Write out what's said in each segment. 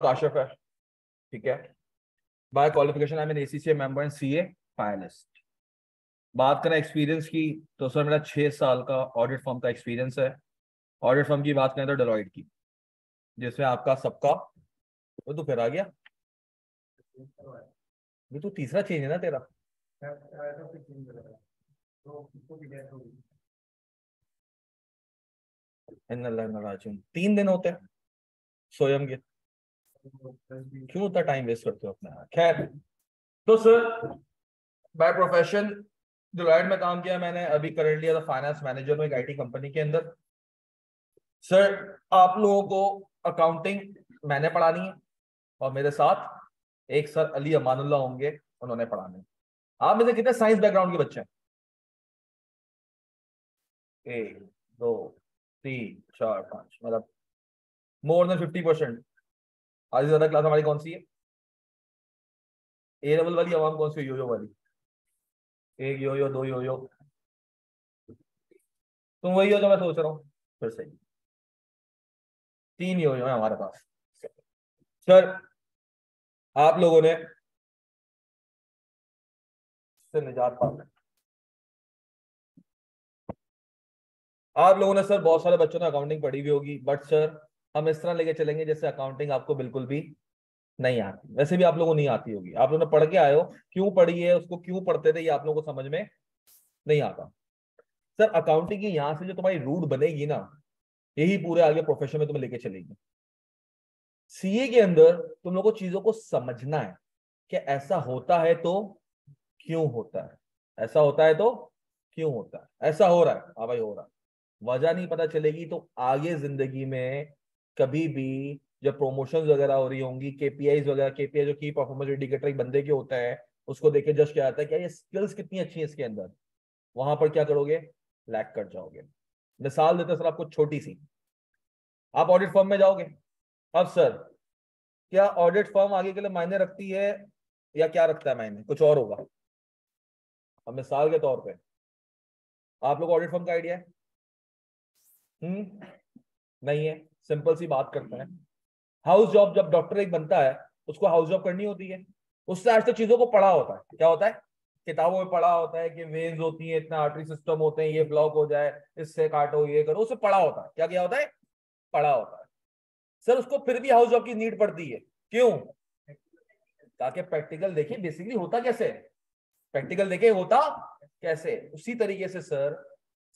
काशिफ है, ठीक है। By qualification I am an ACCA member and CA finalist. बात करें एक्सपीरियंस की, तो सर मेरा 6 साल का ऑडिट फर्म का एक्सपीरियंस है। ऑडिट फर्म की बात करें तो डेलॉइट की, जिसमें आपका सबका, वो तो फिर आ गया, ये तो तीसरा चेंज है ना तेरा। इन्ना अल्लाह इन्ना राजिऊन 3 दिन होते हैं स्वयं के, क्यों उतना टाइम वेस्ट करते हो अपना? खैर, तो सर बाय प्रोफेशन डिलॉयट में काम किया मैंने, अभी currently as a finance manager में एक आईटी कंपनी के अंदर। सर आप लोगों को अकाउंटिंग मैंने पढ़ानी है, और मेरे साथ एक सर अली अमानुल्लाह होंगे, उन्होंने पढ़ानी है। आप में से कितने साइंस बैकग्राउंड के बच्चे हैं? 1 2 3 4 5, मतलब मोर देन 50%। आधी से ज्यादा क्लास हमारी कौन सी है? ए लेवल वाली आवाम कौन सी? यो यो वाली, एक यो यो, दो यो यो। तुम वही हो जो मैं सोच रहा हूँ, फिर सही। 3 यो यो है हमारे पास। सर आप लोगों ने से निजात पाना है। आप लोगों ने सर बहुत सारे बच्चों ने अकाउंटिंग पढ़ी हुई होगी, बट सर हम इस तरह लेके चलेंगे जैसे अकाउंटिंग आपको बिल्कुल भी नहीं आती। वैसे भी आप लोगों को नहीं आती होगी, आप लोगों ने पढ़ के आए हो, क्यों पढ़ी है, उसको क्यों पढ़ते थे, ये आप लोगों को समझ में नहीं आता। सर अकाउंटिंग की यहाँ से जो तुम्हारी रूट बनेगी ना, यही पूरे आगे प्रोफेशन में तुम्हें लेके चलेगी। सीए के अंदर तुम लोगों को चीजों को समझना है कि ऐसा होता है तो क्यों होता है, ऐसा होता है तो क्यों होता है, ऐसा हो रहा है, हाँ भाई हो रहा है। वजह नहीं पता चलेगी तो आगे जिंदगी में कभी भी जब प्रमोशंस वगैरह हो रही होंगी, केपीआईज वगैरह, केपीआई जो की परफॉर्मेंस इंडिकेटर एक बंदे के होता है, उसको देख के जज किया जाता है क्या ये स्किल्स कितनी अच्छी है इसके अंदर, वहां पर क्या करोगे? लैक कर जाओगे। मिसाल देते हैं सर आपको छोटी सी, आप ऑडिट फर्म में जाओगे। अब सर क्या ऑडिट फर्म आगे के लिए मायने रखती है, या क्या रखता है मायने, कुछ और होगा? अब मिसाल के तौर पे आप लोग ऑडिट फर्म का आइडिया है? नहीं है। सिंपल सी बात करते हैं, हाउस जॉब जब डॉक्टर एक बनता है, उसको हाउस जॉब करनी होती है। उससे आज तक चीजों को पढ़ा होता है, क्या होता है? किताबों में पढ़ा होता है कि वेन्स होती है, इतना आर्टरी सिस्टम होते हैं, ये ब्लॉक हो जाए, इससे काटो, ये करो, उसे पढ़ा होता है। क्या किया होता है? पढ़ा होता है। सर उसको फिर भी हाउस जॉब की नीड पड़ती है, क्यों? ताकि प्रैक्टिकल देखिए बेसिकली होता कैसे है, प्रैक्टिकल देखे होता कैसे। उसी तरीके से सर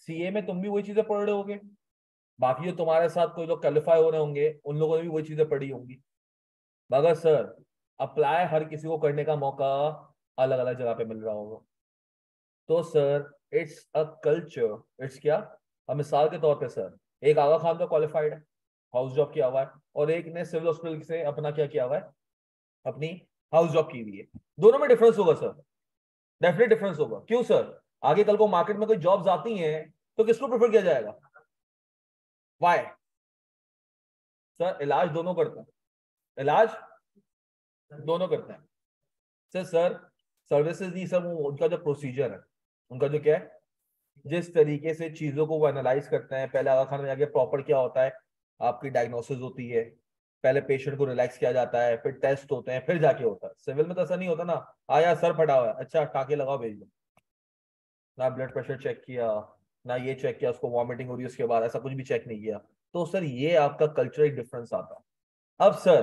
सीए में तुम भी वही चीजें पढ़ रहे होगे, बाकी जो तुम्हारे साथ कोई लोग क्वालिफाई हो रहे होंगे उन लोगों ने भी वही चीजें पढ़ी होंगी, मगर सर अप्लाई हर किसी को करने का मौका अलग अलग जगह पे मिल रहा होगा। तो sir it's a culture, it's क्या, अब मिसाल के तौर पे सर एक आगा खान तो क्वालिफाइड है, हाउस जॉब किया हुआ है, और एक ने सिविल हॉस्पिटल से अपना क्या किया हुआ है, अपनी हाउस जॉब की हुई है। दोनों में डिफरेंस होगा सर, डेफिनेट डिफरेंस होगा। क्यों सर? आगे कल को मार्केट में कोई जॉब्स आती हैं तो किसको प्रेफर किया जाएगा? वाई? सर इलाज दोनों करते हैं, इलाज दोनों करते हैं। सर सर्विसेज नहीं सर, वो उनका जो प्रोसीजर है, उनका जो क्या है, जिस तरीके से चीजों को वो एनालाइज करते हैं, पहले आगा खान में जाके प्रॉपर क्या होता है, आपकी डायग्नोसिस होती है, पहले पेशेंट को रिलैक्स किया जाता है, फिर टेस्ट होते हैं, फिर जाके होता है। सिविल में तो ऐसा नहीं होता ना, आया सर फटा हुआ है, अच्छा टाके लगाओ भेज दो, ना ब्लड प्रेशर चेक किया, ना ये चेक किया उसको वॉमिटिंग हो रही है उसके बाद, ऐसा कुछ भी चेक नहीं किया। तो सर ये आपका कल्चर एक डिफरेंस आता है। अब सर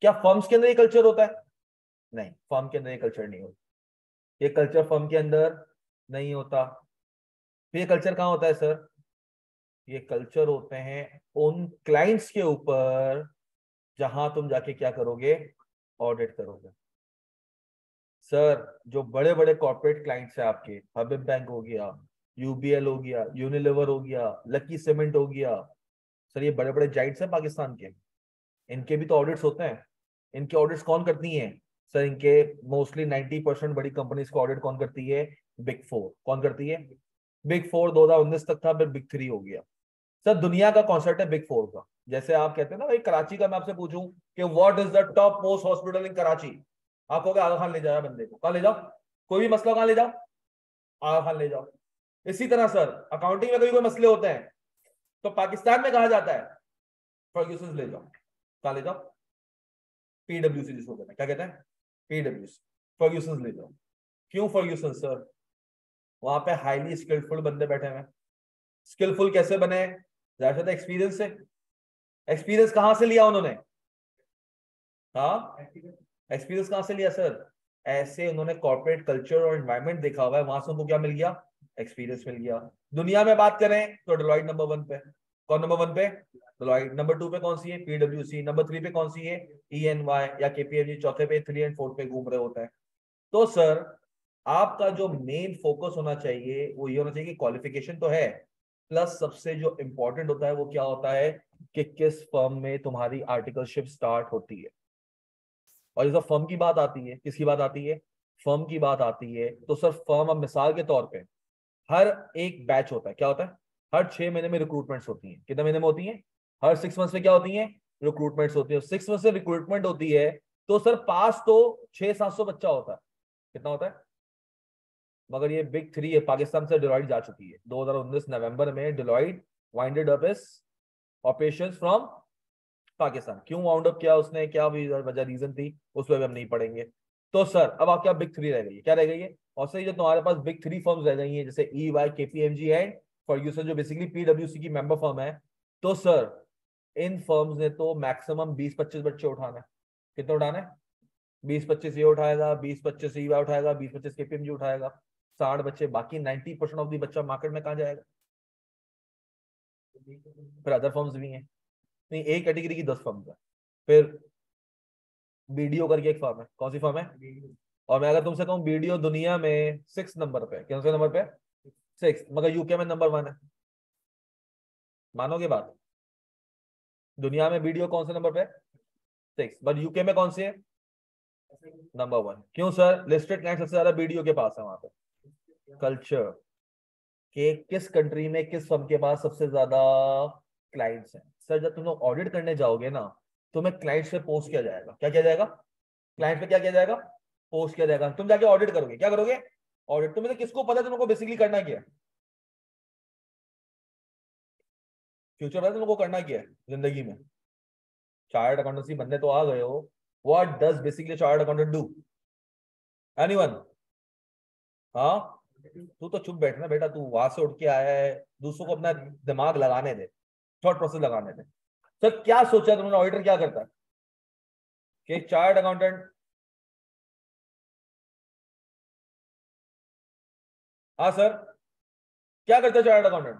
क्या फर्म्स के अंदर ये कल्चर होता है? नहीं, फर्म के अंदर ये कल्चर नहीं होता, ये कल्चर फर्म के अंदर नहीं होता। तो ये कल्चर कहाँ होता है सर? ये कल्चर होते हैं उन क्लाइंट्स के ऊपर जहां तुम जाके क्या करोगे? ऑडिट करोगे। सर जो बड़े बड़े कॉर्पोरेट क्लाइंट्स हैं आपके, हबीब बैंक हो गया, यूबीएल हो गया, यूनिलीवर हो गया, लकी सीमेंट हो गया, सर ये बड़े बड़े जाइंट्स हैं पाकिस्तान के, इनके भी तो ऑडिट्स होते हैं। इनके ऑडिट्स कौन करती हैं? सर इनके मोस्टली 90% बड़ी कंपनीज को ऑडिट कौन करती है? Big four. कौन करती है? बिग फोर 2019 तक था, फिर बिग थ्री हो गया। सर दुनिया का कॉन्सेप्ट है बिग फोर का। जैसे आप कहते हैं ना भाई, कराची का मैं आपसे पूछूं कि what is the top most hospital in Karachi, आप कहोगे आगा खान ले जाओ बंदे को, कहाँ ले जाओ, कोई भी मसला कहाँ ले जाओ, आगा खान ले जाओ। इसी तरह सर अकाउंटिंग में कभी कोई मसले होते हैं तो पाकिस्तान में कहा जाता है फर्ग्यूसन ले जाओ, कहाँ ले जाओ? पीडब्ल्यूसी जिसको कहते हैं, क्या कहते हैं, पीडब्ल्यूसी, फर्ग्यूसन ले जाओ। क्यों फर्ग्यूसन सर? वहां पे हाईली स्किलफुल बंदे बैठे हुए हैं। स्किलफुल कैसे बने? ज्यादा एक्सपीरियंस से। एक्सपीरियंस कहां से लिया उन्होंने? हाँ, एक्सपीरियंस कहां से लिया सर? ऐसे उन्होंने कॉर्पोरेट कल्चर और एनवायरनमेंट देखा हुआ है, वहां से उनको क्या मिल गया? एक्सपीरियंस मिल गया। दुनिया में बात करें तो डेलॉइट नंबर 1 पे। कौन नंबर 1 पे? डेलॉइट। नंबर 2 पे कौन सी है? पीडब्ल्यूसी। नंबर 3 पे कौन सी है? ईएनवाई या केपीएमजी। चौथे पे 3 और 4 पे घूम रहे होते हैं। तो सर आपका जो मेन फोकस होना चाहिए वो ये होना चाहिए कि क्वालिफिकेशन तो है, प्लस सबसे जो इंपॉर्टेंट होता है वो क्या होता है कि किस फर्म में तुम्हारी आर्टिकलशिप स्टार्ट होती है। और जब फर्म की बात आती है, किसकी बात आती है? फर्म की बात आती है, तो सर फर्म, अब मिसाल के तौर पे हर एक बैच होता है, क्या होता है? हर 6 महीने में रिक्रूटमेंट्स होती हैं। कितने महीने में होती हैं? हर 6 मंथ्स में क्या होती हैं? रिक्रूटमेंट्स होती है। 6 मंथ से रिक्रूटमेंट होती है, तो सर पास तो 600-700 बच्चा होता है। कितना होता है? मगर ये बिग 3 है, पाकिस्तान से डिलॉइट जा चुकी है 2019 नवंबर में। Deloitte winded up is operations from Pakistan. क्यों वाउंड अप किया उसने, क्या वजह रीजन थी, उस पर भी हम नहीं पढ़ेंगे। तो सर अब आप क्या, बिग 3 रह गई है, क्या रह गई है? और सर जो तुम्हारे पास बिग 3 फर्म्स रह गई हैं, जैसे E Y, KPMG and Ferguson, जो बेसिकली पीडब्ल्यूसी की मेंबर फर्म है। तो सर इन फर्म्स ने तो मैक्सिमम 20-25 बच्चे उठाना है। कितने उठाना है? 20-25 ये उठाएगा, 20-25 ई वाई उठाएगा, 20-25 केपीएमजी उठाएगा, 60 बच्चे। बाकी 90% ऑफ दी बच्चा मार्केट में कहाँ जाएगा? फिर अदर फर्म्स भी हैं। नहीं, एक कैटेगरी की 10 फर्म्स है। फिर बीडीओ करके एक फर्म है, कौन सी फर्म है? और मैं अगर तुमसे कहूं बीडीओ दुनिया में 6 नंबर पे, कौन से नंबर पे? 6, मगर यूके में नंबर 1 है। मानोगे बात? दुनिया में बीडीओ कौन से नंबर पे? 6, बट यूके में कौन से है? नंबर 1। क्यों सर? लिस्टेड क्लाइंट सबसे ज्यादा बीडीओ के पास है वहां पे। कल्चर के किस कंट्री में किस फर्म के पास सबसे ज्यादा क्लाइंट्स हैं? सर जब तुम लोग ऑडिट करने जाओगे ना, तुम्हें क्लाइंट्स पे पोस्ट किया जाएगा। क्या किया जाएगा? क्लाइंट पे क्या किया जाएगा? पोस्ट किया जाएगा। तुम जाके ऑडिट करोगे, क्या करोगे? ऑडिट। तुम्हें तो किसको पता है तुमको बेसिकली करना क्या है? फ्यूचर में तुमको करना क्या है जिंदगी में? चार्टर्ड अकाउंटेंसी बनने तो आ गए हो। What does basically chartered accountant do? Anyone? हाँ, तू तो चुप बैठना बेटा, तू वहां से उठ के आया है, दूसरों को अपना दिमाग लगाने दे, थॉट प्रोसेस लगाने दे। सर क्या सोचा तुमने, ऑडिटर क्या करता है? कि चार्टर्ड अकाउंटेंट, हाँ सर, क्या करता है चार्टर्ड अकाउंटेंट?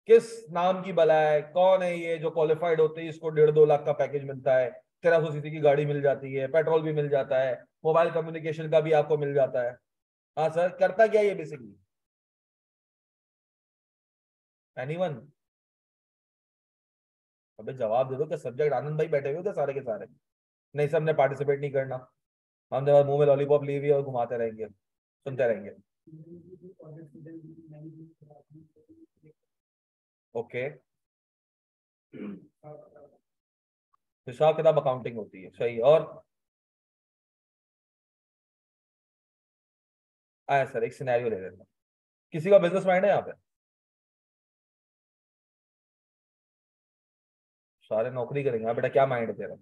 किस नाम की बला है, कौन है ये जो क्वालिफाइड होते हैं, इसको 1.5-2 लाख का पैकेज मिलता है, 1300 सीसी की गाड़ी मिल जाती है, पेट्रोल भी मिल जाता है, मोबाइल कम्युनिकेशन का भी आपको मिल जाता है। हाँ सर, करता क्या ये बेसिकली? एनीवन? अबे जवाब दे दो, क्या सब्जेक्ट आनंद भाई बैठे हुए थे सारे के सारे? नहीं, सबने पार्टिसिपेट नहीं करना। हम तो मुंह में लॉलीपॉप ली हुई है और घुमाते रहेंगे, सुनते रहेंगे। ओके। हिसाब किताब अकाउंटिंग होती है, सही। और आया सर, एक सिनेरियो ले लेते हैं। किसी का बिजनेस माइंड है यहाँ पे? सारे नौकरी करेंगे। हाँ बेटा, क्या माइंड है तेरा?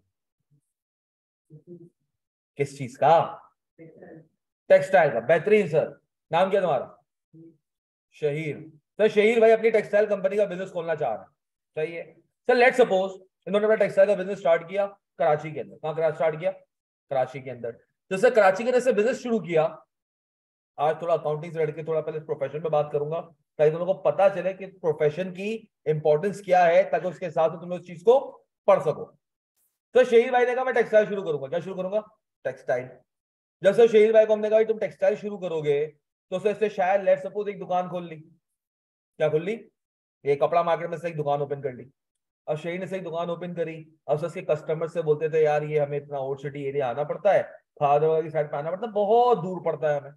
किस चीज का? टेक्सटाइल का, बेहतरीन सर। नाम क्या तुम्हारा? शहीर। सर शहीर भाई अपनी टेक्सटाइल कंपनी का बिजनेस खोलना चाह रहा है, सही है। सर लेट सपोज इन्होंने अपना टेक्सटाइल का बिजनेस स्टार्ट किया कराची के अंदर। कहाँ स्टार्ट किया? कराची के अंदर। तो सर कराची के अंदर से बिजनेस शुरू किया। आज थोड़ा अकाउंटिंग से लड़के, थोड़ा पहले प्रोफेशन पे बात करूंगा, ताकि तुम लोगों को पता चले कि प्रोफेशन की इंपॉर्टेंस क्या है, ताकि उसके हिसाब से तुम लोग उस चीज को पढ़ सको। तो शहीद भाई ने कहा मैं टेक्सटाइल शुरू करूंगा। क्या शुरू करूंगा? टेक्सटाइल। जब से शहीद भाई को हमने कहा तुम टेक्सटाइल शुरू करोगे, तो सर इससे शायद लेट सपोज एक दुकान खोल ली। क्या खोल ली? ये कपड़ा मार्केट में से एक दुकान ओपन कर ली। अब शहीद ने से एक दुकान ओपन करी। अब सर उसके कस्टमर से बोलते थे यार ये हमें इतना ओल्ड सिटी एरिया आना पड़ता है, खादर की साइड पे आना पड़ता है, बहुत दूर पड़ता है हमें,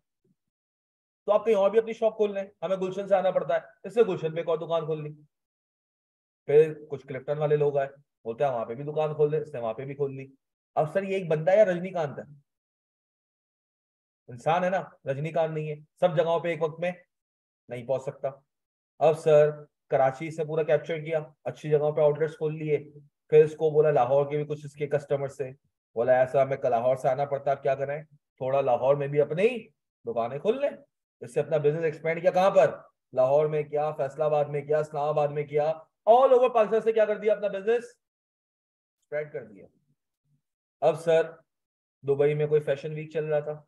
तो आप कहीं और भी अपनी शॉप खोल लें, हमें गुलशन से आना पड़ता है, इससे गुलशन पे एक और दुकान खोल ली। फिर कुछ क्लिफ्टन वाले लोग आए, बोलते हैं वहां पे भी दुकान खोल दे, इसने वहां पे भी खोल ली। अब सर ये एक बंदा है या रजनीकांत है? इंसान है ना, रजनीकांत नहीं है, सब जगहों पे एक वक्त में नहीं पहुंच सकता। अब सर कराची से पूरा कैप्चर किया, अच्छी जगहों पे आउटलेट्स खोल लिए। फिर इसको बोला लाहौर के भी कुछ इसके कस्टमर से, बोला ऐसा हमें लाहौर से आना पड़ता, क्या करें, थोड़ा लाहौर में भी अपनी दुकानें खोल लें। इससे अपना बिजनेस एक्सपेंड किया, कहां पर, लाहौर में किया, फैसलाबाद में किया, इस्लामाबाद में किया, ऑल ओवर पाकिस्तान से क्या कर दिया, अपना बिजनेस स्प्रेड कर दिया। अब सर दुबई में कोई फैशन वीक चल रहा था,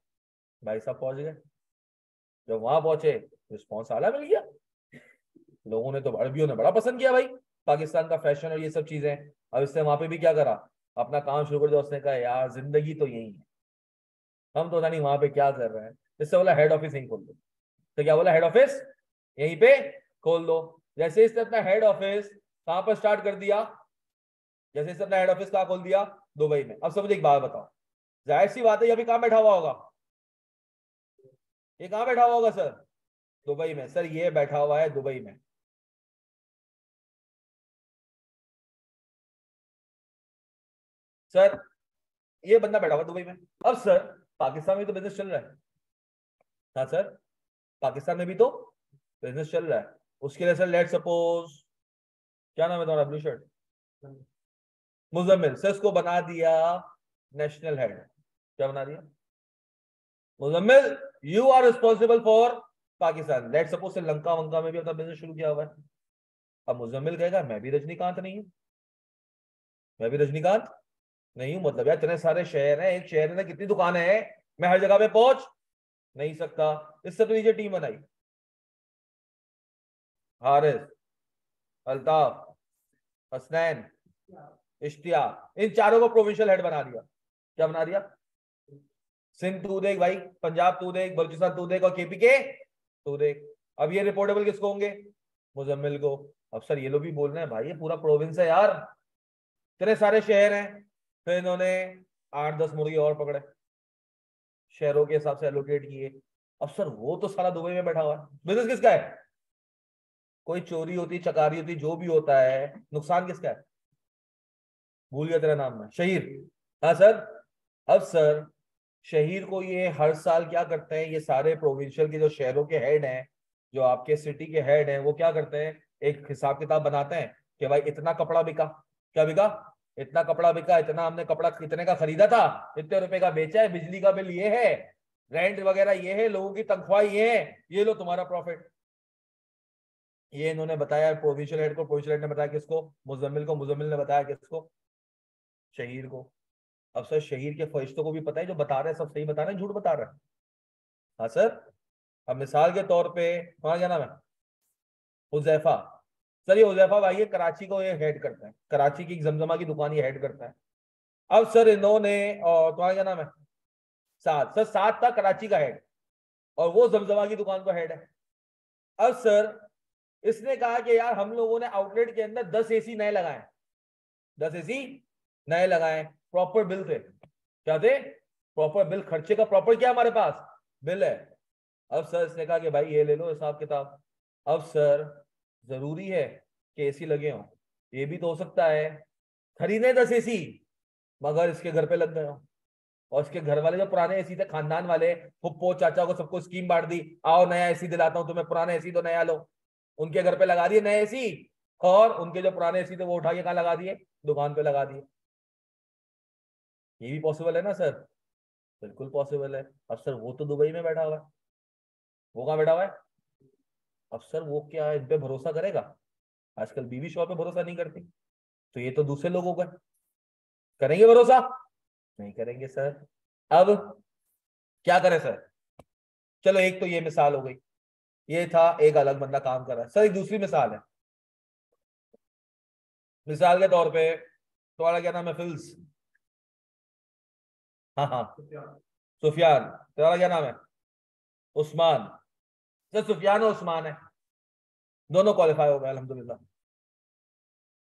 भाई साहब पहुंच गए। जब वहां पहुंचे रिस्पॉन्स आला मिल गया, लोगों ने तो, अरबियों ने बड़ा पसंद किया भाई पाकिस्तान का फैशन और ये सब चीजें। अब इसने वहां पे भी क्या करा, अपना काम शुरू कर दिया। उसने कहा यार जिंदगी तो यही है, हम तो नहीं वहां पे क्या कर रहे हैं। इससे बोला हेड ऑफिस यहीं खोल दो। तो क्या बोला, हेड ऑफिस यहीं पे खोल दो। जैसे इसने अपना हेड ऑफिस कहां पर स्टार्ट कर दिया, जैसे इसने अपना हेड ऑफिस कहां खोल दिया, दुबई में। अब सब मुझे एक बात बताओ, जाहिर सी बात है ये अभी कहां बैठा हुआ होगा, ये कहां बैठा हुआ होगा सर, दुबई में। सर ये बैठा हुआ है दुबई में। सर ये बंदा बैठा हुआ दुबई में। अब सर पाकिस्तान में तो बिजनेस चल रहा है, हाँ सर, पाकिस्तान में भी तो बिजनेस चल रहा है। उसके लिए सर लेट सपोज, क्या नाम है तुम्हारा ब्लू शर्ट, मुजम्मिल, सर इसको बना दिया नेशनल हेड। क्या बना दिया, Muzammil you are responsible for Pakistan. Let suppose Sri Lanka वंका में भी अपना बिजनेस शुरू किया हुआ है। अब मुजम्मिल कहेगा मैं भी रजनीकांत नहीं हूं, मैं भी रजनीकांत नहीं हूं, मतलब यार इतने सारे शहर हैं, एक शहर में कितनी दुकानें हैं, मैं हर जगह पे पहुंच नहीं सकता। इससे तो नीचे टीम बनाई, हारिस, अल्ताफ, हसनैन, इश्तियाक, इन चारों को प्रोविंशियल हेड बना दिया। क्या बना दिया, सिंध तू देख भाई, पंजाब तू देख, बलूचिस्तान तू देख, और केपी के तू देख। अब ये रिपोर्टेबल किसको होंगे, मुजम्मिल को। अब सर ये लोग भी बोल रहे हैं भाई ये पूरा प्रोविंस है यार, इतने सारे शहर हैं। फिर इन्होंने 8-10 मुर्गे और पकड़े, शहरों के हिसाब से एलोकेट किए। अब सर वो तो सारा दुबई में बैठा हुआ है, बिजनेस किसका है, कोई चोरी होती, चकारी होती, जो भी होता है, नुकसान किसका है, भूल गया तेरा नाम है, शहीर। हाँ सर। अब सर शहीर को ये हर साल क्या करते हैं, ये सारे प्रोविंशियल के जो शहरों के हेड हैं, जो आपके सिटी के हेड हैं, वो क्या करते हैं, एक हिसाब किताब बनाते हैं कि भाई इतना कपड़ा बिका, क्या बिका, इतना कपड़ा बिका, इतना हमने कपड़ा कितने का खरीदा था, इतने रुपए का बेचा है, बिजली का बिल ये है, रेंट वगैरह ये है, लोगों की तनख्वाह ये है, ये लो तुम्हारा प्रॉफिट। ये इन्होंने बताया प्रोविंशियल हेड को, प्रोविंशियल हेड ने बताया किसको, मुजम्मिल को, मुजम्मिल ने बताया किसको, शहीर को। अब सर शहीर के फरिश्तों को भी पता है जो बता रहे हैं सब सही बता रहे हैं, झूठ बता रहे हैं। हाँ सर। अब मिसाल के तौर पे तुम्हारा क्या नाम है, हुजैफा। सर ये हुजैफा भाई ये कराची को ये हेड करता है, कराची की जमजमा की दुकान ये हेड करता है। अब सर इन्होंने, और तुम्हारा क्या नाम है, साद। सर साद था कराची का हेड, और वो जमजमा की दुकान का हेड है। अब सर इसने कहा कि यार हम लोगों ने आउटलेट के अंदर 10 AC नए लगाए, 10 AC नए लगाए, प्रॉपर बिल थे, क्या थे, प्रॉपर बिल, खर्चे का प्रॉपर क्या हमारे पास बिल है। अब सर इसने कहा कि भाई ये ले लो हिसाब किताब। अब सर जरूरी है कि AC लगे हों, ये भी तो हो सकता है खरीदे 10 AC, मगर इसके घर पे लग गए हो, और इसके घर वाले जो पुराने एसी थे, खानदान वाले, फुप्पो चाचा को सबको स्कीम बांट दी, आओ नया एसी दिलाता हूं तुम्हें, पुराने एसी तो नया लो। उनके घर पे लगा दिए नए एसी, और उनके जो पुराने एसी थे वो उठा के कहाँ लगा दिए, दुकान पे लगा दिए। ये भी पॉसिबल है ना सर, बिल्कुल पॉसिबल है। अब सर वो तो दुबई में बैठा हुआ है, वो कहाँ बैठा हुआ है। अब सर वो क्या इन पे भरोसा करेगा, आजकल बीवी शॉप पे भरोसा नहीं करती, तो ये तो दूसरे लोगों का करेंगे भरोसा, नहीं करेंगे सर। अब क्या करें सर, चलो एक तो ये मिसाल हो गई, ये था एक अलग बंदा काम कर रहा है। सर एक दूसरी मिसाल है, मिसाल के तौर पे तुम्हारा क्या नाम है, फिल्स, हाँ हाँ, सुफियान। तुम्हारा क्या नाम है, उस्मान। सर सुफियान और उस्मान है, दोनों क्वालिफाई हो गए अल्हम्दुलिल्लाह।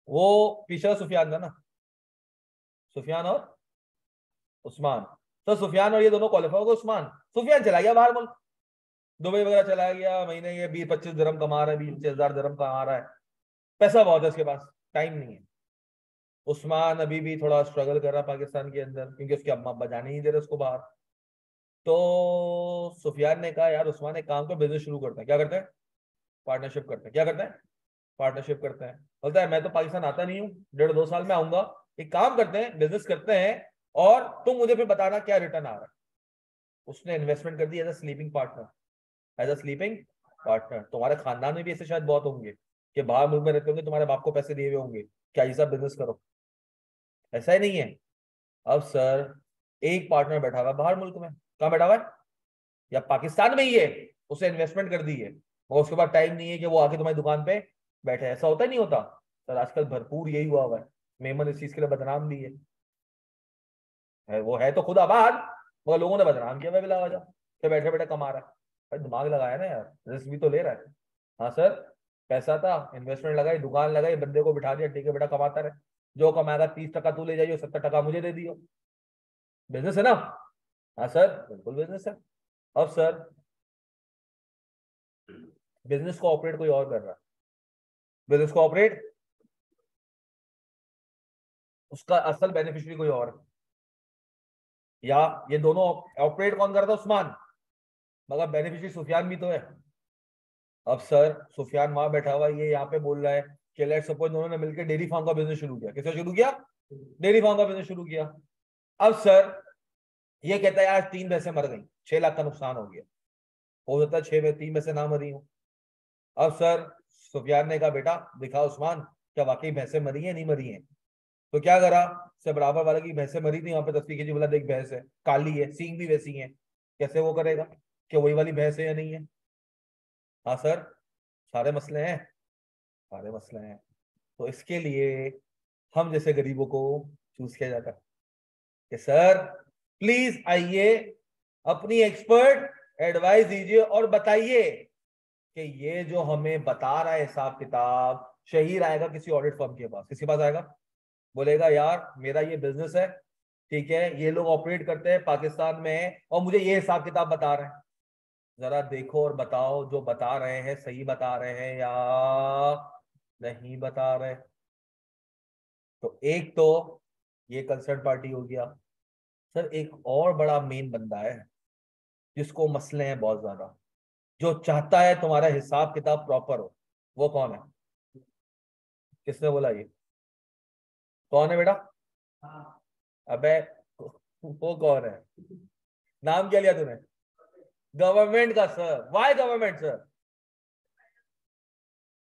वो पीछे सुफियान था ना, सुफियान और उस्मान। सर सुफियान और ये दोनों क्वालिफाई हो गए, उस्मान, सुफियान चला गया बाहर मुल्क, दुबई वगैरह चला गया, महीने ये 20-25 दिरहम कमा रहा है, 20-25 हज़ार दिरहम कमा रहा है, पैसा बहुत है उसके पास, टाइम नहीं है। उस्मान अभी भी थोड़ा स्ट्रगल कर रहा है पाकिस्तान के अंदर, क्योंकि उसके अम्मा अब्बा जाने नहीं दे रहे उसको बाहर। तो सुफियान ने कहा यार उस्मान एक काम कर, बिजनेस शुरू करते हैं, क्या करते हैं, पार्टनरशिप करते हैं, क्या करते हैं, पार्टनरशिप करते हैं। बोलता है मैं तो पाकिस्तान आता नहीं हूँ, 1.5-2 साल में आऊंगा, एक काम करते हैं, बिजनेस करते हैं, और तुम मुझे फिर बताना क्या रिटर्न आ रहा है। उसने इन्वेस्टमेंट कर दी as a sleeping partner, as a sleeping partner. तुम्हारे खानदान में भी ऐसे शायद बहुत होंगे कि बाहर मुल्क में रहते होंगे, तुम्हारे बाप को पैसे दिए हुए होंगे क्या ये सब बिजनेस करो, ऐसा ही नहीं है। अब सर एक पार्टनर बैठा हुआ है बाहर मुल्क में, कहाँ बैठा हुआ है, या पाकिस्तान में ही है, उसे इन्वेस्टमेंट कर दी है और उसके बाद टाइम नहीं है कि वो आके तुम्हारी दुकान पे बैठे। ऐसा होता ही नहीं होता सर, आजकल भरपूर यही हुआ हुआ है। मेमन इस चीज के लिए बदनाम भी है वो है तो खुद आबाद, मगर लोगों ने बदनाम किया, बिला वजह तो बैठे बैठे कमा रहा है। भाई दिमाग लगाया ना यार, रिस्क भी तो ले रहा है। हाँ सर, पैसा था, इन्वेस्टमेंट लगाई, दुकान लगाई, बंदे को बिठा दिया, ठीक है बेटा कमाता रहे, जो कमाएगा 30% तू ले जाइयो, 70% मुझे दे दियो। बिजनेस है ना। हाँ सर बिल्कुल बिजनेस है। अब सर बिजनेस को ऑपरेट कोई और कर रहा है, बिजनेस को ऑपरेट उसका असल बेनिफिशियरी कोई और है। या ये दोनों ऑपरेट कौन करता है, उस्मान, मगर बेनिफिशियरी सुफियान भी तो है। अब सर सुफियान वहां बैठा हुआ है, ये यहाँ पे बोल रहा है कि लेट्स सपोज दोनों ने मिलकर डेयरी फार्म का बिजनेस शुरू किया। किसने शुरू किया, डेयरी फार्म का बिजनेस शुरू किया। अब सर ये कहता है यार 3 भैंसें मर गई, 6 लाख का नुकसान हो गया। हो सकता है 3 भैंसें ना मरी हो। अब सर सुफियान ने कहा बेटा दिखा उस्मान, क्या वाकई भैंसें मरी है नहीं मरी है। तो क्या करा, से बराबर वाले की भैंसें मरी थी, वहां पे तस्वीर खींची, बोला देख भैंस है, काली है, सींग भी वैसी है। कैसे वो करेगा कि वही वाली भैंस है या नहीं है। हाँ सर, सारे मसले हैं, सारे मसले हैं। तो इसके लिए हम जैसे गरीबों को चूज किया जाता है कि सर प्लीज आइए, अपनी एक्सपर्ट एडवाइस दीजिए और बताइए कि ये जो हमें बता रहा है हिसाब किताब। शहीर आएगा किसी ऑडिट फर्म के पास, किसके पास आएगा, बोलेगा यार मेरा ये बिजनेस है, ठीक है, ये लोग ऑपरेट करते हैं पाकिस्तान में है और मुझे ये हिसाब किताब बता रहे हैं, जरा देखो और बताओ जो बता रहे हैं सही बता रहे हैं या नहीं बता रहे। तो एक तो ये कंसर्न पार्टी हो गया। सर एक और बड़ा मेन बंदा है जिसको मसले हैं बहुत ज्यादा, जो चाहता है तुम्हारा हिसाब किताब प्रॉपर हो। वो कौन है, किसने बोला ये, कौन है बेटा। अबे वो कौन है, नाम क्या लिया तूने, गवर्नमेंट का सर। वाई गवर्नमेंट सर,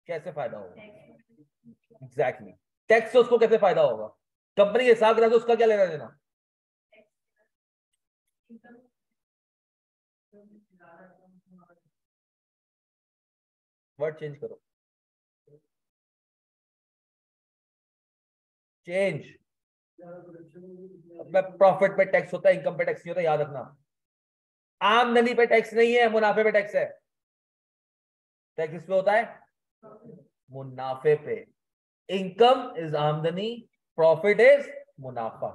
कैसे फायदा होगा, एग्जैक्टली टैक्स से उसको कैसे फायदा होगा, कंपनी के हिसाब किताब से उसका क्या लेना देना। वर्ड चेंज करो, चेंज। प्रॉफिट पे टैक्स होता है, इनकम पे टैक्स नहीं होता, याद रखना। आमदनी पे टैक्स नहीं है, मुनाफे पे टैक्स है। टैक्स किस पे होता है, मुनाफे पे। इनकम इज आमदनी, प्रॉफिट इज मुनाफा।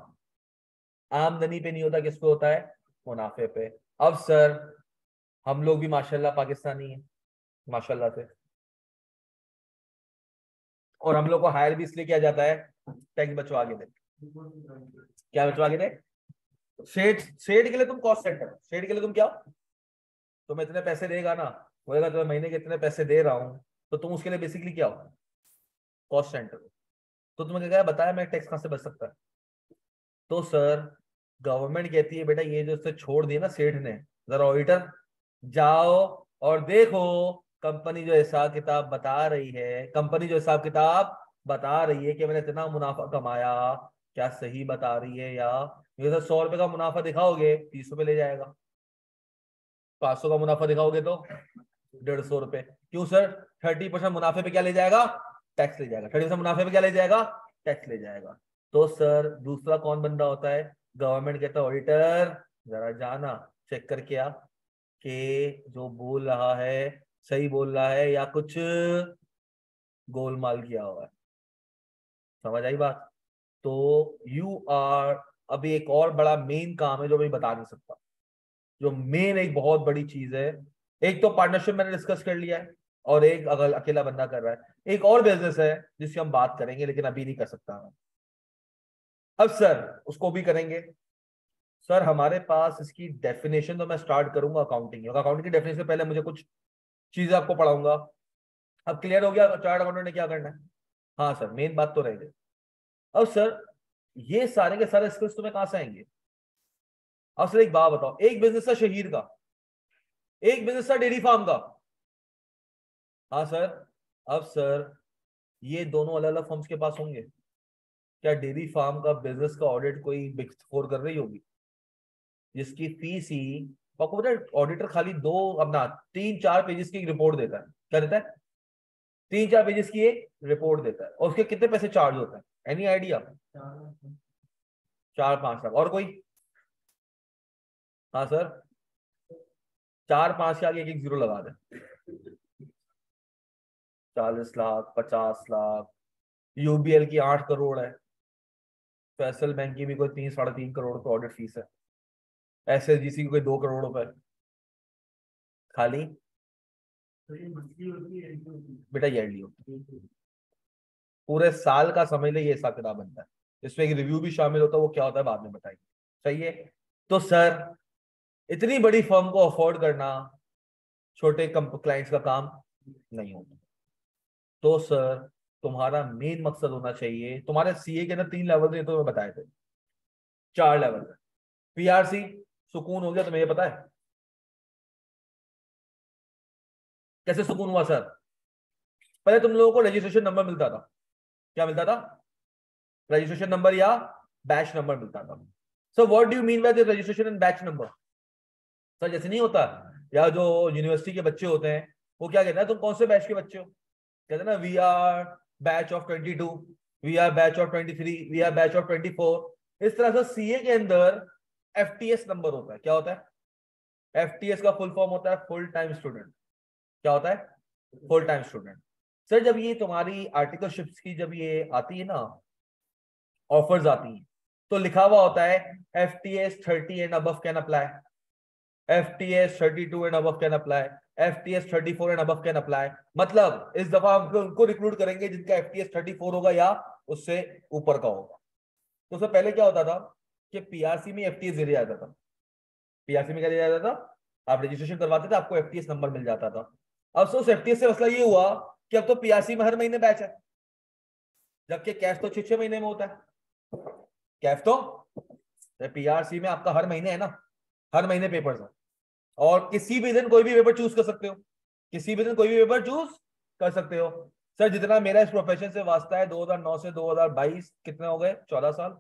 आमदनी पे नहीं होता, किस पे होता है, मुनाफे पे। अब सर हम लोग भी माशाल्लाह पाकिस्तानी हैं, माशाल्लाह से, और हम लोग को हायर भी इसलिए किया जाता है टैक्स बचवा के दे। क्या बचवा के दे, सेठ, सेठ के लिए तुम कॉस्ट सेंटर, सेठ के लिए तुम क्या, तुम्हें इतने पैसे देगा ना, बोलेगा तुम्हें महीने के इतने पैसे दे रहा हूं, तो तुम उसके लिए बेसिकली क्या हो, कॉस्ट सेंटर। तो तुम्हें क्या बताया मैं टैक्स कहां से बच सकता है। तो सर गवर्नमेंट कहती है बेटा ये जो उससे छोड़ दिया ना सेठ ने, जरा ऑडिटर जाओ और देखो कंपनी जो हिसाब किताब बता रही है, कंपनी जो हिसाब किताब बता रही है कि मैंने इतना मुनाफा कमाया, क्या सही बता रही है या। ये तो 100 रुपए का मुनाफा दिखाओगे 30 रुपए ले जाएगा, 500 का मुनाफा दिखाओगे तो 150 रुपए। क्यों सर, 30% मुनाफे पे क्या ले जाएगा, टैक्स ले जाएगा। 30% मुनाफे पे क्या ले जाएगा, टैक्स ले जाएगा। तो सर दूसरा कौन बंदा होता है, गवर्नमेंट कहता है ऑडिटर जरा जाना चेक करके आ कि जो बोल रहा है सही बोल रहा है या कुछ गोलमाल किया हुआ है। समझ आई बात। तो यू आर, अभी एक और बड़ा मेन काम है जो मैं बता नहीं सकता, जो मेन एक बहुत बड़ी चीज है। एक तो पार्टनरशिप मैंने डिस्कस कर लिया है, और एक अगर अकेला बंदा कर रहा है, एक और बिजनेस है जिसकी हम बात करेंगे लेकिन अभी नहीं कर सकता मैं। अब सर उसको भी करेंगे। सर हमारे पास इसकी डेफिनेशन तो मैं स्टार्ट करूंगा अकाउंटिंग, अकाउंटिंग की डेफिनेशन से पहले मुझे कुछ चीजें आपको पढ़ाऊंगा। अब क्लियर हो गया चार्ट अकाउंटेंट ने क्या करना है। हाँ सर मेन बात तो रह गई। अब सर ये सारे के सारे स्किल्स तुम्हें कहां से आएंगे? अब सर एक बात बताओ, एक बिजनेस था शहीर का, एक बिजनेस था डेयरी फार्म का। हाँ सर। अब सर ये दोनों अलग अलग फर्म्स के पास होंगे। क्या डेयरी फार्म का बिजनेस का ऑडिट कोई बिग फोर कर रही होगी, जिसकी फीस ही, आपको पता है ऑडिटर खाली दो अपना 3-4 पेजेस की रिपोर्ट देता है? क्या देता है? 3-4 पेजेस की एक रिपोर्ट देता है, और उसके कितने पैसे चार्ज होते हैं? Any idea? 4-5 लाख। और कोई? हाँ सर। 4-5 के आगे एक एक जीरो लगा दे। 40 लाख, 50 लाख। यूबीएल की 8 करोड़ है। फैसल बैंक की भी कोई 3-3.5 करोड़ का ऑडिट फीस है। एसएसजीसी की कोई 2 करोड़ रुपए खाली। बेटा ईयरली होती है। पूरे साल का समझ ले ये हिसाब किताब बनता है। इसमें एक रिव्यू भी शामिल होता है, वो क्या होता है बाद में बताएंगे। सही है। तो सर इतनी बड़ी फर्म को अफोर्ड करना छोटे क्लाइंट्स का काम नहीं होता। तो सर तुम्हारा मेन मकसद होना चाहिए, तुम्हारे सीए के ना 3 लेवल थे तो मैं बताए थे, 4 लेवल। पीआरसी सुकून हो गया, तुम्हें ये पता है कैसे सुकून हुआ सर? पहले तुम लोगों को रजिस्ट्रेशन नंबर मिलता था। क्या मिलता था? रजिस्ट्रेशन नंबर या बैच नंबर मिलता था। So what do you mean by the registration and batch number? Sir जैसे नहीं होता, या जो यूनिवर्सिटी के बच्चे होते हैं वो क्या कहते हैं, तुम कौन से बैच के बच्चे हो? कहते हैं ना we are batch of 22, we are batch of 23, we are batch of 24। इस तरह से सीए के अंदर एफटीएस नंबर होता है। क्या होता है? एफटीएस का फुल फॉर्म होता है फुल टाइम स्टूडेंट। क्या होता है? Full time student. सर जब ये तुम्हारी आर्टिकलशिप्स की जब ये आती है ना, ऑफर्स आती हैं, तो लिखा हुआ होता है FTS 30 and above can apply, FTS 32 and above can apply, FTS 34 and above can apply. मतलब इस दफा हम उनको रिक्रूट करेंगे जिनका FTS 34 होगा या उससे ऊपर का होगा। तो उससे पहले क्या होता था कि पीआरसी में एफटीएस दे दिया जाता था। पीआरसी में क्या दिया जाता था? आप रजिस्ट्रेशन करवाते थे, आपको एफटीएस नंबर मिल जाता था। अब सो एफटीएस से मसला ये हुआ कि अब तो पीआरसी में हर महीने बैच है, जबकि कैश तो 6-6 महीने में होता है। कैश तो पीआरसी में आपका हर महीने है ना, हर महीने पेपर्स है, और किसी भी दिन कोई भी पेपर चूज कर सकते हो, किसी भी दिन कोई भी पेपर चूज कर सकते हो। सर जितना मेरा इस प्रोफेशन से वास्ता है, 2009 से 2022 कितने हो गए, 14 साल।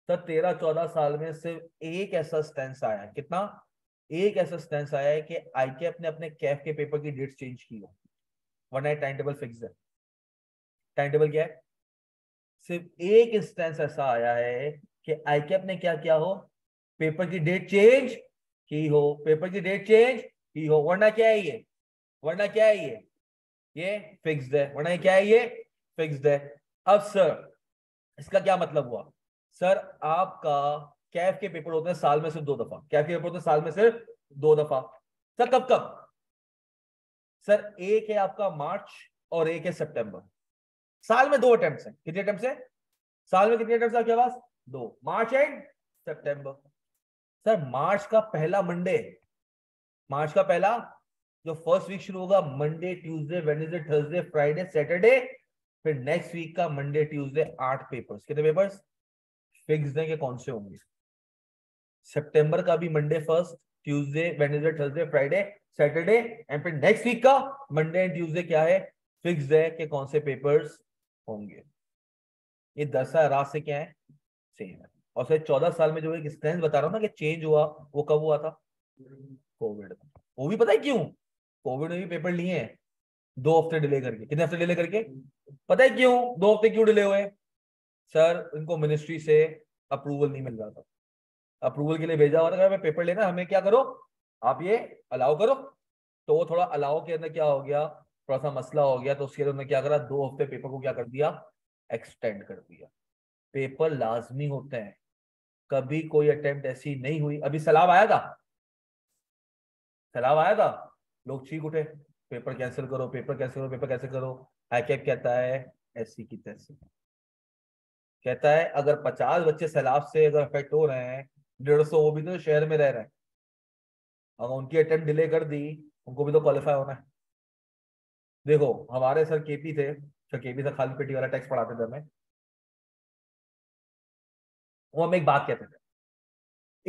सर 13-14 साल में सिर्फ एक ऐसा स्टेंस आया है, कितना? एक ऐसा स्टेंस आया है कि आईकेएफ ने अपने कैफ के पेपर की डेट चेंज की हो, वरना टाइम टेबल फिक्स है। टाइम टेबल क्या है? सिर्फ एक इंस्टेंस ऐसा आया है कि आईकेएफ ने क्या किया हो, पेपर की डेट चेंज की हो, पेपर की डेट चेंज की हो, वरना क्या है ये, वरना क्या है ये फिक्स्ड है, वरना ये क्या है, ये फिक्स्ड है। अब सर इसका क्या मतलब हुआ? सर आपका कैफ के पेपर होते हैं साल में सिर्फ 2 दफा, कैफ के पेपर होते हैं साल में सिर्फ 2 दफा। सर कब कब? सर एक है आपका मार्च और एक है सितंबर। साल में 2 अटेम्प्ट है। कितने अटेम्प्ट है साल में? कितने अटेम्प्ट आपके पास? 2, मार्च एंड सितंबर। सर मार्च का पहला मंडे, मार्च का पहला जो फर्स्ट वीक शुरू होगा, Monday Tuesday Wednesday Thursday Friday Saturday, फिर नेक्स्ट वीक का मंडे ट्यूसडे 8 पेपर्स। कितने पेपर्स फिक्स है कि कौन से होंगे? सितंबर का भी Monday first, Tuesday Wednesday Thursday Friday Saturday, and फिर नेक्स्ट वीक का मंडे एंड ट्यूसडे क्या है, फिक्स्ड है कि कौन से पेपर्स होंगे। ये 10 रात से क्या है, सेम है। और फिर 14 साल में जो एक स्ट्रेंथ बता रहा हूँ ना कि चेंज हुआ, वो कब हुआ था? कोविड। वो भी पता है क्यों? कोविड में भी पेपर लिए हैं 2 हफ्ते डिले करके। कितने हफ्ते डिले करके? पता है क्यों 2 हफ्ते क्यों डिले हुए? सर इनको मिनिस्ट्री से अप्रूवल नहीं मिल रहा था। अप्रूवल के लिए भेजा हुआ था, मैं पेपर लेना, हमें क्या करो, आप ये अलाउ करो। तो वो थोड़ा अलाउ के अंदर क्या हो गया, थोड़ा सा मसला हो गया, तो उसके अंदर क्या करा, 2 हफ्ते पेपर को क्या कर दिया, एक्सटेंड कर दिया। पेपर लाजमी होते हैं, कभी कोई अटेम्प्ट ऐसी नहीं हुई। अभी सैलाब आया था, सैलाब आया था, लोग चीख उठे, पेपर कैंसिल करो, पेपर कैंसिल करो, पेपर कैंसिल करो। आईकेएफ कहता है ऐसी की तैसी, कहता है अगर 50 बच्चे सैलाब से अगर अफेक्ट हो रहे हैं, 150 वो भी तो शहर में रह रहे हैं, अगर उनकी अटेम्प्ट डिले कर दी, उनको भी तो क्वालिफाई होना है। देखो हमारे सर केपी थे, सर केपी सर खाली पेटी वाला टैक्स पढ़ाते थे हमें। वो हम एक बात कहते थे,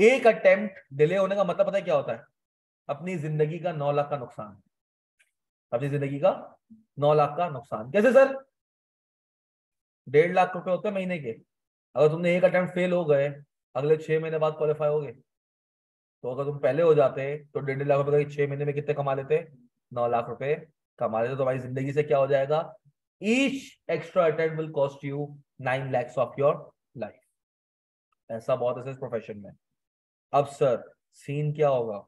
एक अटेम्प्ट डिले होने का मतलब पता है क्या होता है? अपनी जिंदगी का 9 लाख का नुकसान। अपनी जिंदगी का 9 लाख का नुकसान। कैसे सर? 1.5 लाख रुपए होते हैं महीने के। अगर तुमने एक अटेम्प्ट फेल हो गए, अगले 6 महीने बाद क्वालिफाई हो गए। तो अगर तुम पहले हो जाते तो 1.5 लाख रुपए का 6 महीने में कितने कमा लेते? 9 लाख रुपए कमा लेते। तो भाई जिंदगी से क्या हो जाएगा? Each extra attempt will cost you 9 lakhs of your life. ऐसा बहुत है इस प्रोफेशन में। अब सर सीन क्या होगा?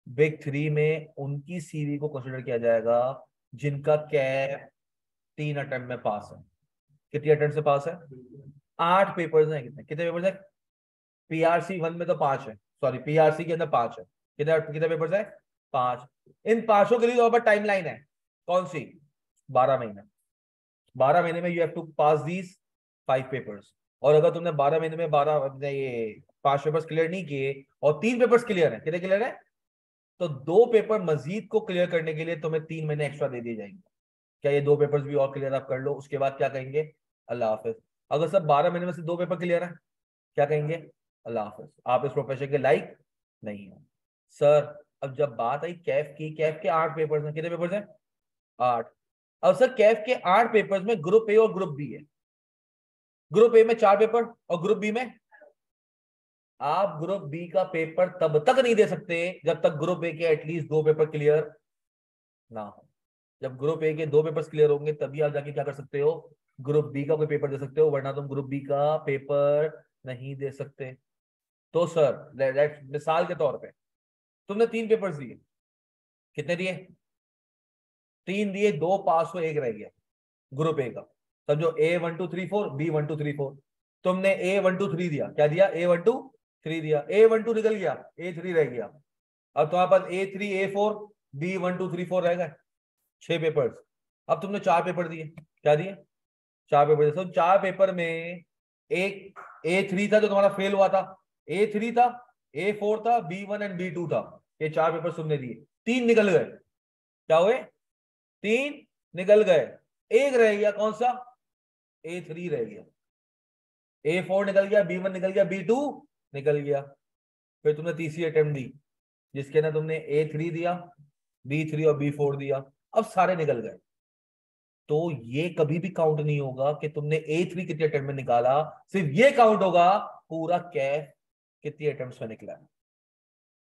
बिग 3 में उनकी सीवी को कंसिडर किया जाएगा जिनका कैफ 3 अटेम्प्ट में पास है। कितने अटेम्प्ट से पास है? 8 पेपर्स हैं। कितने कितने पेपर्स है? पीआरसी 1 में तो 5 है, सॉरी पीआरसी के अंदर 5 है। कितने कितने पेपर्स है? 5। इन 5 के लिए तो टाइमलाइन है कौन सी? 12 महीने। 12 महीने में you have to pass these 5 papers. और अगर तुमने 12 महीने में 12 ये 5 पेपर्स क्लियर नहीं किए और 3 पेपर्स क्लियर है, कितने क्लियर है? तो 2 पेपर मजीद को क्लियर करने के लिए तुम्हें 3 महीने एक्स्ट्रा दे दिए जाएंगे। क्या ये 2 पेपर्स भी और क्लियर आप कर लो, उसके बाद क्या कहेंगे? अल्लाह हाफिज। अगर सब 12 महीने में से 2 पेपर क्लियर है, क्या कहेंगे? अल्लाह हाफिज, आप इस प्रोफेशन के लायक नहीं है। सर अब जब बात आई कैफ की, कैफ के 8 पेपर्स हैं। कितने पेपर्स हैं? 8। अब सर कैफ के 8 पेपर्स में ग्रुप ए और ग्रुप बी है। ग्रुप ए में 4 पेपर और ग्रुप बी में, आप ग्रुप बी का पेपर तब तक नहीं दे सकते जब तक ग्रुप ए के एटलीस्ट 2 पेपर क्लियर ना हो। जब ग्रुप ए के 2 पेपर्स क्लियर होंगे तभी आप जाके क्या कर सकते हो? ग्रुप बी का कोई पेपर दे सकते हो, वरना तुम ग्रुप बी का पेपर नहीं दे सकते। तो सर मिसाल के तौर पे तुमने 3 पेपर्स दिए। कितने दिए? 3 दिए, 2 पास हुए, 1 रह गया ग्रुप ए का। समझो A1 2 3 4, B1 2 3 4। तुमने A1 2 3 दिया। क्या दिया? A1 2 3 दिया। A1 2 निकल गया, A3 रह गया। अब तुम्हारे पास A3 A4 B1 2 3 4 रह गए, 6 पेपर्स। अब तुमने 4 पेपर दिए। क्या दिए? 4 पेपर दिए। तो 4 पेपर में एक A3 था जो तुम्हारा फेल हुआ था, A3 था, A4 था, B1 एंड B2 था। ये 4 पेपर तुमने दिए, 3 निकल गए। क्या हुए? 3 निकल गए, एक रह गया। कौन सा? A3 रह गया। A4 निकल गया, B1 निकल गया, B2 निकल गया। फिर तुमने तीसरी अटेम्प्ट दी जिसके अंदर तुमने A3 दिया, B3 और B4 दिया। अब सारे निकल गए। तो ये कभी भी काउंट नहीं होगा कि तुमने A3 कितने अटेम्प्ट में निकाला, सिर्फ ये काउंट होगा पूरा कैफ कितनी अटेम्प्ट्स में निकला है।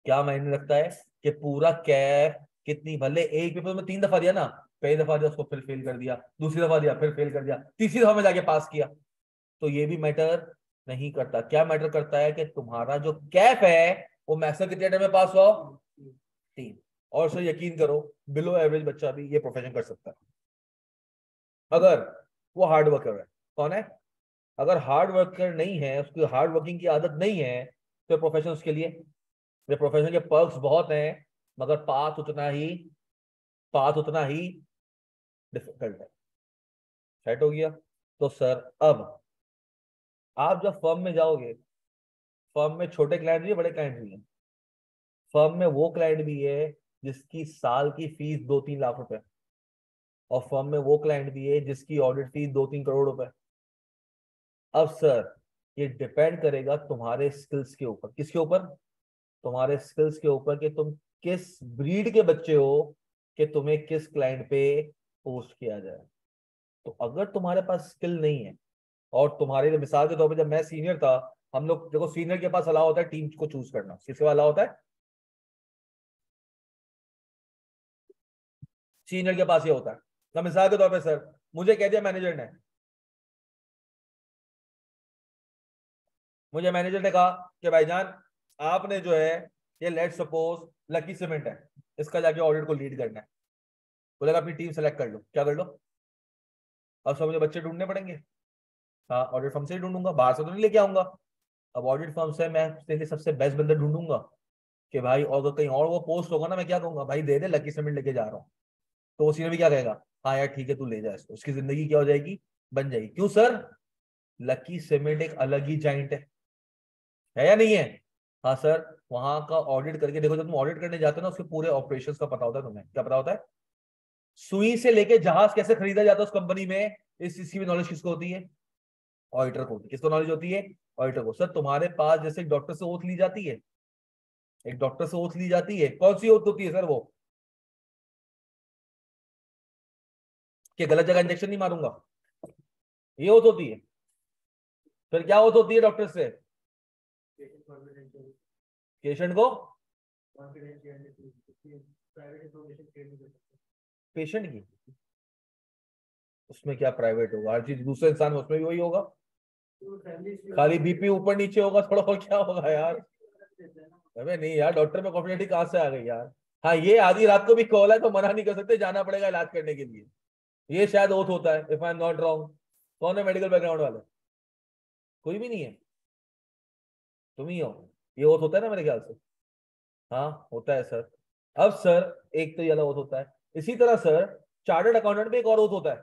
क्या मायने रखता है कि पूरा कैफ कितनी, भले एक पेपर में 3 दफा दिया ना, पहली दफा दिया उसको फिर फेल कर दिया, दूसरी दफा दिया फिर फेल कर दिया, तीसरी दफा में जाके पास किया, तो ये भी मैटर नहीं करता। क्या मैटर करता है कि तुम्हारा जो कैफ है वो मैक्सिमम कितने अटेम्प्ट में पास हुआ? 3। और सर यकीन करो बिलो एवरेज बच्चा भी ये प्रोफेशन कर सकता है अगर वो हार्ड वर्कर है। कौन है? अगर हार्ड वर्कर नहीं है, उसकी हार्ड वर्किंग की आदत नहीं है, तो प्रोफेशन उसके लिए, ये प्रोफेशन के पर्क्स बहुत हैं, मगर पाथ उतना ही डिफिकल्ट है। सेट हो गया? तो सर अब आप जब फर्म में जाओगे, फर्म में छोटे क्लाइंट भी है, बड़े क्लाइंट भी है। फर्म में वो क्लाइंट भी है जिसकी साल की फीस 2-3 लाख रुपए, और फर्म में वो क्लाइंट भी है जिसकी ऑडिट फीस 2-3 करोड़ रुपए। अब सर ये डिपेंड करेगा तुम्हारे स्किल्स के ऊपर। किसके ऊपर? तुम्हारे स्किल्स के ऊपर कि तुम किस ब्रीड के बच्चे हो, कि तुम्हें किस क्लाइंट पे पोस्ट किया जाए। तो अगर तुम्हारे पास स्किल नहीं है, और तुम्हारे लिए मिसाल के तौर पे जब मैं सीनियर था, हम लोग देखो सीनियर के पास अलाउ होता है टीम को चूज करना। किसके पास अलाउ होता है? सीनियर के पास ये होता है। तो मिसाल के तौर पे सर मुझे कह दिया मैनेजर ने, मुझे मैनेजर ने कहा कि भाईजान आपने जो है ये लेट सपोज लकी सीमेंट है, इसका जाके ऑडिट को लीड करना है। बोलेगा अपनी टीम सेलेक्ट कर लो। क्या कर लो? अब सब मुझे बच्चे ढूंढने पड़ेंगे। हाँ, ऑडिट फर्म से ही ढूंढूंगा, बाहर से तो नहीं लेके आऊंगा। अब ऑडिट फर्म से मैं उसके लिए सबसे बेस्ट बंदा ढूंढूंगा कि भाई, और अगर कहीं और वो पोस्ट होगा ना, मैं क्या कहूंगा, भाई दे दे, लकी सीमेंट लेके जा रहा हूँ। तो वो सीनियर भी क्या कहेगा? हाँ यार ठीक है, तू ले जा इसको, उसकी जिंदगी क्या हो जाएगी? बन जाएगी। क्यों सर? लकी सीमेंट एक अलग ही जाइंट है या नहीं है? हाँ सर, वहां का ऑडिट करके देखो, जब तुम ऑडिट करने जाते हो ना, उसके पूरे ऑपरेशंस का पता होता है। तुम्हें क्या पता होता है? सुई से लेके जहाज कैसे खरीदा जाता है उस कंपनी में, इस चीज की भी नॉलेज किसको होती है? ऑडिटर को, किसको नॉलेज होती है? ऑडिटर को। सर तुम्हारे पास जैसे डॉक्टर से ओथ ली जाती है, एक डॉक्टर से ओथ ली जाती है, कौन सी ओथ होती है सर? वो कि गलत जगह इंजेक्शन नहीं मारूंगा, ये ओथ होती है। फिर क्या ओथ होती है डॉक्टर से? पेशेंट को, पेशेंट की, उसमें क्या प्राइवेट होगा? हर चीज दूसरे इंसान में, उसमें भी वही होगा, खाली बीपी ऊपर नीचे होगा थोड़ा, और क्या होगा यार? अबे नहीं यार, डॉक्टर में कॉन्फिडेंस कहां से आ गई यार? हाँ, ये आधी रात को भी कॉल है तो मना नहीं कर सकते, जाना पड़ेगा इलाज करने के लिए। ये शायद ओथ होता है, if I am not wrong. कौन है मेडिकल बैकग्राउंड वाले? कोई भी नहीं है, तुम ही हो। ये ओथ होता है ना मेरे ख्याल से। हाँ होता है सर। अब सर एक तो ये वाला ओथ होता है, इसी तरह सर चार्टर्ड अकाउंटेंट पे एक और ओथ होता है।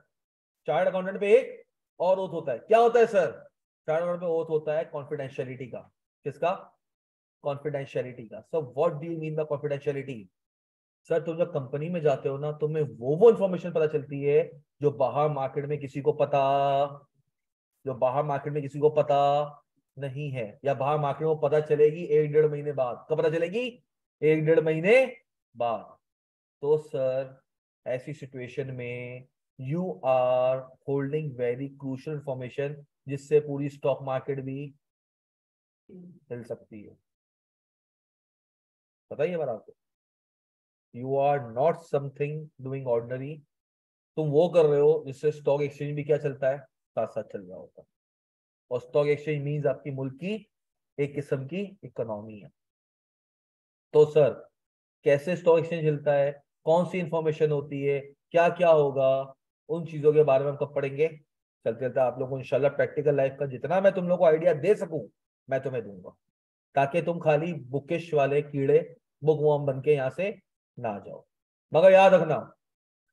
चार्टर्ड अकाउंटेंट पे एक और ओथ होता है, क्या होता है सर? चार्टर्ड अकाउंटेंट पे ओथ होता है कॉन्फिडेंशियलिटी का। किसका? कॉन्फिडेंशियलिटी का। So what do you mean by confidentiality? Sir तुम जब कंपनी में जाते हो ना, तुम्हें वो इन्फॉर्मेशन पता चलती है जो बाहर मार्केट में किसी को पता, जो बाहर मार्केट में किसी को पता नहीं है, या बाहर मार्केट में पता चलेगी 1-1.5 महीने बाद। कब पता चलेगी? 1-1.5 महीने बाद। तो सर ऐसी सिचुएशन में you are holding very crucial information, जिससे पूरी स्टॉक मार्केट भी हिल सकती है। पता ही है बात आपको। You are not something doing ordinary, तुम वो कर रहे हो जिससे स्टॉक एक्सचेंज भी क्या चलता है, साथ साथ चल रहा होता है। और स्टॉक एक्सचेंज मीन्स आपकी मुल्क की एक किस्म की इकोनॉमी है। तो सर कैसे स्टॉक एक्सचेंज हिलता है, कौन सी इंफॉर्मेशन होती है, क्या क्या होगा, उन चीजों के बारे में हम कब पढ़ेंगे? चलते चलते आप लोगों को इंशाल्लाह प्रैक्टिकल लाइफ का जितना मैं तुम लोग को आइडिया दे सकूं, मैं तुम्हें दूंगा, ताकि तुम खाली बुकिश वाले कीड़े, बुकवर्म बन के यहाँ से ना जाओ। मगर याद रखना,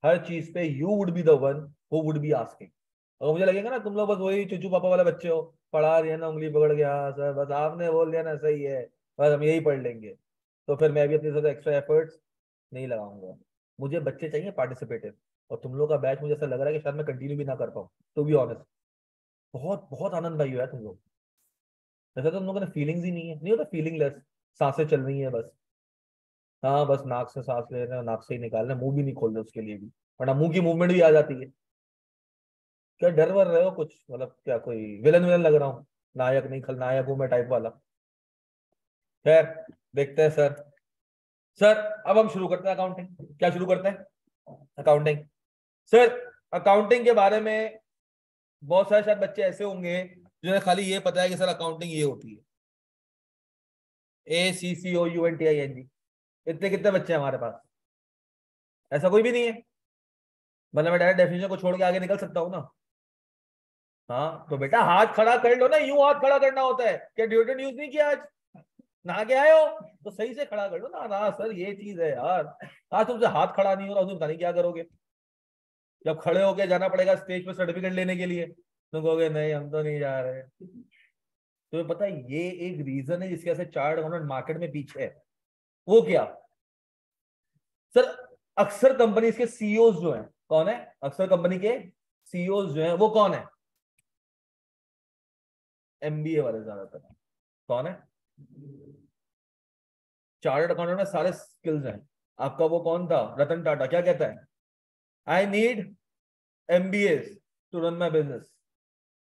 हर चीज पे you would be the one who would be asking. अगर मुझे लगेगा ना तुम लोग बस वही चुचू पापा वाले बच्चे हो, पढ़ा दिया ना उंगली पकड़ गया, हाँ सर बस आपने बोल दिया ना सही है, बस हम यही पढ़ लेंगे, तो फिर मैं भी अपनी तरफ से एक्स्ट्रा एफर्ट्स नहीं लगाऊंगा। मुझे बच्चे चाहिए पार्टिसिपेटिव। और तुम लोग का बैच मुझे ऐसा लग रहा है कि शायद मैं कंटिन्यू भी ना कर पाऊँ, टू बी ऑनेस्ट। बहुत बहुत आनंद भाई हुआ है तुम लोग। जैसे तुम लोगों ने फीलिंग्स ही नहीं होता, फीलिंग लेस, सांसें चल रही है बस। हाँ बस नाक से सांस ले रहे हैं, नाक से ही निकाल रहे हैं, मुंह भी नहीं खोल रहे उसके लिए भी, वरना मुंह की मूवमेंट भी आ जाती है। क्या डर वर रहे हो कुछ, मतलब क्या कोई विलन विलन लग रहा हूँ? नायक नहीं खलनायक हूं मैं टाइप वाला। खैर, देखते हैं सर। सर अब हम शुरू करते हैं अकाउंटिंग। क्या शुरू करते हैं? अकाउंटिंग। सर अकाउंटिंग के बारे में बहुत सारे शायद बच्चे ऐसे होंगे जिन्हें खाली ये पता है कि सर अकाउंटिंग ये होती है, ACCOUNTING। इतने कितने बच्चे हैं हमारे पास? ऐसा कोई भी नहीं है? मतलब मैं डायरेक्ट डेफिनेशन को छोड़ के आगे निकल सकता हूँ ना? हाँ तो बेटा हाथ खड़ा कर लो ना, यूं हाथ खड़ा करना होता है क्या? डिओड्रेंट यूज नहीं किया आज? नहा के आए हो तो सही से खड़ा कर लो ना। ना सर ये चीज है यार, आज तुमसे हाथ खड़ा नहीं हो रहा, तुम पता नहीं क्या करोगे। जब खड़े होके जाना पड़ेगा स्टेज पे सर्टिफिकेट लेने के लिए, तुम कहोगे नहीं हम तो नहीं जा रहे। तुम्हें पता है ये एक रीजन है जिसकी वजह से चार्ट अकाउंटेंट मार्केट में पीछे है। वो क्या? सर अक्सर कंपनी के सीईओ जो हैं, कौन है? अक्सर कंपनी के सीईओ जो हैं वो कौन है? MBA वाले ज्यादातर। कौन है? चार्टर्ड अकाउंटेंट में सारे स्किल्स हैं। आपका वो कौन था, रतन टाटा, क्या कहता है? I need MBAs to run my business,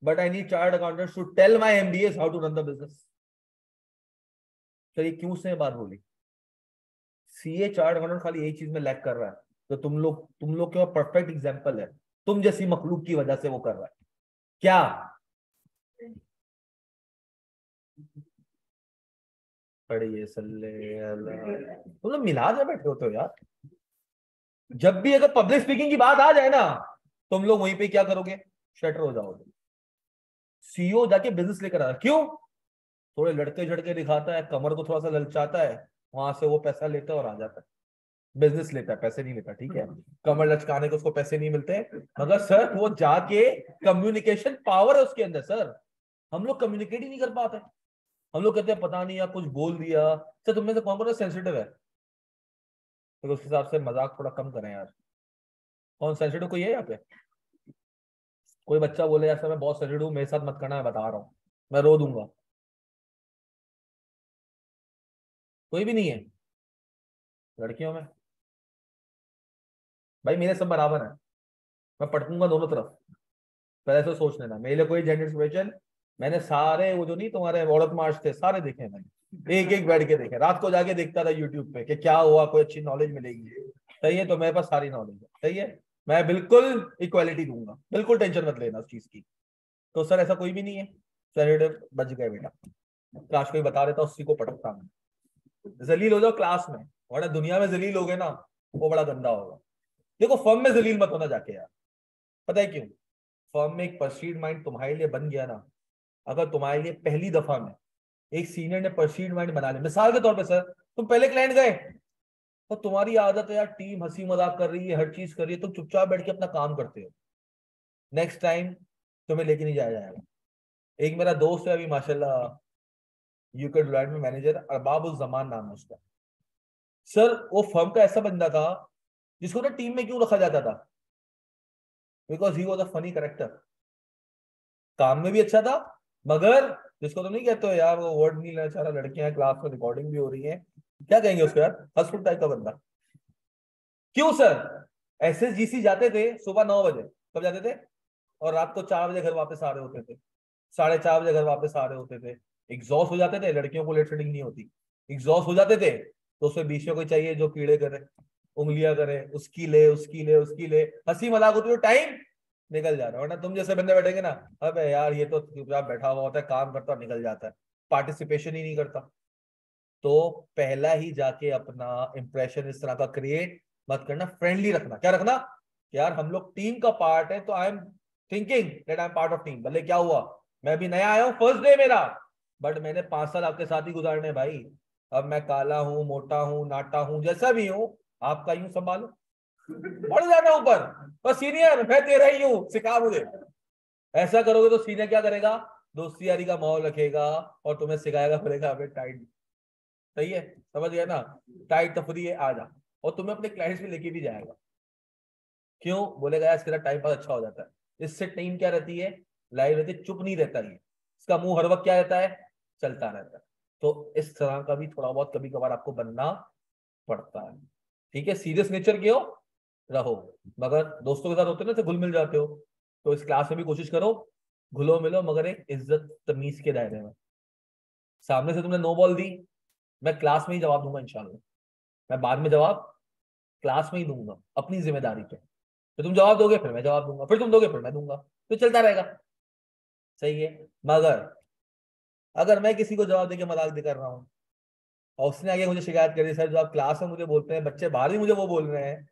but I need chartered accountant to tell my MBAs how to run the business. तो ये क्यों उसने बात बोली? सीए चार्ट अकाउंटेंट खाली यही चीज में लैक कर रहा है, तो तुम लोग के परफेक्ट एग्जांपल है। तुम जैसी मखलूक की वजह से वो कर रहा है। क्या? पढ़िए सल्ले अल्लाह। तुम लोग मिला दे बैठे होते हो यार। जब भी अगर पब्लिक स्पीकिंग की बात आ जाए ना, तुम लोग वहीं पे क्या करोगे? शटर हो जाओगे। सीईओ जाके बिजनेस लेकर आ रहा है। क्यों? थोड़े लड़के झड़के दिखाता है, कमर को थोड़ा सा ललचाता है, वहां से वो पैसा लेता है और आ जाता है। बिजनेस लेता है, पैसे नहीं लेता, ठीक है? कमर लचकाने को उसको पैसे नहीं मिलते, मगर सर वो जाके कम्युनिकेशन पावर है उसके अंदर सर। हम लोग कम्युनिकेट ही नहीं कर पाते। हम लोग कहते हैं पता नहीं यार कुछ बोल दिया। सर तुम में से कौन कौन सेंसिटिव है? तो उस हिसाब से मजाक थोड़ा कम करें यार। कौन सेंसिटिव कोई है यहाँ पे? कोई बच्चा बोले ऐसा मैं बहुत सैटरडे हूँ, मेरे साथ मत करना, मैं बता रहा हूँ, मैं रो दूंगा। कोई भी नहीं है लड़कियों में भाई, मेरे सब बराबर है, मैं पटकूंगा दोनों तरफ। पहले से सोच लेना, मेरे लिए कोई जेंडर स्पेशल। मैंने सारे वो जो नहीं तुम्हारे औरत मार्च थे सारे देखे हैं मैंने, एक एक बैठ के देखे, रात को जाके देखता था यूट्यूब पे कि क्या हुआ, कोई अच्छी नॉलेज मिलेगी। सही है, तो मेरे पास सारी नॉलेज है। सही है, मैं बिल्कुल इक्वालिटी दूंगा, बिल्कुल टेंशन मत लेना उस चीज की। तो सर ऐसा कोई भी नहीं है। सैटरडे बच गए बेटा, काश कोई बता देता, उसी को पटकता मैं। जलील हो जाओ क्लास में, वरना दुनिया में जलील हो गए ना, वो बड़ा गंदा होगा। देखो फर्म में जलील मत होना जाके यार, पता है क्यों? फर्म में एक परसीड माइंड तुम्हारे लिए बन गया ना, अगर तुम्हारे लिए पहली दफा में एक सीनियर ने परसीड माइंड बना लिया, मिसाल के तौर पे सर तुम पहले क्लाइंट गए, तो तुम्हारी आदत है यार, टीम हंसी मजाक कर रही है, हर चीज कर रही है, तुम चुपचाप बैठ के अपना काम करते हो। नेक्स्ट टाइम तुम्हें लेके नहीं जाया जाएगा। एक मेरा दोस्त है अभी माशाल्लाह, यूके डिलॉयट में मैनेजर, अरबाब उस जमान नाम है उसका। सर वो फर्म का ऐसा बंदा था जिसको ना टीम में क्यों रखा जाता था? Because he was a funny character, काम में भी अच्छा था, मगर जिसको तुम नहीं कहते हो यार, वो वर्ड नहीं लेना चाह रहा, लड़कियां क्लास में रिकॉर्डिंग भी हो रही है, क्या कहेंगे उसको यार, हंसफुट टाइप का बंदा। क्यों सर? एसएसजीसी जाते थे सुबह 9 बजे, कब जाते थे? और रात को 4 बजे घर वापस आ रहे होते थे, 4:30 बजे घर वापस आ रहे होते थे। एग्जॉस्ट हो जाते थे, लड़कियों को लेट सेटिंग नहीं होती, एग्जॉस्ट हो जाते थे, तो उसमें बीच में कोई चाहिए जो कीड़े करे, उंगलियां करे, उसकी ले उसकी ले उसकी ले, हंसी मजाक होती है, टाइम निकल जा रहा है। वरना तुम जैसे बंदे बैठेंगे ना, अबे यार ये तो चुपचाप बैठा हुआ होता है, काम करता और निकल जाता है, पार्टिसिपेशन ही नहीं करता। तो पहला ही जाके अपना इंप्रेशन इस तरह का क्रिएट मत करना, फ्रेंडली रखना। क्या रखना? यार हम लोग टीम का पार्ट है, तो I am thinking that I am part of team, भले क्या हुआ, मैं भी नया आया हूँ, फर्स्ट डे मेरा, बट मैंने 5 साल आपके साथ ही गुजारने भाई। अब मैं काला हूँ, मोटा हूँ, नाटा हूँ, जैसा भी हूँ, आपका यूं संभालो, बढ़ जाना ऊपर, और सीनियर मैं तेरा ही हूँ, सिखा मुझे। ऐसा करोगे तो सीनियर क्या करेगा? दोस्ती यारी का माहौल रखेगा और तुम्हें सिखाएगा, फिरेगा अबे टाइट। सही है, समझ गया ना? टाइट तफरी है, आ जा। और तुम्हें अपने क्लाइंट्स में लेके भी जाएगा। क्यों बोलेगा? यार इसका टाइम पास अच्छा हो जाता है, इससे टीम क्या रहती है, लाइव रहती है, चुप नहीं रहता ये, इसका मुंह हर वक्त क्या रहता है, चलता रहता है। तो इस तरह का भी थोड़ा बहुत कभी कभार आपको बनना पड़ता है। ठीक है, सीरियस नेचर के हो रहो, मगर दोस्तों के साथ होते ना तो घुल मिल जाते हो। तो इस क्लास में भी कोशिश करो घुलो मिलो, मगर एक इज्जत तमीज के दायरे में। सामने से तुमने नो बॉल दी, मैं क्लास में ही जवाब दूंगा इंशाल्लाह, मैं बाद में जवाब क्लास में ही दूंगा अपनी जिम्मेदारी पे। तो तुम जवाब दोगे, फिर मैं जवाब दूंगा, फिर तुम दोगे, फिर मैं दूंगा, तो चलता रहेगा। सही है, मगर अगर मैं किसी को जवाब देके मजाक भी कर रहा हूँ और उसने आगे मुझे शिकायत कर दी, सर जो आप क्लास में मुझे बोलते हैं, बच्चे बाहर भी मुझे वो बोल रहे हैं,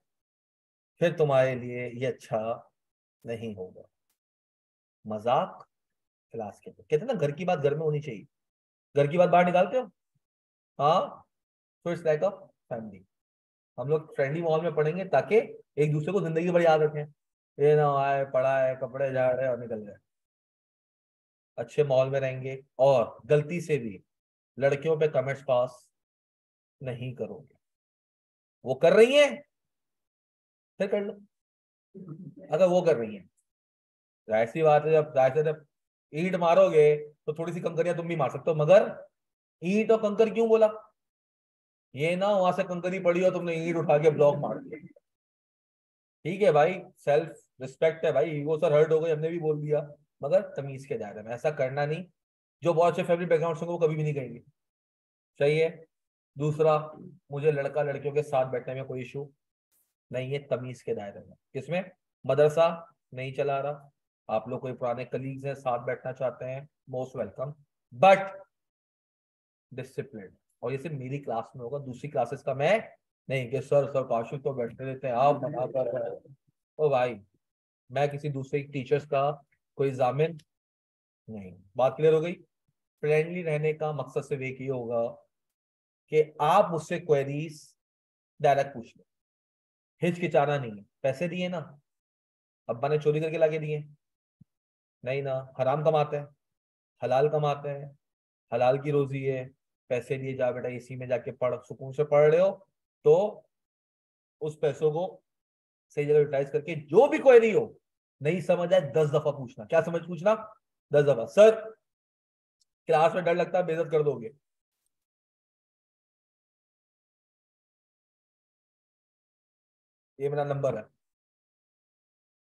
फिर तुम्हारे लिए ये अच्छा नहीं होगा। मजाक क्लास के, कहते हैं ना घर की बात घर में होनी चाहिए, घर की बात बाहर निकालते हो। हाँ, तो इट्स लाइक अ फैमिली। हम लोग फ्रेंडली माहौल में पढ़ेंगे ताकि एक दूसरे को जिंदगी भर याद रखें, ये ना आए पढ़ा है कपड़े जा रहे और निकल गए। अच्छे माहौल में रहेंगे, और गलती से भी लड़कियों पे कमेंट्स पास नहीं करोगे। वो कर रही है, फिर कर लो। अगर वो कर रही है, जाहिर सी बात है, जब जाहिर से जब ईंट मारोगे तो थोड़ी सी कंकरियां तुम भी मार सकते हो, मगर ईंट और कंकर क्यों बोला? ये ना वहां से कंकरी पड़ी और तुमने ईंट उठा के ब्लॉक मार दिया। ठीक है भाई, सेल्फ रिस्पेक्ट है भाई, ईगो सर हर्ट हो गई, हमने भी बोल दिया, मगर तमीज के दायरे में, ऐसा करना नहीं। जो बहुत अच्छे फैमिली बैकग्राउंड से वो कभी भी नहीं कहेंगे। सही है। दूसरा, मुझे लड़का लड़कियों के साथ बैठने में कोई इशू नहीं है, तमीज के दायरे में। किसमें? मदरसा नहीं चला रहा, आप लोग कोई पुराने कलीग्स हैं साथ बैठना चाहते हैं, मोस्ट वेलकम, बट डिसिप्लिन। और ये सिर्फ मेरी क्लास में होगा, दूसरी क्लासेस का मैं नहीं कि सर सर काशिफ तो बैठने देते हैं, आप मना कर रहे हो। ओ भाई, मैं किसी दूसरे टीचर्स का कोई जामिन नहीं। बात क्लियर हो गई? फ्रेंडली रहने का मकसद सिर्फ एक ही होगा कि आप मुझसे क्वेरीज डायरेक्ट पूछ लो, हिचकिचाना नहीं है। पैसे दिए ना, अब्बा ने चोरी करके लाके दिए? नहीं ना, हराम कमाते हैं, हलाल कमाते हैं, हलाल की रोजी है। पैसे दिए, जा बेटा इसी में जाके पढ़, सुकून से पढ़ रहे हो, तो उस पैसों को सही जगह यूटिलाइज करके जो भी क्वेरी हो नहीं समझ आए 10 दफा पूछना। क्या समझ पूछना? 10 दफा। सर क्लास में डर लगता है बेइज्जत कर दोगे, ये मेरा नंबर है,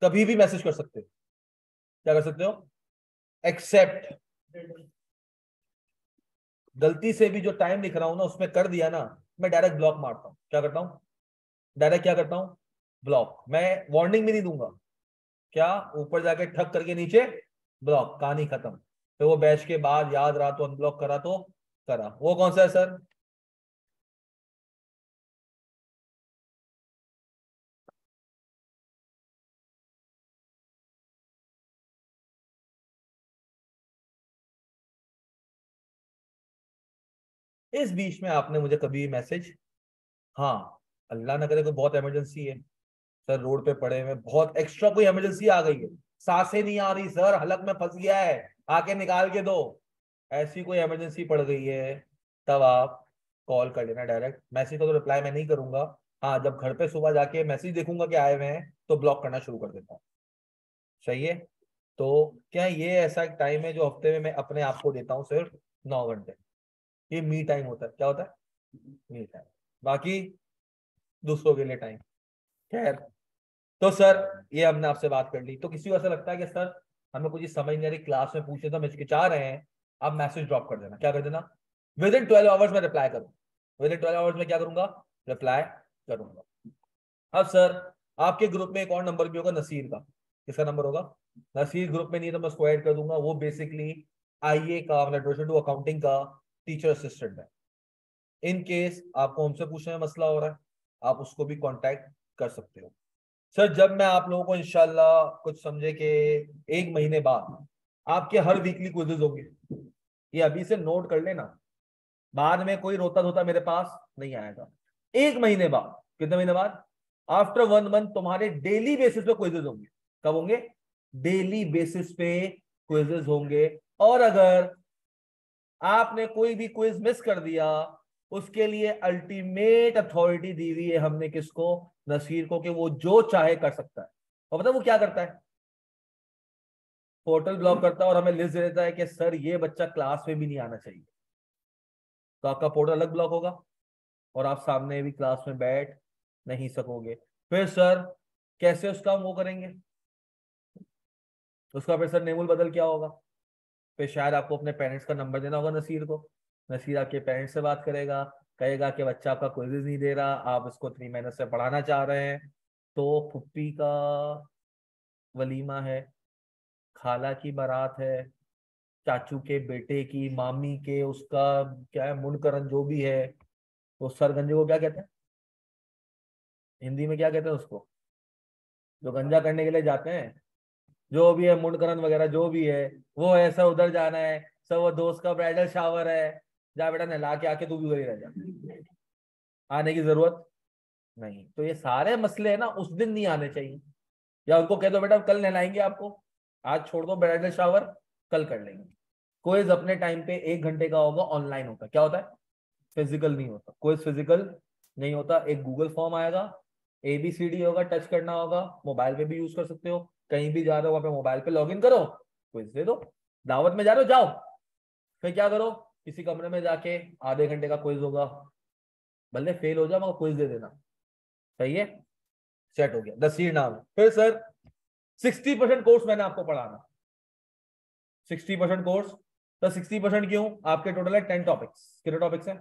कभी भी मैसेज कर सकते हो। क्या कर सकते हो? एक्सेप्ट, गलती से भी जो टाइम लिख रहा हूं ना उसमें कर दिया ना, मैं डायरेक्ट ब्लॉक मारता हूं। क्या करता हूं? डायरेक्ट क्या करता हूं? ब्लॉक। मैं वार्निंग भी नहीं दूंगा, क्या ऊपर जाके ठक करके नीचे ब्लॉक, कहानी खत्म। तो वो बैच के बाद याद रहा तो अनब्लॉक करा तो करा। वो कौन सा है सर? इस बीच में आपने मुझे कभी मैसेज, हाँ अल्लाह ना करे कोई बहुत इमरजेंसी है सर, रोड पे पड़े हुए बहुत एक्स्ट्रा कोई इमरजेंसी आ गई है, सांसें नहीं आ रही सर, हलक में फंस गया है, आके निकाल के दो, ऐसी कोई इमरजेंसी पड़ गई है, तब आप कॉल कर लेना डायरेक्ट। मैसेज का तो रिप्लाई मैं नहीं करूंगा। हाँ जब घर पे सुबह जाके मैसेज देखूंगा कि आए हुए हैं तो ब्लॉक करना शुरू कर देता हूँ। सही है? तो क्या ये ऐसा एक टाइम है जो हफ्ते में मैं अपने आप को देता हूँ सिर्फ 9 घंटे, ये मी टाइम होता है। क्या होता है? Me time. बाकी दूसरों के लिए टाइम। खैर, तो सर ये हमने आपसे बात कर ली, तो किसी को ऐसा लगता है कि सर हमें कुछ समझ नहीं आ रही, क्लास में पूछे तो हम हिचकिचा रहे हैं, आप मैसेज ड्रॉप कर देना। क्या कर देना? विद इन 12 आवर्स में रिप्लाई करूँ। विद इन 12 आवर्स में क्या करूंगा? रिप्लाई करूंगा। अब सर आपके ग्रुप में एक और नंबर भी होगा नसीर का। किसका नंबर होगा? नसीर ग्रुप में नहीं है तो मैं उसको ऐड कर दूंगा। वो बेसिकली आईए का, मतलब इंट्रोडक्शन टू अकाउंटिंग का टीचर असिस्टेंट है। इन केस आपको हमसे पूछने में मसला हो रहा है, आप उसको भी कांटेक्ट कर सकते हो। सर जब मैं आप लोगों को इंशाल्लाह कुछ समझे कि 1 महीने बाद आपके हर वीकली क्विज़ेस होंगे, ये अभी से नोट कर लेना, बाद में कोई रोता धोता मेरे पास नहीं आएगा। 1 महीने बाद, कितने महीने बाद? आफ्टर 1 मंथ तुम्हारे डेली बेसिस पे क्विज़ेस होंगे। कब होंगे? डेली बेसिस पे क्विज़ेस होंगे। और अगर आपने कोई भी क्विज मिस कर दिया, उसके लिए अल्टीमेट अथॉरिटी दी हुई है हमने, किसको? नसीर को, कि वो जो चाहे कर सकता है। और पता वो क्या करता है? पोर्टल ब्लॉक करता है और हमें लिस्ट दे देता है कि सर ये बच्चा क्लास में भी नहीं आना चाहिए, तो आपका पोर्टल अलग ब्लॉक होगा और आप सामने भी क्लास में बैठ नहीं सकोगे। फिर सर कैसे उसका हम वो करेंगे? उसका फिर सर नेमुल बदल क्या होगा? फिर शायद आपको अपने पेरेंट्स का नंबर देना होगा नसीर को। नसीर आपके पेरेंट्स से बात करेगा, कहेगा कि बच्चा आपका क्विज़ नहीं दे रहा, आप इसको 3 महीने से पढ़ाना चाह रहे हैं, तो फुप्पी का वलीमा है, खाला की बारात है, चाचू के बेटे की, मामी के, उसका क्या है, मुंडकरण जो भी है, वो सरगंजे को क्या कहते हैं हिंदी में? क्या कहते हैं उसको जो गंजा करने के लिए जाते हैं? जो भी है मुंडकरण वगैरह जो भी है, वो है सर, उधर जाना है सर, वो दोस्त का ब्राइडल शावर है, जा बेटा नहला के आके तू भी उधर ही रह जा, आने की जरूरत नहीं। तो ये सारे मसले है ना, उस दिन नहीं आने चाहिए। या उनको कह दो बेटा कल नहलाएंगे आपको, आज छोड़ दो ब्राइडल शावर, कल कर लेंगे। क्विज अपने टाइम पे 1 घंटे का होगा, ऑनलाइन होता है। क्या होता है? फिजिकल नहीं होता क्विज, फिजिकल नहीं होता। एक गूगल फॉर्म आएगा, ABCD होगा, टच करना होगा, मोबाइल पे भी यूज कर सकते हो, कहीं भी जा रहे हो वहां पे मोबाइल पे लॉग इन करो, क्विज दे दो। दावत में जा रहे हो जाओ, फिर क्या करो, किसी कमरे में जाके आधे घंटे का क्विज होगा, भले फेल हो जाओ मगर क्विज दे देना। सही है? सेट हो गया, नसीर नाम है। फिर सर 60% कोर्स मैंने आपको पढ़ाना। 60% कोर्स, तो 60% क्यों? आपके टोटल है 10 टॉपिक्स। कितने टॉपिक्स हैं?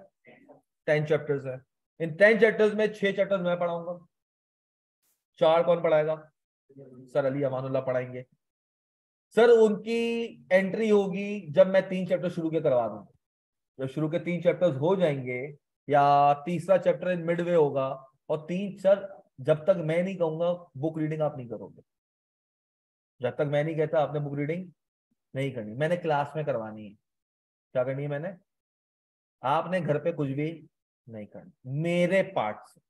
10 चैप्टर्स है। इन 10 चैप्टर्स में 6 चैप्टर्स मैं पढ़ाऊंगा। 4 कौन पढ़ाएगा? सर अली अमानुल्लाह पढ़ाएंगे। सर उनकी एंट्री होगी जब मैं 3 चैप्टर शुरू के करवा दूंगा। जब शुरू के 3 चैप्टर्स हो जाएंगे, या तीसरा चैप्टर मिडवे होगा, और 3 सर जब तक मैं नहीं कहूंगा बुक रीडिंग आप नहीं करोगे। जब तक मैं नहीं कहता आपने बुक रीडिंग नहीं करनी, मैंने क्लास में करवानी है। क्या करनी है मैंने? आपने घर पे कुछ भी नहीं करना मेरे पार्ट से।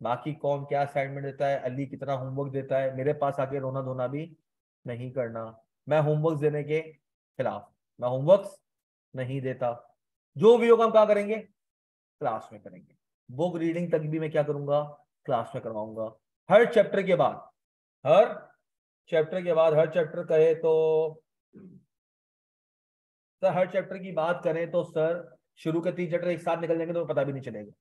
बाकी कौन क्या असाइनमेंट देता है, अली कितना होमवर्क देता है, मेरे पास आके रोना धोना भी नहीं करना। मैं होमवर्क देने के खिलाफ, मैं होमवर्क नहीं देता। जो भी होगा हम क्या करेंगे? क्लास में करेंगे। बुक रीडिंग तक भी मैं क्या करूंगा? क्लास में करवाऊंगा। हर चैप्टर के बाद, हर चैप्टर के बाद हर चैप्टर कहे तो सर, हर चैप्टर की बात करें तो सर शुरू के 3 चैप्टर एक साथ निकल जाएंगे तो पता भी नहीं चलेगा।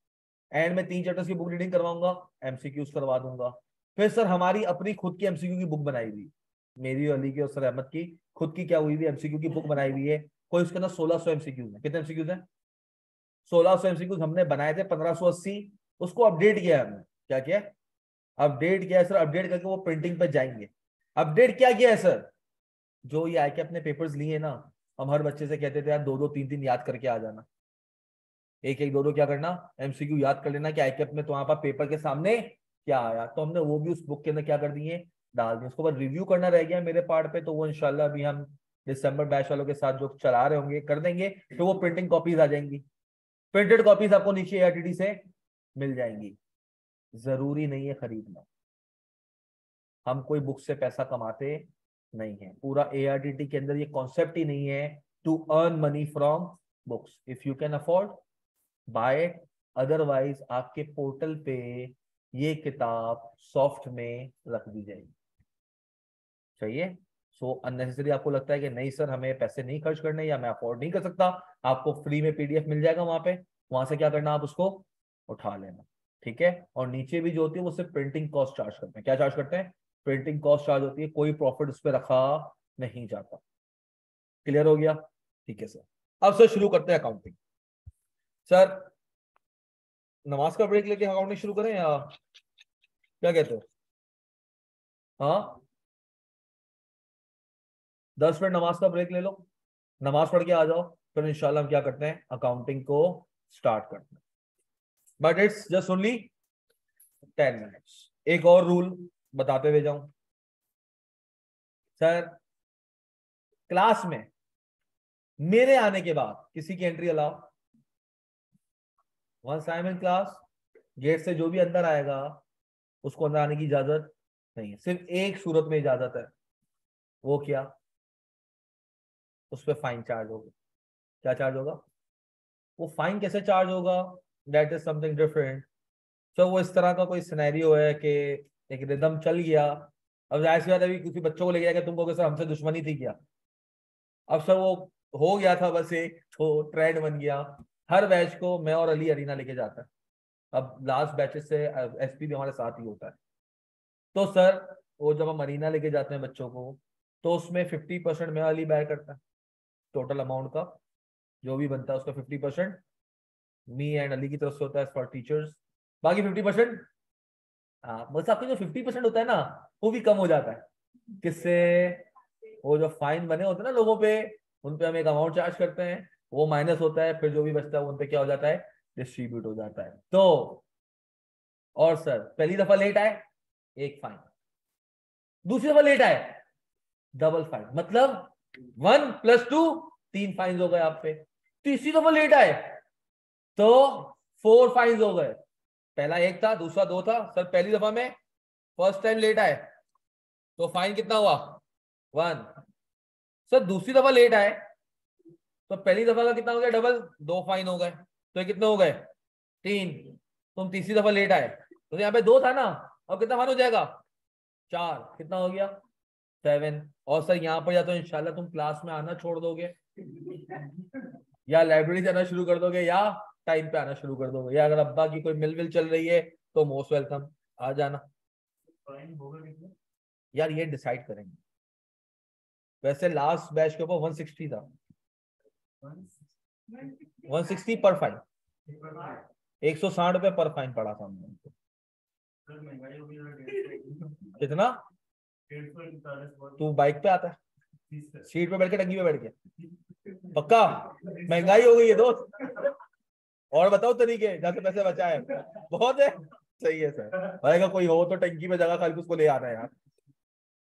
एंड में 3 चैप्टर्स की बुक रीडिंग करवाऊंगा, एमसीक्यूज करवा दूंगा। फिर सर हमारी अपनी खुद की एमसीक्यू की बुक बनाई हुई, मेरी अली की और सर अहमद की खुद की क्या हुई हुई एमसीक्यू की बुक बनाई हुई है। कोई उसके अंदर 1600 एमसीक्यूज है। कितने एमसीक्यूज हैं? 1600 एमसीक्यूज हमने बनाए थे 1580। उसको अपडेट किया है हमने। क्या किया है? अपडेट किया है सर। अपडेट करके वो प्रिंटिंग पे जाएंगे। अपडेट क्या किया है सर? जो ये आके अपने पेपर्स लिए ना, हम हर बच्चे से कहते थे यार 2-2 3-3 याद करके आ जाना। एक एक दो दो क्या करना, एमसीक्यू याद कर लेना कि आईकेएफ में तुम्हारे पास पेपर के सामने क्या आया। तो हमने वो भी उस बुक के अंदर क्या कर दिए, डाल दिए। उसको बाद रिव्यू करना रह गया मेरे पार्ट पे, तो वो इंशाल्लाह अभी हम दिसंबर बैच वालों के साथ जो चला रहे होंगे कर देंगे। तो वो प्रिंटिंग कॉपीज आ जाएंगी। प्रिंटेड कॉपीज आपको नीचे एआरटीटी से मिल जाएंगी। जरूरी नहीं है खरीदना। हम कोई बुक से पैसा कमाते नहीं है। पूरा एआरटीटी के अंदर ये कॉन्सेप्ट ही नहीं है to earn money from books. If you can afford buy, otherwise आपके पोर्टल पे ये किताब सॉफ्ट में रख दी जाएगी। चाहिए? सो अननेसेसरी आपको लगता है कि नहीं सर हमें पैसे नहीं खर्च करने या मैं अफोर्ड नहीं कर सकता, आपको फ्री में पीडीएफ मिल जाएगा वहां पे। वहां से क्या करना, आप उसको उठा लेना। ठीक है? और नीचे भी जो होती है वो सिर्फ प्रिंटिंग कॉस्ट चार्ज करते हैं। क्या चार्ज करते हैं? प्रिंटिंग कॉस्ट चार्ज होती है, कोई प्रॉफिट उस पर रखा नहीं जाता। क्लियर हो गया? ठीक है सर। अब सर शुरू करते हैं अकाउंटिंग। सर नमाज का ब्रेक लेके अकाउंटिंग शुरू करें या क्या कहते हो? हाँ, 10 मिनट नमाज का ब्रेक ले लो, नमाज पढ़ के आ जाओ, फिर इंशाल्लाह हम क्या करते हैं, अकाउंटिंग को स्टार्ट करते हैं। But it's just only 10 minutes. एक और रूल बताते हुए जाऊं सर, क्लास में मेरे आने के बाद किसी की entry allow? Once I am in class, gate से जो भी अंदर आएगा उसको अंदर आने की इजाजत नहीं है। सिर्फ एक सूरत में इजाजत है, वो क्या? उस पर फाइन चार्ज होगा। क्या चार्ज होगा? वो फाइन कैसे चार्ज होगा, दैट इज समथिंग डिफरेंट। तो वो इस तरह का कोई सिनेरियो है कि एक रिदम चल गया। अब जाहिर सी बात है, अभी किसी बच्चों को लेके जाके तुम कहोगे सर हमसे दुश्मनी थी क्या? अब सर वो हो गया था, बस एक तो ट्रेंड बन गया। हर बैच को मैं और अली अरीना लेके जाता है। अब लास्ट बैचेस से एसपी भी हमारे साथ ही होता है। तो सर वो जब हम अरीना लेके जाते हैं बच्चों को, तो उसमें 50% मैं अली बैर करता है। टोटल अमाउंट का जो भी बनता है उसका 50% मी एंड अली की तरफ से होता है फॉर टीचर्स। बाकी 50%, हाँ, बस आपके जो 50% होता है ना, वो भी कम हो जाता है। किससे? वो जो फाइन बने होते हैं ना लोगों पे, उन पे हम एक अमाउंट चार्ज करते हैं, वो माइनस होता है, फिर जो भी बचता है उन पे क्या हो जाता है, डिस्ट्रीब्यूट हो जाता है। तो और सर पहली दफा लेट आए, एक फाइन। दूसरी दफा लेट आए, डबल फाइन। मतलब 1 + 2, 3 फाइन हो गए आप पे। तीसरी दफा लेट आए तो 4 फाइन हो गए। पहला एक था, दूसरा 2 था सर। पहली दफा में फर्स्ट टाइम लेट आए तो फाइन कितना हुआ, 1। सर दूसरी दफा लेट आए तो पहली दफा का कितना हो गया, डबल, 2 फाइन हो गए। तो ये कितने हो गए, 3। तुम तीसरी दफा लेट आए तो यहाँ पे 2 था ना, अब कितना फाइन हो जाएगा, 4। कितना हो गया, 7। और सर यहाँ पर या तो इंशाल्लाह तुम क्लास में आना छोड़ दोगे, या लाइब्रेरी जाना शुरू कर दोगे, या टाइम पे आना शुरू कर दोगे, या अगर अब्बा की कोई मिल विल चल रही है तो मोस्ट वेलकम, आ जाना। यार ये डिसाइड करेंगे। वैसे लास्ट बैच के ऊपर 160 था, 160 पर फाइन, 160 रुपए पर फाइन पड़ा था हमने उनको। कितना? तू बाइक पे आता है, सीट पे बैठ के, टंकी पे बैठ के? पक्का? महंगाई हो गई है दोस्त। और बताओ तरीके जहाँ से पैसे बचाए, बहुत है। सही है सर, अगर कोई हो तो टंकी में जगह खाली उसको ले आना है यार।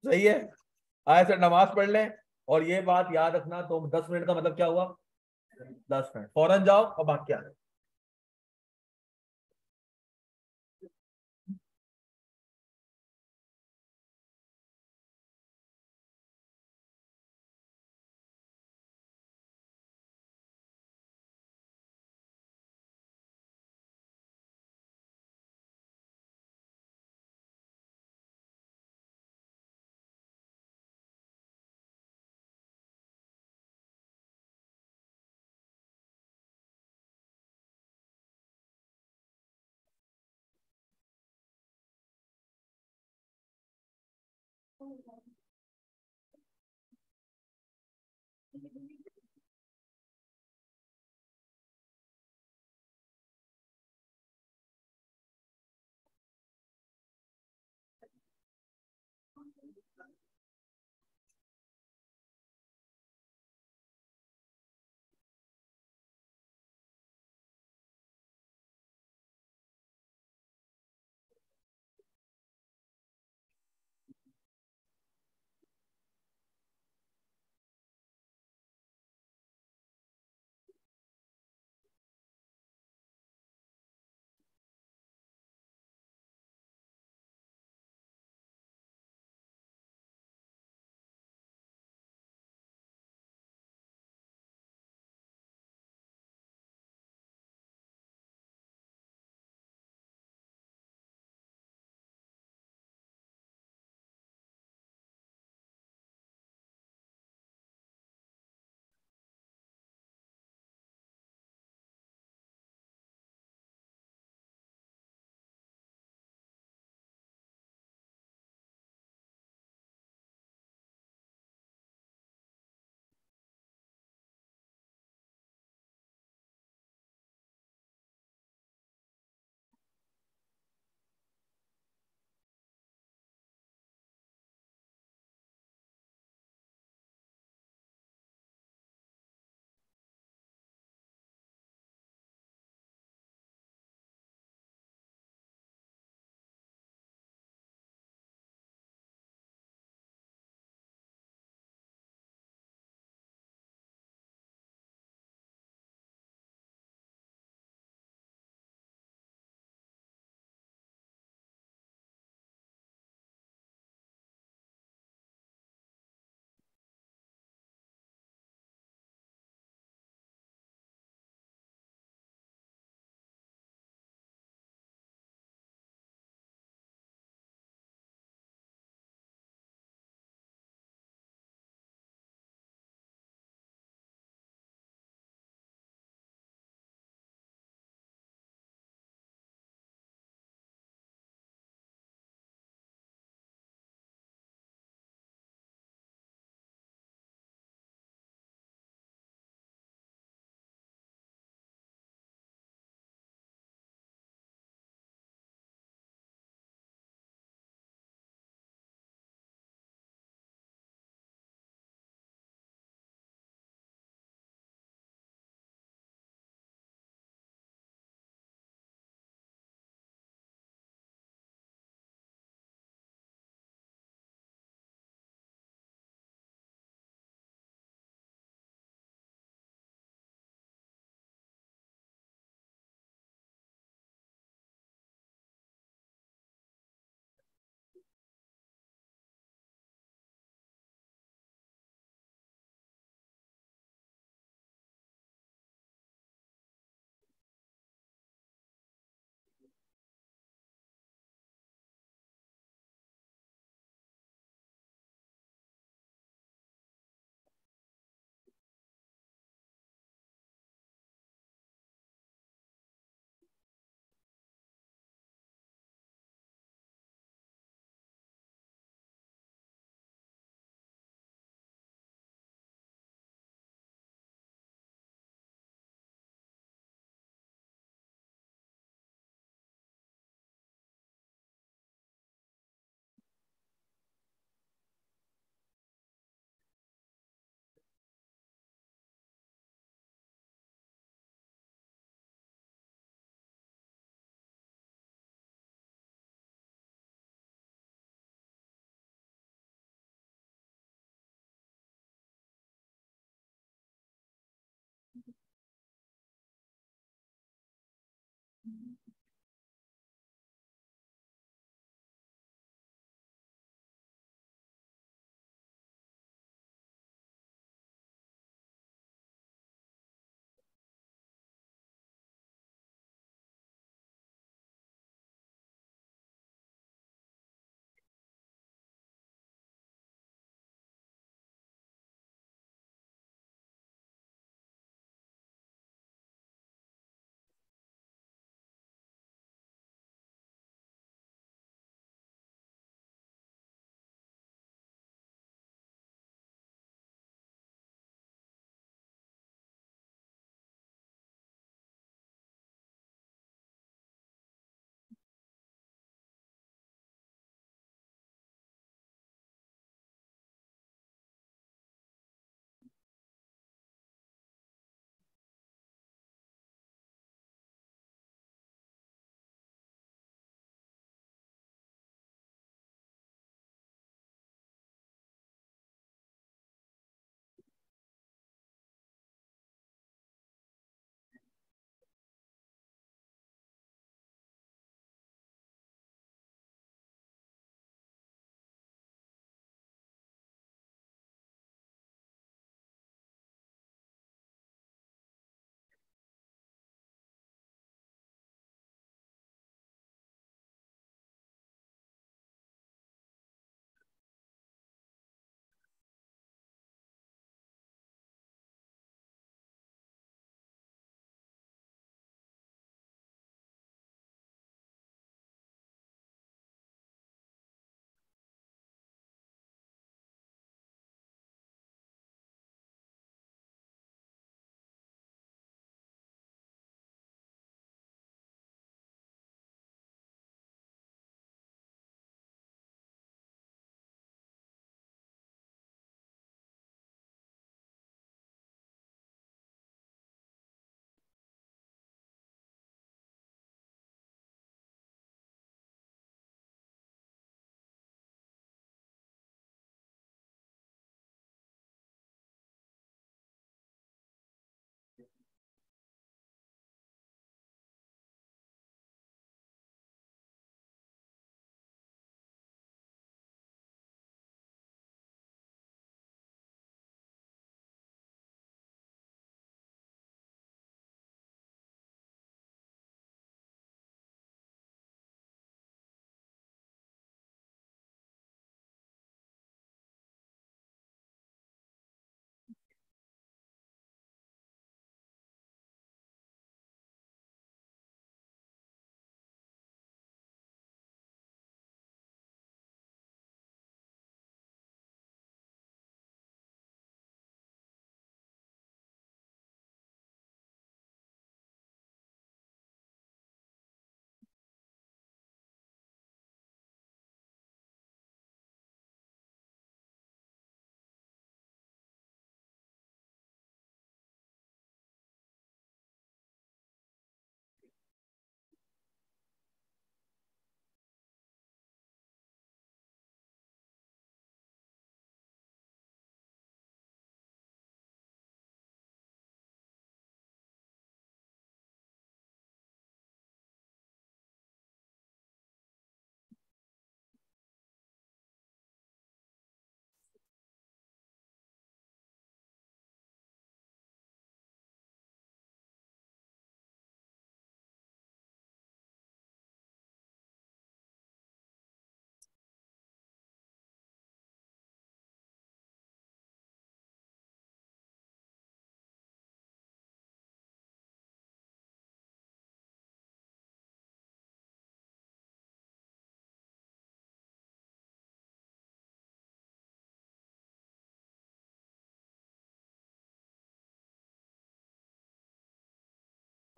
सही है। आए सर नमाज पढ़ लें। और ये बात याद रखना, तो 10 मिनट का मतलब क्या हुआ, 10 मिनट फौरन जाओ और भाग के आना।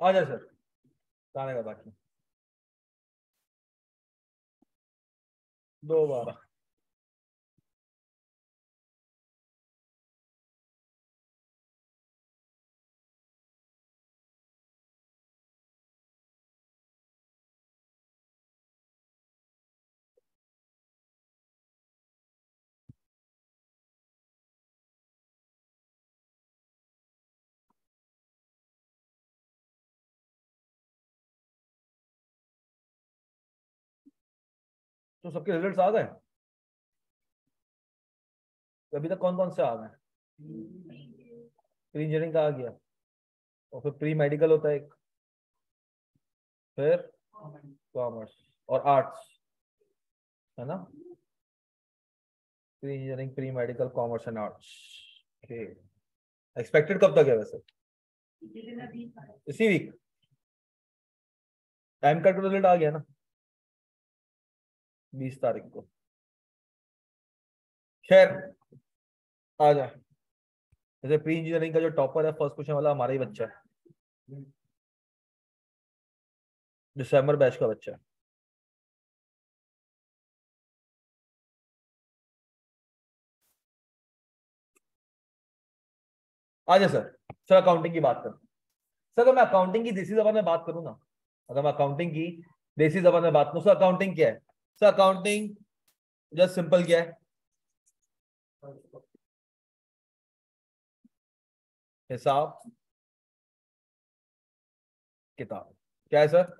आ जाए सर, गाने का बाकी 2 12। तो सबके रिजल्ट्स आ गए? तो अभी तक कौन कौन से आ गए? प्री इंजीनियरिंग का आ गया, और फिर प्री मेडिकल होता है एक, फिर कॉमर्स और आर्ट्स, है ना? Pre engineering, pre medical, commerce and arts. Okay, expected कब तक है वैसे? इसी वीक? टाइम का रिजल्ट आ गया ना 20 तारीख को? खैर, आ जाए। जैसे प्री इंजीनियरिंग का जो टॉपर है फर्स्ट क्वेश्चन वाला हमारा ही बच्चा है, दिसंबर बैच का बच्चा है। आ जाए सर। सर अकाउंटिंग की बात करें। सर अगर मैं अकाउंटिंग की देसी जबान में बात करूँ ना, अगर मैं अकाउंटिंग की देसी जबान में बात करूँ, सर अकाउंटिंग क्या है? सर अकाउंटिंग जस्ट सिंपल क्या है? हिसाब किताब। क्या है सर?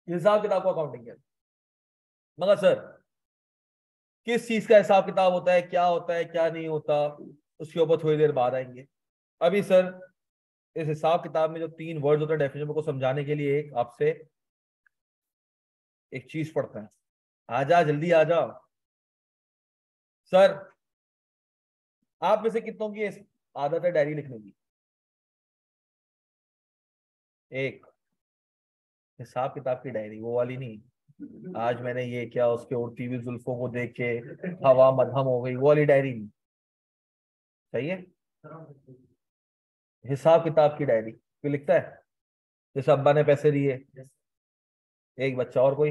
हिसाब किताब को अकाउंटिंग क्या है? मगर सर किस चीज का हिसाब किताब होता है, क्या होता है, क्या नहीं होता, उसके ऊपर थोड़ी देर बाद आएंगे। अभी सर इस हिसाब किताब में जो 3 वर्ड होते हैं डेफिनेशन को समझाने के लिए, एक आपसे एक चीज पढ़ते हैं। आ जा, जल्दी आ जाओ सर। आप में से कितनों की आदत है डायरी लिखने की? एक हिसाब किताब की डायरी, वो वाली नहीं, आज मैंने ये किया उसके उड़ती हुई जुल्फों को देख के हवा मध्यम हो गई, वो वाली डायरी नहीं। सही है? हिसाब किताब की डायरी कोई लिखता है? जैसे अब्बा ने पैसे दिए, एक बच्चा और कोई,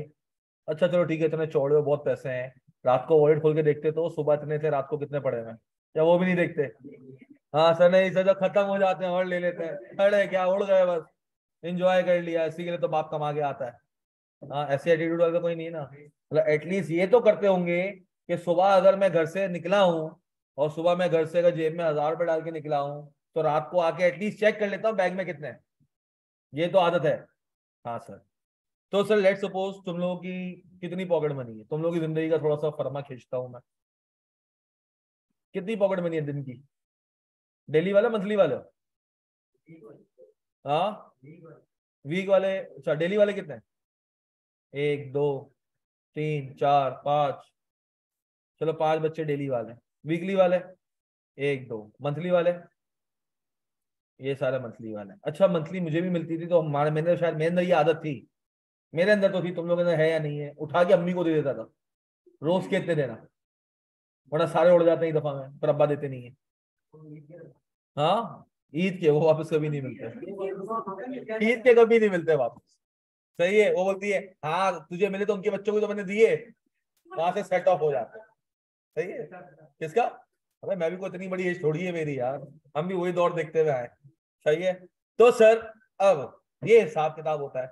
अच्छा चलो ठीक है, इतने चौड़े हो, बहुत पैसे हैं, रात को वॉलेट खोल के देखते तो सुबह इतने थे, रात को कितने पड़े हुए हैं, क्या वो भी नहीं देखते? हाँ सर, नहीं सर, जब खत्म हो जाते हैं और ले लेते हैं, अरे क्या उड़ गए बस, एंजॉय कर लिया, इसी के लिए तो बाप कमा के आता है। हाँ, ऐसे एटीट्यूड वाला तो कोई नहीं है ना, मतलब एटलीस्ट ये तो करते होंगे कि सुबह अगर मैं घर से निकला हूँ, और सुबह मैं घर से अगर जेब में 1000 रुपये डाल के निकला हूँ, तो रात को आके एटलीस्ट चेक कर लेता हूँ बैग में कितने हैं। ये तो आदत है। हाँ सर। तो सर लेट सपोज तुम लोगों की कितनी पॉकेट मनी है, तुम लोगों की जिंदगी का थोड़ा सा फरमा खींचता हूँ मैं, कितनी पॉकेट मनी है दिन की? डेली वाले, मंथली वाले? हाँ, वीक वाले। अच्छा, डेली वाले कितने हैं? 1 2 3 4 5, चलो 5 बच्चे डेली वाले। वीकली वाले? 1 2। मंथली वाले? ये सारे मंथली वाले। अच्छा, मंथली मुझे भी मिलती थी तो हमारे, मैंने शायद मेरे अंदर ये आदत थी, मेरे अंदर तो थी, तुम लोगों के अंदर है या नहीं है, उठा के अम्मी को दे देता था, रोज के इतने देना, वरना सारे उड़ जाते हैं एक दफा में, पर अब्बा देते नहीं है। हाँ, ईद के वो वापस कभी नहीं मिलते, ईद के कभी नहीं मिलते वापस। सही है, वो बोलती है हाँ तुझे मिले तो उनके बच्चों को तो मैंने दिए, वहां से सेट ऑफ हो जाते हैं। सही है। किसका? अबे मैं भी कोई इतनी बड़ी एज थोड़ी है मेरी यार, हम भी वही दौर देखते हुए आए। सही है। तो सर अब ये हिसाब किताब होता है।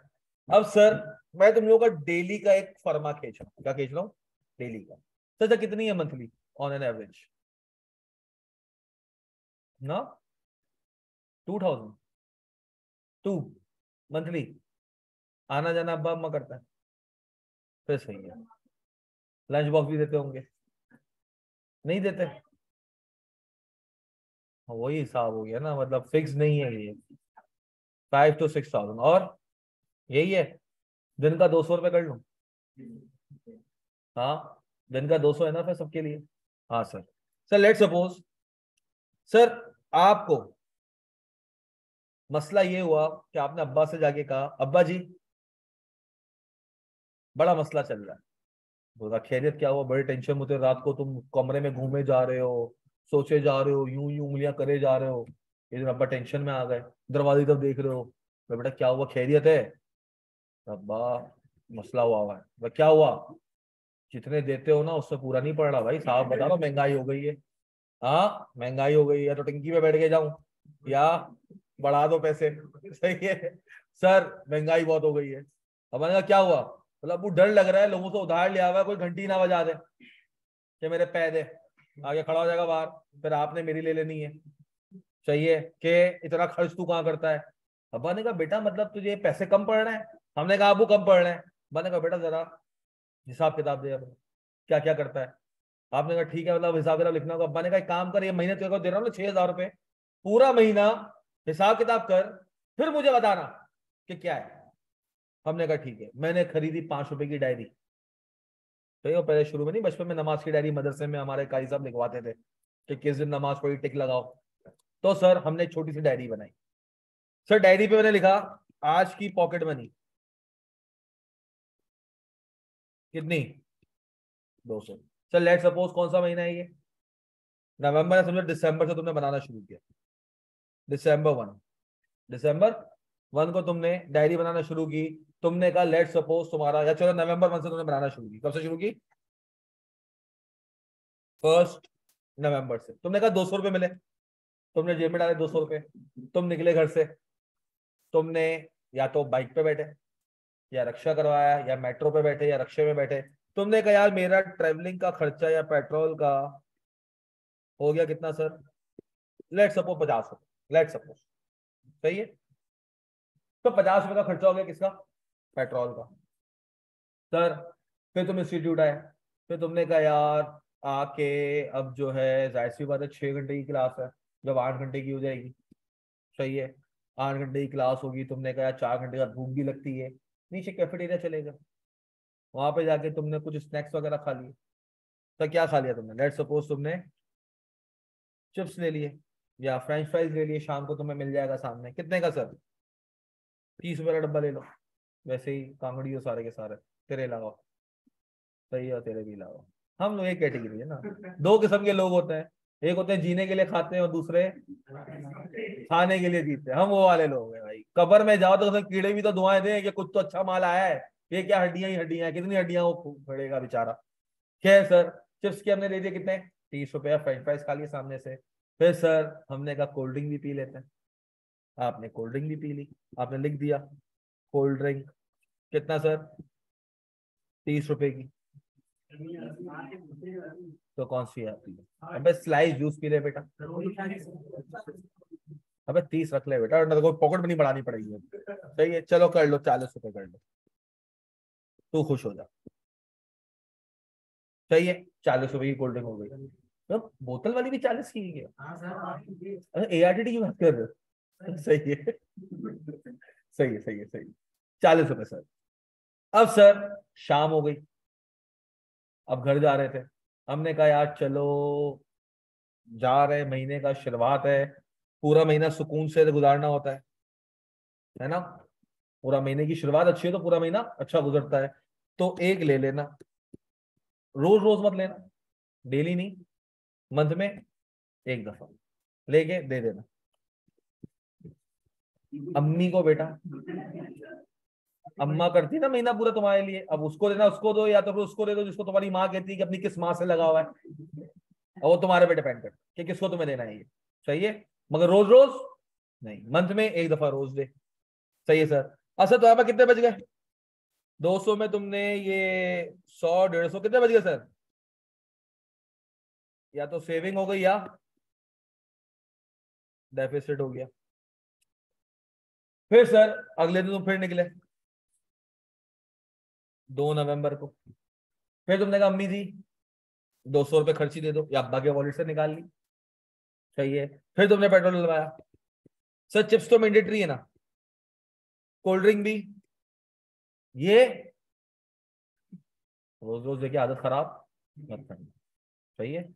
अब सर मैं तुम लोगों का डेली का एक फर्मा खींच रहा हूँ, क्या खींच रहा हूँ? डेली का। सर कितनी है मंथली ऑन एन एवरेज? ना, 2002 मंथली? आना जाना अब्बा अम्मा करता है, फिर सही है। लंच बॉक्स भी देते होंगे? नहीं देते? हाँ, वही हिसाब हो गया ना, मतलब फिक्स नहीं है ये, 5 to 6 thousand। और यही है, दिन का 200 रुपये कर लूं? हाँ, दिन का 200 है ना फिर सबके लिए। हाँ sir. Sir let suppose sir आपको मसला ये हुआ कि आपने अब्बा से जाके कहा, अब्बा जी बड़ा मसला चल रहा है। बोला खैरियत क्या हुआ, बड़ी टेंशन में थे, रात को तुम कमरे में घूमे जा रहे हो, सोचे जा रहे हो, यूं यूं उंगलियां करे जा रहे हो, दिन अब्बा टेंशन में आ गए, दरवाजे तब देख रहे हो, बेटा क्या हुआ, खैरियत है? अब्बा मसला हुआ है। क्या हुआ? जितने देते हो ना उससे पूरा नहीं पड़ रहा भाई साहब, बता रहा महंगाई हो गई है। हाँ महंगाई हो गई है, तो टंकी में बैठ के जाऊं या बढ़ा दो पैसे? सही है सर, महंगाई बहुत हो गई है। अब मैंने कहा क्या हुआ? मतलब वो डर लग रहा है, लोगों से उधार लिया हुआ है, कोई घंटी ना बजा दे कि मेरे पैर दे, आगे खड़ा हो जाएगा बाहर, फिर आपने मेरी ले लेनी है। चाहिए कि इतना खर्च तू कहाँ करता है? अब्बा ने कहा बेटा मतलब तुझे पैसे कम पड़ रहे हैं? हमने कहा आपको कम पड़ रहे हैं। अब्बा ने कहा बेटा जरा हिसाब किताब दे अपना, क्या क्या करता है? आपने कहा ठीक है, मतलब हिसाब किताब लिखना होगा। अब्बा ने कहा एक काम कर, ये महीने तेरे को दे रहा हूँ ना 6,000 रुपये, पूरा महीना हिसाब किताब कर, फिर मुझे बताना कि क्या है। हमने कहा ठीक है। मैंने खरीदी 5 रुपए की डायरी। तो पहले शुरू में नहीं, बचपन में नमाज की डायरी मदरसे में हमारे कारी साहब लिखवाते थे कि किस दिन नमाज पढ़ी टिक लगाओ। तो सर हमने एक छोटी सी डायरी बनाई। सर डायरी पे मैंने लिखा आज की पॉकेट मनी कितनी, 200। सर लेट सपोज कौन सा महीना है ये? नवंबर है, समझो दिसंबर से तुमने बनाना शुरू किया। दिसंबर 1, दिसंबर 1 को तुमने डायरी बनाना शुरू की। तुमने कहा लेट सपोज तुम्हारा, या चलो नवंबर 1 से तुमने बनाना शुरू की। कब से शुरू की? 1 नवंबर से। तुमने कहा 200 रुपये मिले, तुमने जेब में डाले 200 रुपये। तुम निकले घर से, तुमने या तो बाइक पे बैठे, या रक्षा करवाया, या मेट्रो पे बैठे, या रक्षे में बैठे। तुमने कहा यार मेरा ट्रेवलिंग का खर्चा या पेट्रोल का हो गया कितना सर? लेट सपोज 50 रुपये, लेट सपोज। सही है? तो 50 रुपये का खर्चा हो गया किसका? पेट्रोल का। सर फिर तुम इंस्टीट्यूट आए, फिर तुमने कहा यार आके अब जो है जाहिर सी बात है 6 घंटे की क्लास है, जब 8 घंटे की हो जाएगी। सही है, 8 घंटे की क्लास होगी। तुमने कहा यार 4 घंटे का भूख भी लगती है, नीचे कैफेटेरिया चलेगा, वहां पे जाके तुमने कुछ स्नैक्स वगैरह खा लिए। तो क्या खा लिया तुमने? लेट सपोज तुमने चिप्स ले लिए या फ्रेंच फ्राइज ले लिए, शाम को तुम्हें मिल जाएगा सामने, कितने का सर? 30 रुपए का डब्बा ले लो। वैसे ही कांगड़ी हो सारे के सारे, तेरे अलावा। सही है, तेरे भी अलावा। हम लोग एक कैटेगरी है ना, दो किस्म के लोग होते हैं, एक होते हैं जीने के लिए खाते हैं और दूसरे खाने के लिए जीते हैं। हम वो वाले लोग हैं भाई। कब्र में जाओ तो उसमें कीड़े भी तो दुआएं दें कि कुछ तो अच्छा माल आया है, ये क्या हड्डियां ही हड्डियां हैं, कितनी हड्डियां वो पड़ेगा बेचारा। खैर सर, चिप्स के हमने ले दिए कितने? 30 रुपया। फ्रेंच फ्राइज खा लिए सामने से। फिर सर हमने कहा कोल्ड ड्रिंक भी पी लेते हैं। आपने कोल्ड ड्रिंक भी पी ली, आपने लिख दिया कोल्ड ड्रिंक कितना सर? 30 रुपए की। तो कौन सी आती है? अबे स्लाइस जूस पी ले बेटा। अबे 30 रख ले बेटा, ना तो कोई पॉकेट भी नहीं बढ़ानी पड़ेगी। सही है, चलो कर लो, 40 रुपए कर लो, तू खुश हो जा। सही है, 40 रुपए की कोल्ड ड्रिंक हो गई। तो बोतल वाली भी 40 की है? अरे ARTD की बात कर रहे हो? सही है, सही है, सही है, सही है। 40 रुपए सर। अब सर शाम हो गई, अब घर जा रहे थे। हमने कहा यार चलो जा रहे, महीने का शुरुआत है, पूरा महीना सुकून से गुजारना होता है ना? पूरा महीने की शुरुआत अच्छी है तो पूरा महीना अच्छा गुजरता है। तो एक ले लेना, रोज रोज मत लेना, डेली नहीं, मंथ में एक दफा लेके दे देना अम्मी को। बेटा अम्मा करती ना महीना पूरा तुम्हारे लिए, अब उसको देना, उसको दो, या तो फिर उसको दे दो जिसको तुम्हारी माँ कहती है कि अपनी किस माँ से लगा हुआ है। और वो तुम्हारे पे डिपेंड करता है कि किसको तुम्हें देना है ये। सही है, मगर रोज रोज नहीं, मंथ में एक दफा रोज दे। सही है सर। अच्छा तो यहाँ पे कितने बच गए? 200 में तुमने ये 100 150, कितने बच गए सर? या तो सेविंग हो गई या डेफिसिट हो गया। फिर सर अगले दिन तुम फिर निकले 2 नवंबर को। फिर तुमने कहा अम्मी जी 200 रुपये खर्ची दे दो, या अब्बा के वॉलेट से निकाल ली। सही है, फिर तुमने पेट्रोल डलवाया। सर चिप्स तो मैंडेटरी है ना, कोल्ड ड्रिंक भी, ये रोज रोज देखिए आदत खराब मत करना। सही है।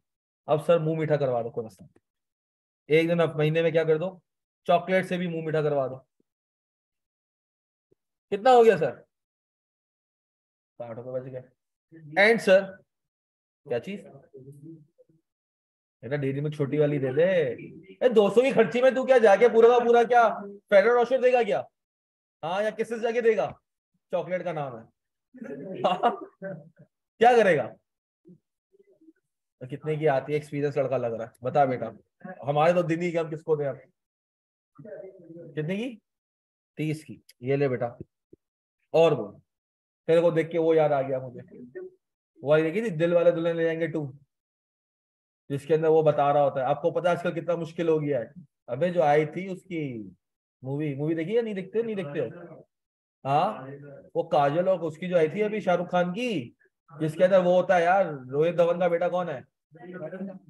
अब सर मुंह मीठा करवा दो, कोई मसला नहीं। एक दिन अब महीने में क्या कर दो, चॉकलेट से भी मुंह मीठा करवा दो। कितना हो गया सर? 60 रुपये बच गए। एंड सर क्या चीज? बेटा डेयरी में छोटी वाली दे दे। 200 की खर्ची में तू क्या जाके पूरा का पूरा क्या फेडरल रोशर देगा क्या? हाँ, या किस जाके देगा? चॉकलेट का नाम है। हाँ, क्या करेगा? तो कितने की आती है? एक्सपीरियंस लड़का लग रहा है, बता बेटा। हमारे तो दिन ही के हम किसको दे आप? कितने की? 30 की। ये ले बेटा। और बोल। तेरे को देख के वो याद आ गया मुझे, वो आई देखी थी दिल वाले दुल्हन ले जाएंगे 2, जिसके अंदर वो बता रहा होता है आपको पता है आजकल कितना मुश्किल हो गया है। अबे जो आई थी उसकी मूवी, मूवी देखी या नहीं देखते हो? नहीं देखते हो? हाँ, वो काजल और उसकी जो आई थी अभी शाहरुख खान की, जिसके अंदर वो होता है यार, रोहित धवन का बेटा कौन है?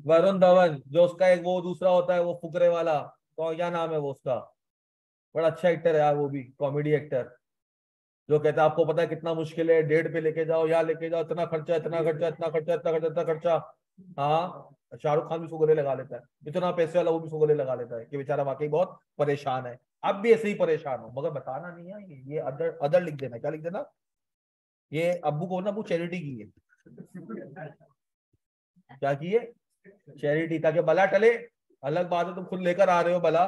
वरुण धवन। जो उसका एक वो दूसरा होता है वो फुकरे वाला, तो क्या नाम है वो उसका? बड़ा अच्छा एक्टर है यार, वो भी कॉमेडी एक्टर। जो कहता है आपको पता है कितना मुश्किल है, डेट पे लेके जाओ, यहाँ लेके जाओ, इतना खर्चा, इतना खर्चा, इतना खर्चा, इतना खर्चा, इतना खर्चा। हाँ, शाहरुख खान भी उसको गले लगा लेता है, इतना पैसे वाला वो भी उसको गले लगा लेता है कि बेचारा वाकई बहुत परेशान है। अब भी ऐसे ही परेशान हो, मगर बताना नहीं है। ये अदर अदर लिख देना, क्या लिख देना? ये अब्बू को ना, अब्बू चैरिटी की है। क्या की है? चैरिटी, ताकि बला टले। अलग बात है तुम खुद लेकर आ रहे हो बला,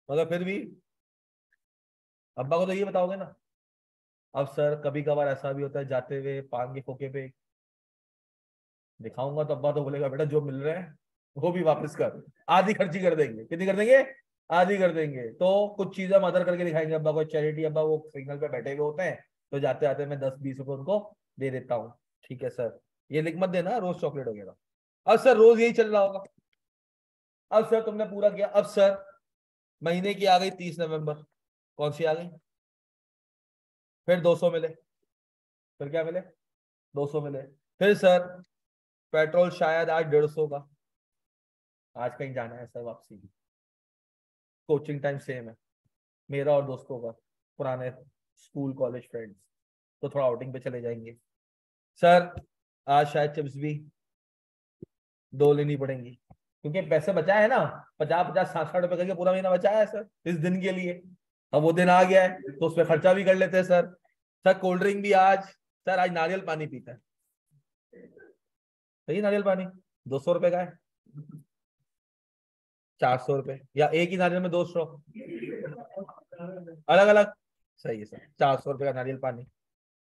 मगर फिर भी अब्बा को तो ये बताओगे ना। अब सर कभी कभार ऐसा भी होता है, जाते हुए पान के खोखे पे दिखाऊंगा तो अब्बा तो बोलेगा बेटा जो मिल रहे हैं वो भी वापस कर। आधी खर्ची कर देंगे। कितनी कर देंगे? आधी कर देंगे। तो कुछ चीजें हम अदर करके दिखाएंगे अब्बा को, चैरिटी। अब्बा वो सिग्नल पे बैठे हुए होते हैं, तो जाते आते मैं 10-20 रुपए उनको दे देता हूँ। ठीक है सर, ये लिख मत देना रोज चॉकलेट वगैरह। अब सर रोज यही चल रहा होगा। अब सर तुमने पूरा किया। अब सर महीने की आ गई 30 नवंबर, कौन सी आ गई? फिर 200 मिले। फिर क्या मिले? 200 मिले। फिर सर पेट्रोल शायद आज 150 का। आज कहीं जाना है सर वापसी। कोचिंग टाइम सेम है मेरा और दोस्तों का, पुराने स्कूल कॉलेज फ्रेंड्स, तो थोड़ा आउटिंग पे चले जाएंगे। सर आज शायद चिप्स भी 2 लेनी पड़ेंगी, क्योंकि पैसे बचाए है ना। 50-50, 60-60 रुपए करके पूरा महीना बचाया है सर इस दिन के लिए। अब वो दिन आ गया है तो उस पर खर्चा भी कर लेते हैं सर। सर कोल्ड ड्रिंक भी आज, सर आज नारियल पानी पीता है। सही, नारियल पानी 200 रुपए का है। 400 रुपए, या एक ही नारियल में 200? अलग अलग। सही है सर, 400 रुपए का नारियल पानी।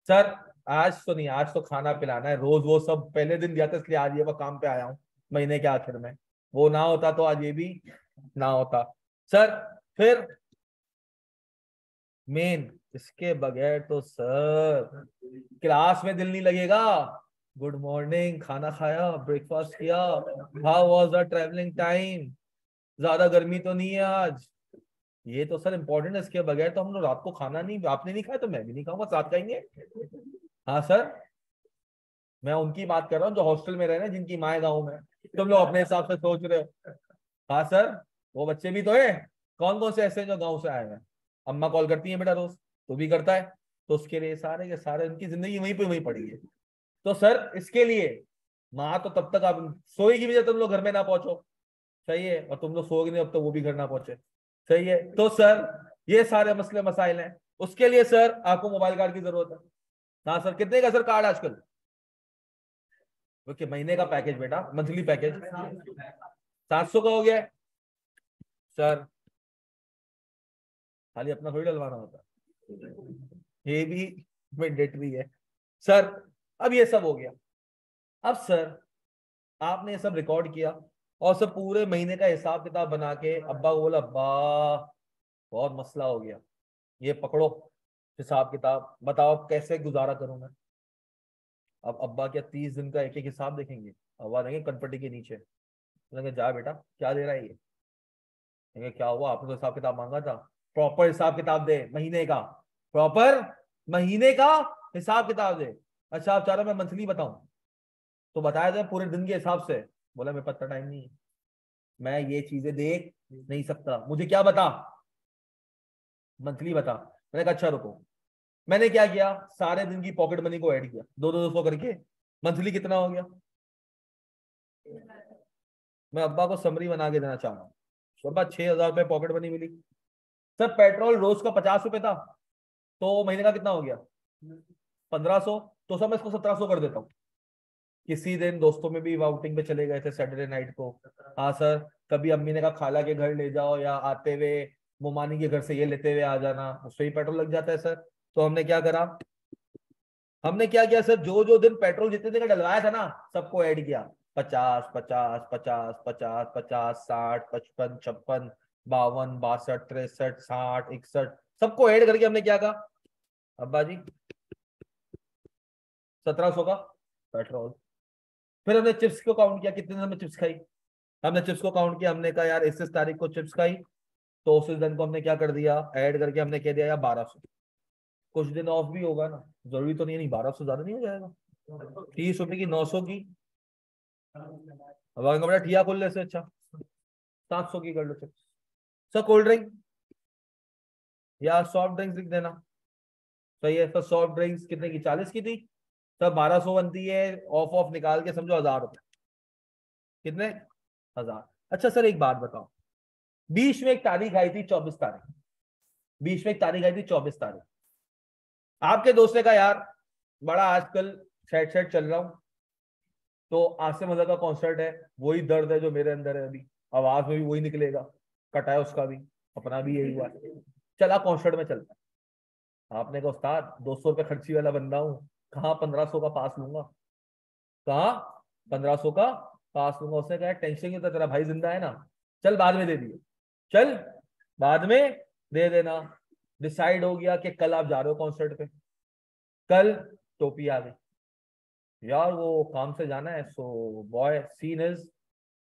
सर आज तो नहीं, आज तो खाना पिलाना है रोज। वो सब पहले दिन दिया था इसलिए आज ये मैं काम पे आया हूँ महीने के आखिर में। वो ना होता तो आज ये भी ना होता। सर फिर मेन, इसके बगैर तो सर क्लास में दिल नहीं लगेगा। गुड मॉर्निंग, खाना खाया, ब्रेकफास्ट किया, how was the travelling time, ज्यादा गर्मी तो नहीं है आज? ये तो सर इंपॉर्टेंट है। इसके बगैर तो हम लोग रात को खाना नहीं, आपने नहीं खाया तो मैं भी नहीं खाऊंगा, साथ खाएंगे। हाँ सर, मैं उनकी बात कर रहा हूँ जो हॉस्टल में रह रहे हैं, जिनकी माए गाँव में। तुम लोग अपने हिसाब से सोच रहे हो। हाँ सर, वो बच्चे भी तो है। कौन कौन से ऐसे हैं जो गाँव से आए हैं? अम्मा कॉल करती है बेटा रोज, तू भी करता है। तो उसके लिए सारे के सारे उनकी जिंदगी वहीं पे वहीं पड़ी है। तो सर इसके लिए माँ तो तब तक आप सोएगी भी जब तुम लोग घर में ना पहुंचो। सही है, और तुम लोग सोओगे नहीं अब तक वो भी घर ना पहुंचे। सही है। तो सर ये सारे मसले मसाइल हैं। उसके लिए सर आपको मोबाइल कार्ड की जरूरत है। हाँ सर, कितने का सर कार्ड आजकल? ओके, महीने का पैकेज बेटा, मंथली पैकेज 700 का हो गया है सर। खाली अपना थोड़ी डलवाना होता है, ये भी मैंडेटरी है सर। अब ये सब हो गया। अब सर आपने ये सब रिकॉर्ड किया और सब पूरे महीने का हिसाब किताब बना के अब्बा को बोला, अब्बा बहुत मसला हो गया, ये पकड़ो हिसाब किताब, बताओ अब कैसे गुजारा करूं मैं। अब अब्बा क्या 30 दिन का एक एक हिसाब देखेंगे? अब्बा देंगे कनपट्टी के नीचे, बोलेंगे जा बेटा क्या दे रहा है ये? कहेंगे क्या हुआ, आपने तो हिसाब किताब मांगा था। प्रॉपर हिसाब किताब दे महीने का, प्रॉपर महीने का हिसाब किताब दे। अच्छा आप चाह रहे हो मैं मंथली बताऊं? तो बताया जाए पूरे दिन के हिसाब से। बोला मेरे पास इतना टाइम नहीं है, मैं ये चीजें देख नहीं सकता, मुझे क्या बता, मंथली बता। मैंने कहा अच्छा रुको। मैंने क्या किया, सारे दिन की पॉकेट मनी को ऐड किया, 200-200 करके। मंथली कितना हो गया? मैं अब्बा को समरी बना के देना चाह रहा हूँ। तो अब्बा 6,000 रुपये पॉकेट मनी मिली। सर पेट्रोल रोज का 50 रुपए था, तो महीने का कितना हो गया? 1,500। तो सर मैं इसको 1,700 कर देता हूँ। किसी दिन दोस्तों में भी आउटिंग पे चले गए थे सैटरडे नाइट को। हाँ सर, कभी अम्मी ने कहा खाला के घर ले जाओ, या आते हुए मोमानी के घर से ये लेते हुए आ जाना, उससे ही पेट्रोल लग जाता है सर। तो हमने क्या करा, हमने क्या किया सर, जो जो दिन पेट्रोल जितने दिन का डलवाया था ना, सबको ऐड किया। 50 50 50 50 50 60 55 56 52 62 63 60 61, सबको ऐड करके हमने क्या कहा, अब्बा जी 1700 का पेट्रोल। फिर हमने चिप्स को काउंट किया, कितने दिन हमने चिप्स खाई। हमने चिप्स को काउंट किया, हमने कहा यार इस तारीख को चिप्स खाई, तो उस दिन को हमने क्या कर दिया, ऐड करके हमने कह दिया यार 1200। कुछ दिन ऑफ भी होगा ना, जरूरी तो नहीं 1200 ज्यादा नहीं हो जाएगा, 30 रुपए की 900 की, अब अगर ठिया खोल ले से अच्छा 700 की कर लो चिप्स। सर कोल्ड ड्रिंक या सॉफ्ट ड्रिंक्स लिख देना। सही है सर, सॉफ्ट ड्रिंक्स कितने की, 40 की थी सर, 1200 बनती है, ऑफ ऑफ निकाल के समझो 1000 रुपए। कितने, 1000। अच्छा सर एक बात बताओ, बीच में एक तारीख आई थी 24 तारीख, बीच में एक तारीख आई थी 24 तारीख, आपके दोस्त ने कहा यार बड़ा आजकल सैड सैड चल रहा हूं, तो आसिम अजहर का कॉन्सर्ट है, वही दर्द है जो मेरे अंदर है अभी, आवाज में भी वही निकलेगा, कटा है उसका भी, अपना भी यही हुआ है, चला कॉन्सर्ट में चलता है। आपने कहा उस्ताद 200 रुपये खर्ची वाला बंदा हूँ, कहाँ 1500 का पास लूंगा, कहाँ 1500 का पास लूंगा। उसने कहा टेंशन क्यों, तेरा भाई जिंदा है ना, चल बाद में दे दिए, चल बाद में दे देना। डिसाइड हो गया कि कल आप जा रहे हो कॉन्सर्ट पे, कल टोपी आ गई, यार वो काम से जाना है, so boy scene is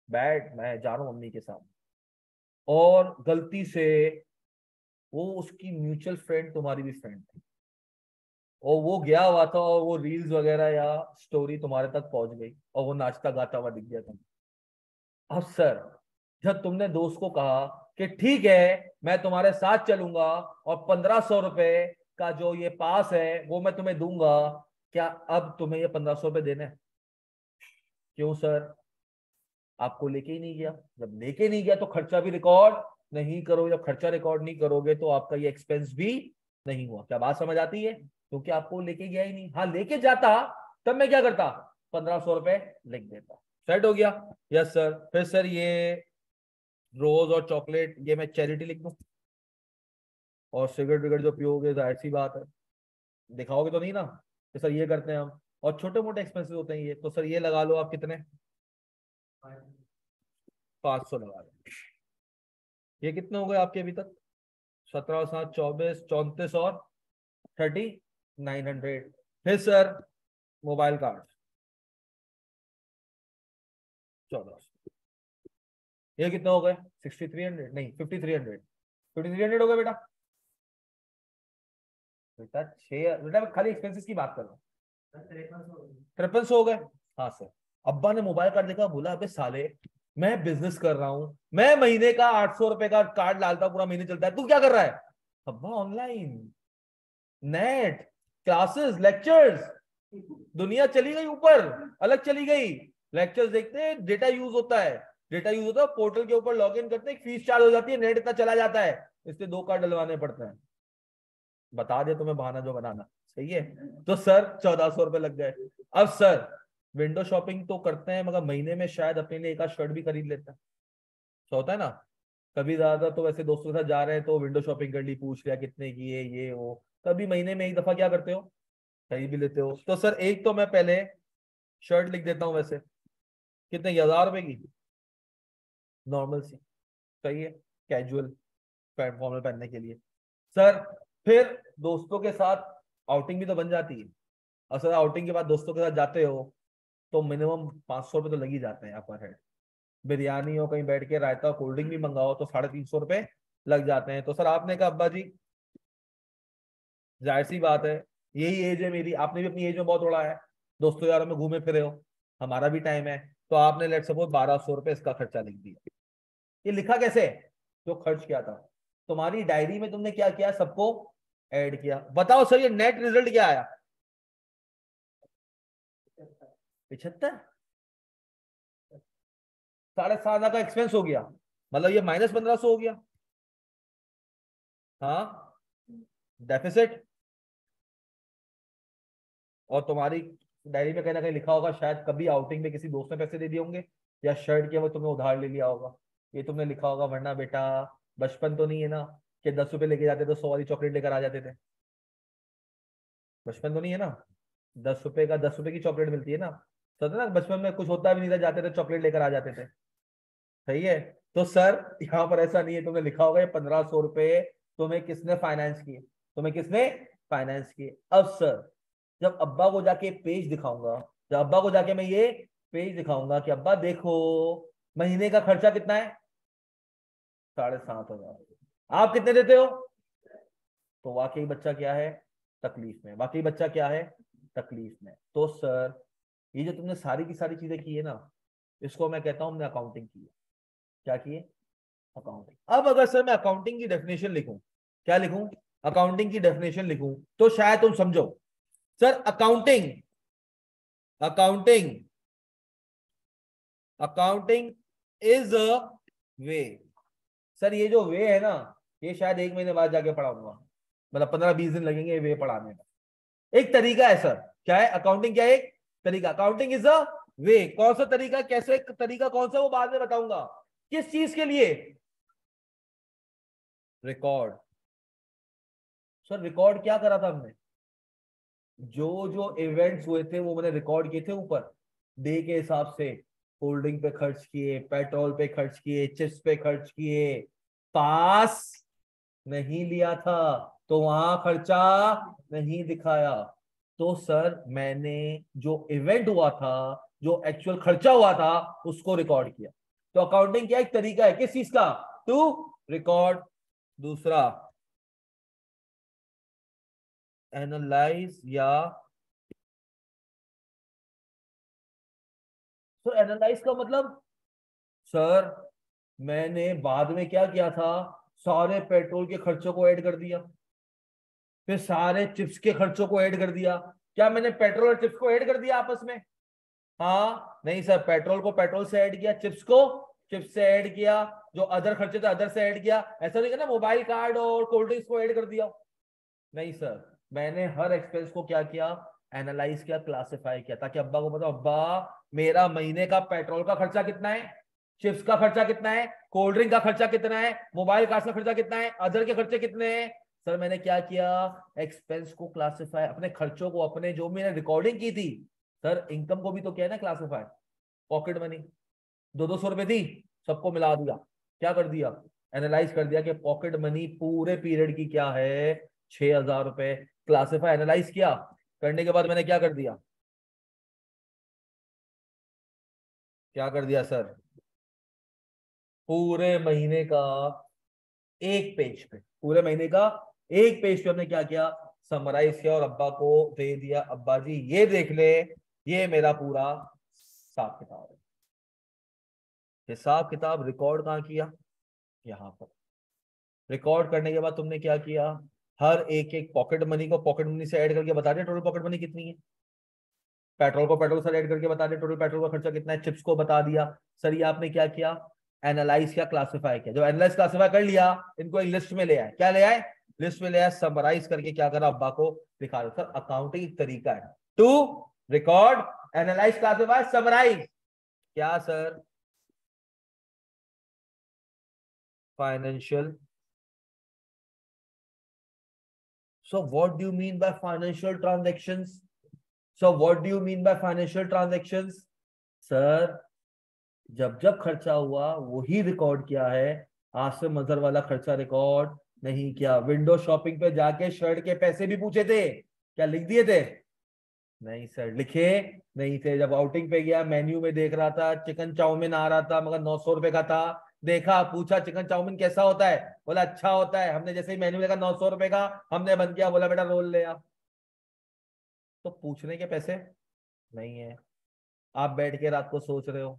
bad, मैं जा रहा हूँ मम्मी के साथ, और गलती से वो उसकी म्यूचुअल फ्रेंड तुम्हारी भी फ्रेंड थी, और वो गया हुआ था, और वो रील्स वगैरह या स्टोरी तुम्हारे तक पहुंच गई, और वो नाचता गाता हुआ दिख गया तुम्हें। अब सर जब तुमने दोस्त को कहा कि ठीक है मैं तुम्हारे साथ चलूंगा, और 1500 रुपए का जो ये पास है वो मैं तुम्हें दूंगा, क्या अब तुम्हें ये 1500 रुपए देने हैं? क्यों सर, आपको लेके ही नहीं गया, जब लेके नहीं गया तो खर्चा भी रिकॉर्ड नहीं करो, जब खर्चा रिकॉर्ड नहीं करोगे तो आपका ये एक्सपेंस भी नहीं हुआ। क्या बात समझ आती है, क्योंकि आपको लेके गया ही नहीं। हाँ लेके जाता तब मैं क्या करता, 1500 रुपए लिख देता, सेट हो गया। यस सर, फिर सर ये रोज और चॉकलेट ये मैं चैरिटी लिख दूं, और सिगरेट विगरेट जो पियोगे जाहिर सी बात है दिखाओगे तो नहीं ना, तो सर ये करते हैं हम, और छोटे मोटे एक्सपेंसेस होते हैं ये, तो सर ये लगा लो आप कितने, 500 लगा लो। ये कितने हो गए आपके अभी तक, 17 7 24 34 और 3900। फिर सर मोबाइल कार्ड 1400, ये कितने हो गए, 6300 नहीं 5300, 5300 हो गए बेटा। बेटा 6, बेटा मैं खाली एक्सपेंसेस की बात कर रहा हूँ, 5300 हो गए। हाँ सर, अब्बा ने मोबाइल कार्ड देखा, बोला अबे साले मैं बिजनेस कर रहा हूँ, मैं महीने का 800 रुपए का कार्ड डालता हूँ, पूरा महीने चलता है, तू क्या कर रहा है। अब्बा ऑनलाइन नेट क्लासेस लेक्चर्स, दुनिया चली गई ऊपर, अलग चली गई। लेक्चर्स देखते हैं, डेटा यूज होता है, डेटा यूज होता है, पोर्टल के ऊपर लॉग इन करते हैं, फीस चार्ज हो जाती है, नेट इतना चला जाता है, इसलिए 2 कार्ड डलवाने पड़ते हैं। बता दे तुम्हें बहाना जो बनाना, सही है। तो सर 1400 रुपए लग गए। अब सर विंडो शॉपिंग तो करते हैं, मगर महीने में शायद अपने लिए एक आध शर्ट भी खरीद लेते हैं, तो होता है ना। कभी ज्यादा तो वैसे दोस्तों के साथ जा रहे हैं तो विंडो शॉपिंग कर ली, पूछ लिया कितने की है ये वो। कभी महीने में एक दफा क्या करते हो, खरीद भी लेते हो। तो सर एक तो मैं पहले शर्ट लिख देता हूँ, वैसे कितने की, 1000 रुपए की, नॉर्मल सी, सही है, कैजुअल फॉर्मल पहनने के लिए। सर फिर दोस्तों के साथ आउटिंग भी तो बन जाती है, और सर आउटिंग के बाद दोस्तों के साथ जाते हो तो मिनिमम 500 रुपये तो लग ही जाते हैं पर हेड। बिरयानी हो कहीं बैठ के, रायता कोल्ड ड्रिंक भी मंगाओ तो 350 रुपये लग जाते हैं। तो सर आपने कहा अब्बा जी जाहिर सी बात है, यही एज है मेरी, आपने भी अपनी एज में बहुत उड़ा है, दोस्तों यारों में घूमे फिरे हो, हमारा भी टाइम है, तो आपने लेट सपोज 1200 रुपये इसका खर्चा लिख दिया। ये लिखा कैसे, जो खर्च किया था, तुम्हारी डायरी में तुमने क्या किया, सबको ऐड किया। बताओ सर ये नेट रिजल्ट क्या आया, 75, 7,500 का एक्सपेंस हो गया, मतलब ये -1500 हो गया। हाँ डेफिसिट, और तुम्हारी डायरी में कहीं ना कहीं लिखा होगा, शायद कभी आउटिंग में किसी दोस्त ने पैसे दे दिए होंगे, या शर्ट के वो तुमने उधार ले लिया होगा, ये तुमने लिखा होगा। वरना बेटा बचपन तो नहीं है ना कि 10 रुपए लेके जाते तो 100 वाली चॉकलेट लेकर आ जाते थे। बचपन तो नहीं है ना, 10 रुपए का 10 रुपए की चॉकलेट मिलती है ना। तो ना बचपन में कुछ होता भी नहीं था, जाते थे चॉकलेट लेकर आ जाते थे। सही है। तो सर यहाँ पर ऐसा नहीं है, तुमने लिखा होगा ये 1500 रुपए तुम्हें किसने फाइनेंस किए, तुम्हें किसने फाइनेंस किए। अब सर जब अब्बा को जाके पेज दिखाऊंगा, जब अब्बा को जाके मैं ये पेज दिखाऊंगा कि अब्बा देखो महीने का खर्चा कितना है, 7,500। आप कितने देते हो? तो वाकई बच्चा क्या है, तकलीफ में। वाकई बच्चा क्या है, तकलीफ में। तो सर ये जो तुमने सारी की सारी चीजें की है ना, इसको मैं कहता हूं हमने अकाउंटिंग की है। क्या की है? अकाउंटिंग। अब अगर सर मैं अकाउंटिंग की डेफिनेशन लिखूं, क्या लिखूं? अकाउंटिंग की डेफिनेशन लिखूं तो शायद तुम समझो। Sir accounting, accounting, accounting is a way. Sir ये जो वे है ना, ये शायद 1 महीने बाद जाके पढ़ाऊंगा, मतलब 15-20 दिन लगेंगे ये वे पढ़ाने में। एक तरीका है सर। क्या है अकाउंटिंग? क्या है? एक तरीका। अकाउंटिंग इज अ वे। कौन सा तरीका, कैसे तरीका कौन सा, वो बाद में बताऊंगा। किस चीज के लिए? रिकॉर्ड। सर रिकॉर्ड क्या करा था हमने? जो जो इवेंट्स हुए थे वो मैंने रिकॉर्ड किए थे ऊपर, डे के हिसाब से। कोल्ड ड्रिंक पे खर्च किए, पेट्रोल पे खर्च किए, चिप्स पे खर्च किए। पास नहीं लिया था तो वहां खर्चा नहीं दिखाया। तो सर मैंने जो इवेंट हुआ था, जो एक्चुअल खर्चा हुआ था, उसको रिकॉर्ड किया। तो अकाउंटिंग क्या एक तरीका है किस चीज का? To record. दूसरा एनालाइज या, तो एनालाइज का मतलब सर मैंने बाद में क्या किया था, सारे पेट्रोल के खर्चों को ऐड कर दिया, फिर सारे चिप्स के खर्चों को ऐड कर दिया। क्या मैंने पेट्रोल और चिप्स को ऐड कर दिया आपस में? हाँ नहीं सर, पेट्रोल को पेट्रोल से ऐड किया, चिप्स को चिप्स से ऐड किया, जो अदर खर्चे थे अदर से ऐड किया। ऐसा नहीं करना मोबाइल कार्ड और कोल्ड ड्रिंक्स को ऐड कर दिया। नहीं सर, मैंने हर एक्सपेंस को क्या किया, एनालाइज किया, क्लासिफाई किया, ताकि अब्बा को बताओ अब्बा मेरा महीने का पेट्रोल का खर्चा कितना है, चिप्स का खर्चा कितना है, कोल्ड ड्रिंक का खर्चा कितना है, मोबाइल कार्ड का खर्चा कितना है, अदर के खर्चे कितने हैं। सर मैंने क्या किया, एक्सपेंस को क्लासिफाई, अपने खर्चों को, अपने जो मैंने रिकॉर्डिंग की थी। सर इनकम को भी तो क्या है ना क्लासिफाई। पॉकेट मनी 200-200 रुपए थी, सबको मिला दिया, क्या कर दिया, एनालाइज कर दिया कि पॉकेट मनी पूरे पीरियड की क्या है, 6,000 रुपए। क्लासिफाई एनालाइज किया, करने के बाद मैंने क्या कर दिया, क्या कर दिया सर, पूरे महीने का एक पेज पे, पूरे महीने का एक पेज पे हमने क्या किया, समराइज किया और अब्बा को दे दिया। अब्बा जी ये देख ले, ये मेरा पूरा हिसाब किताब है। हिसाब किताब रिकॉर्ड कहाँ किया, यहाँ पर। रिकॉर्ड करने के बाद तुमने क्या किया, हर एक एक पॉकेट मनी को पॉकेट मनी से ऐड करके बता दिया टोटल पॉकेट मनी कितनी है। पेट्रोल को पेट्रोल से ऐड करके बता दिया टोटल पेट्रोल का खर्चा कितना है। चिप्स को बता दिया। सर ये आपने क्या किया, एनालाइज किया, क्लासिफाई किया। जो एनालाइज क्लासिफाई कर लिया, इनको एक लिस्ट में ले आए। क्या ले आए, लिस्ट में ले आए, समराइज करके क्या करा, अब्बा को दिखा दो। सर अकाउंटिंग एक तरीका है, to record, analyse, classify, summarise. क्या sir, financial. So what do you mean by financial transactions? So what do you mean by financial transactions? Sir जब जब खर्चा हुआ वही रिकॉर्ड किया है, आज से मजर वाला खर्चा रिकॉर्ड नहीं किया। विंडो शॉपिंग पे जाके शर्ट के पैसे भी पूछे थे, क्या लिख दिए थे? नहीं सर, लिखे नहीं थे। जब आउटिंग पे गया, मेन्यू में देख रहा था चिकन चाउमीन आ रहा था, मगर 900 रुपए का था। देखा, पूछा चिकन चाउमीन कैसा होता है, बोला अच्छा होता है। हमने जैसे ही मेन्यू देखा 900 रुपए का, हमने बंद किया, बोला बेटा रोल ले आ। तो पूछने के पैसे नहीं है। आप बैठ के रात को सोच रहे हो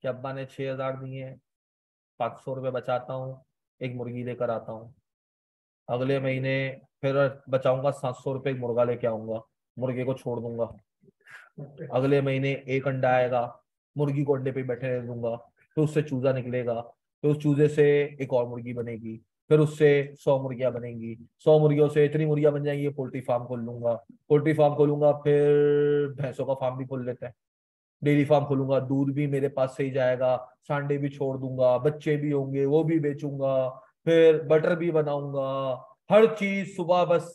कि अब्बा ने 6,000 दिए, 500 रुपये बचाता हूँ, एक मुर्गी लेकर आता हूँ। अगले महीने फिर बचाऊंगा 700 रुपये, एक मुर्गा लेके आऊंगा, मुर्गे को छोड़ दूंगा। अगले महीने एक अंडा आएगा, मुर्गी को अंडे पे बैठे रह दूंगा, फिर उससे चूजा निकलेगा, फिर उस चूजे से एक और मुर्गी बनेगी, फिर उससे 100 मुर्गियां बनेंगी, 100 मुर्गियों से इतनी मुर्गियां बन जाएंगी, पोल्ट्री फार्म खोल लूंगा, पोल्ट्री फार्म खोलूंगा, फिर भैंसों का फार्म भी खोल लेते हैं, डेयरी फार्म खोलूंगा, दूध भी मेरे पास से ही जाएगा, सांडे भी छोड़ दूंगा, बच्चे भी होंगे वो भी बेचूंगा, फिर बटर भी बनाऊंगा, हर चीज सुबह बस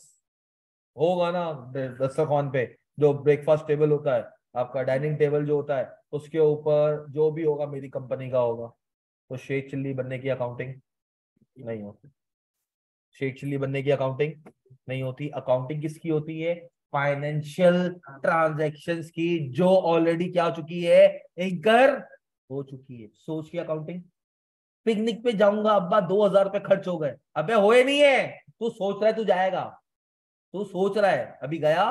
होगा ना दस्तरखान पे, जो ब्रेकफास्ट टेबल होता है, आपका डाइनिंग टेबल जो होता है, उसके ऊपर जो भी होगा मेरी कंपनी का होगा। तो शेख चिल्ली बनने की अकाउंटिंग नहीं होती, शेख चिल्ली बनने की अकाउंटिंग नहीं होती। अकाउंटिंग किसकी होती है? फाइनेंशियल ट्रांजैक्शंस की, जो ऑलरेडी क्या हो चुकी है, इंकर हो चुकी है। सोच की अकाउंटिंग, पिकनिक पे जाऊंगा अब्बा, 2,000 रुपये खर्च हो गए, अबे होए नहीं है, तू सोच रहा है तू जाएगा, तू सोच रहा है, अभी गया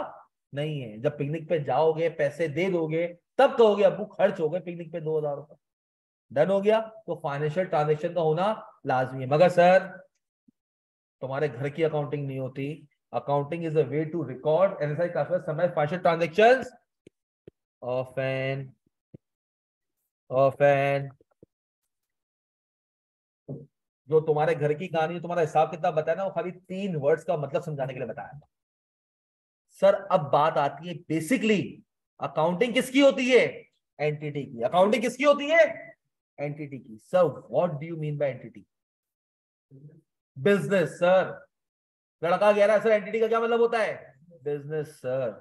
नहीं है। जब पिकनिक पे जाओगे, पैसे दे दोगे, तब कहोगे अब्बू खर्च हो गए पिकनिक पे 2,000 रुपये, डन हो गया। तो फाइनेंशियल ट्रांजेक्शन का होना लाजमी है। मगर सर तुम्हारे घर की अकाउंटिंग नहीं होती। Accounting is a way to record and classify summarise financial transactions of an जो तुम्हारे घर की कहानी, तुम्हारा हिसाब किताब बताया ना, वो खाली 3 वर्ड्स का मतलब समझाने के लिए बताया। सर अब बात आती है बेसिकली, अकाउंटिंग किसकी होती है? एंटिटी की। अकाउंटिंग किसकी होती है? एंटिटी की। Sir what do you mean by entity? Business sir. लड़का कह रहा है सर एंटिटी का क्या मतलब होता है? Business sir.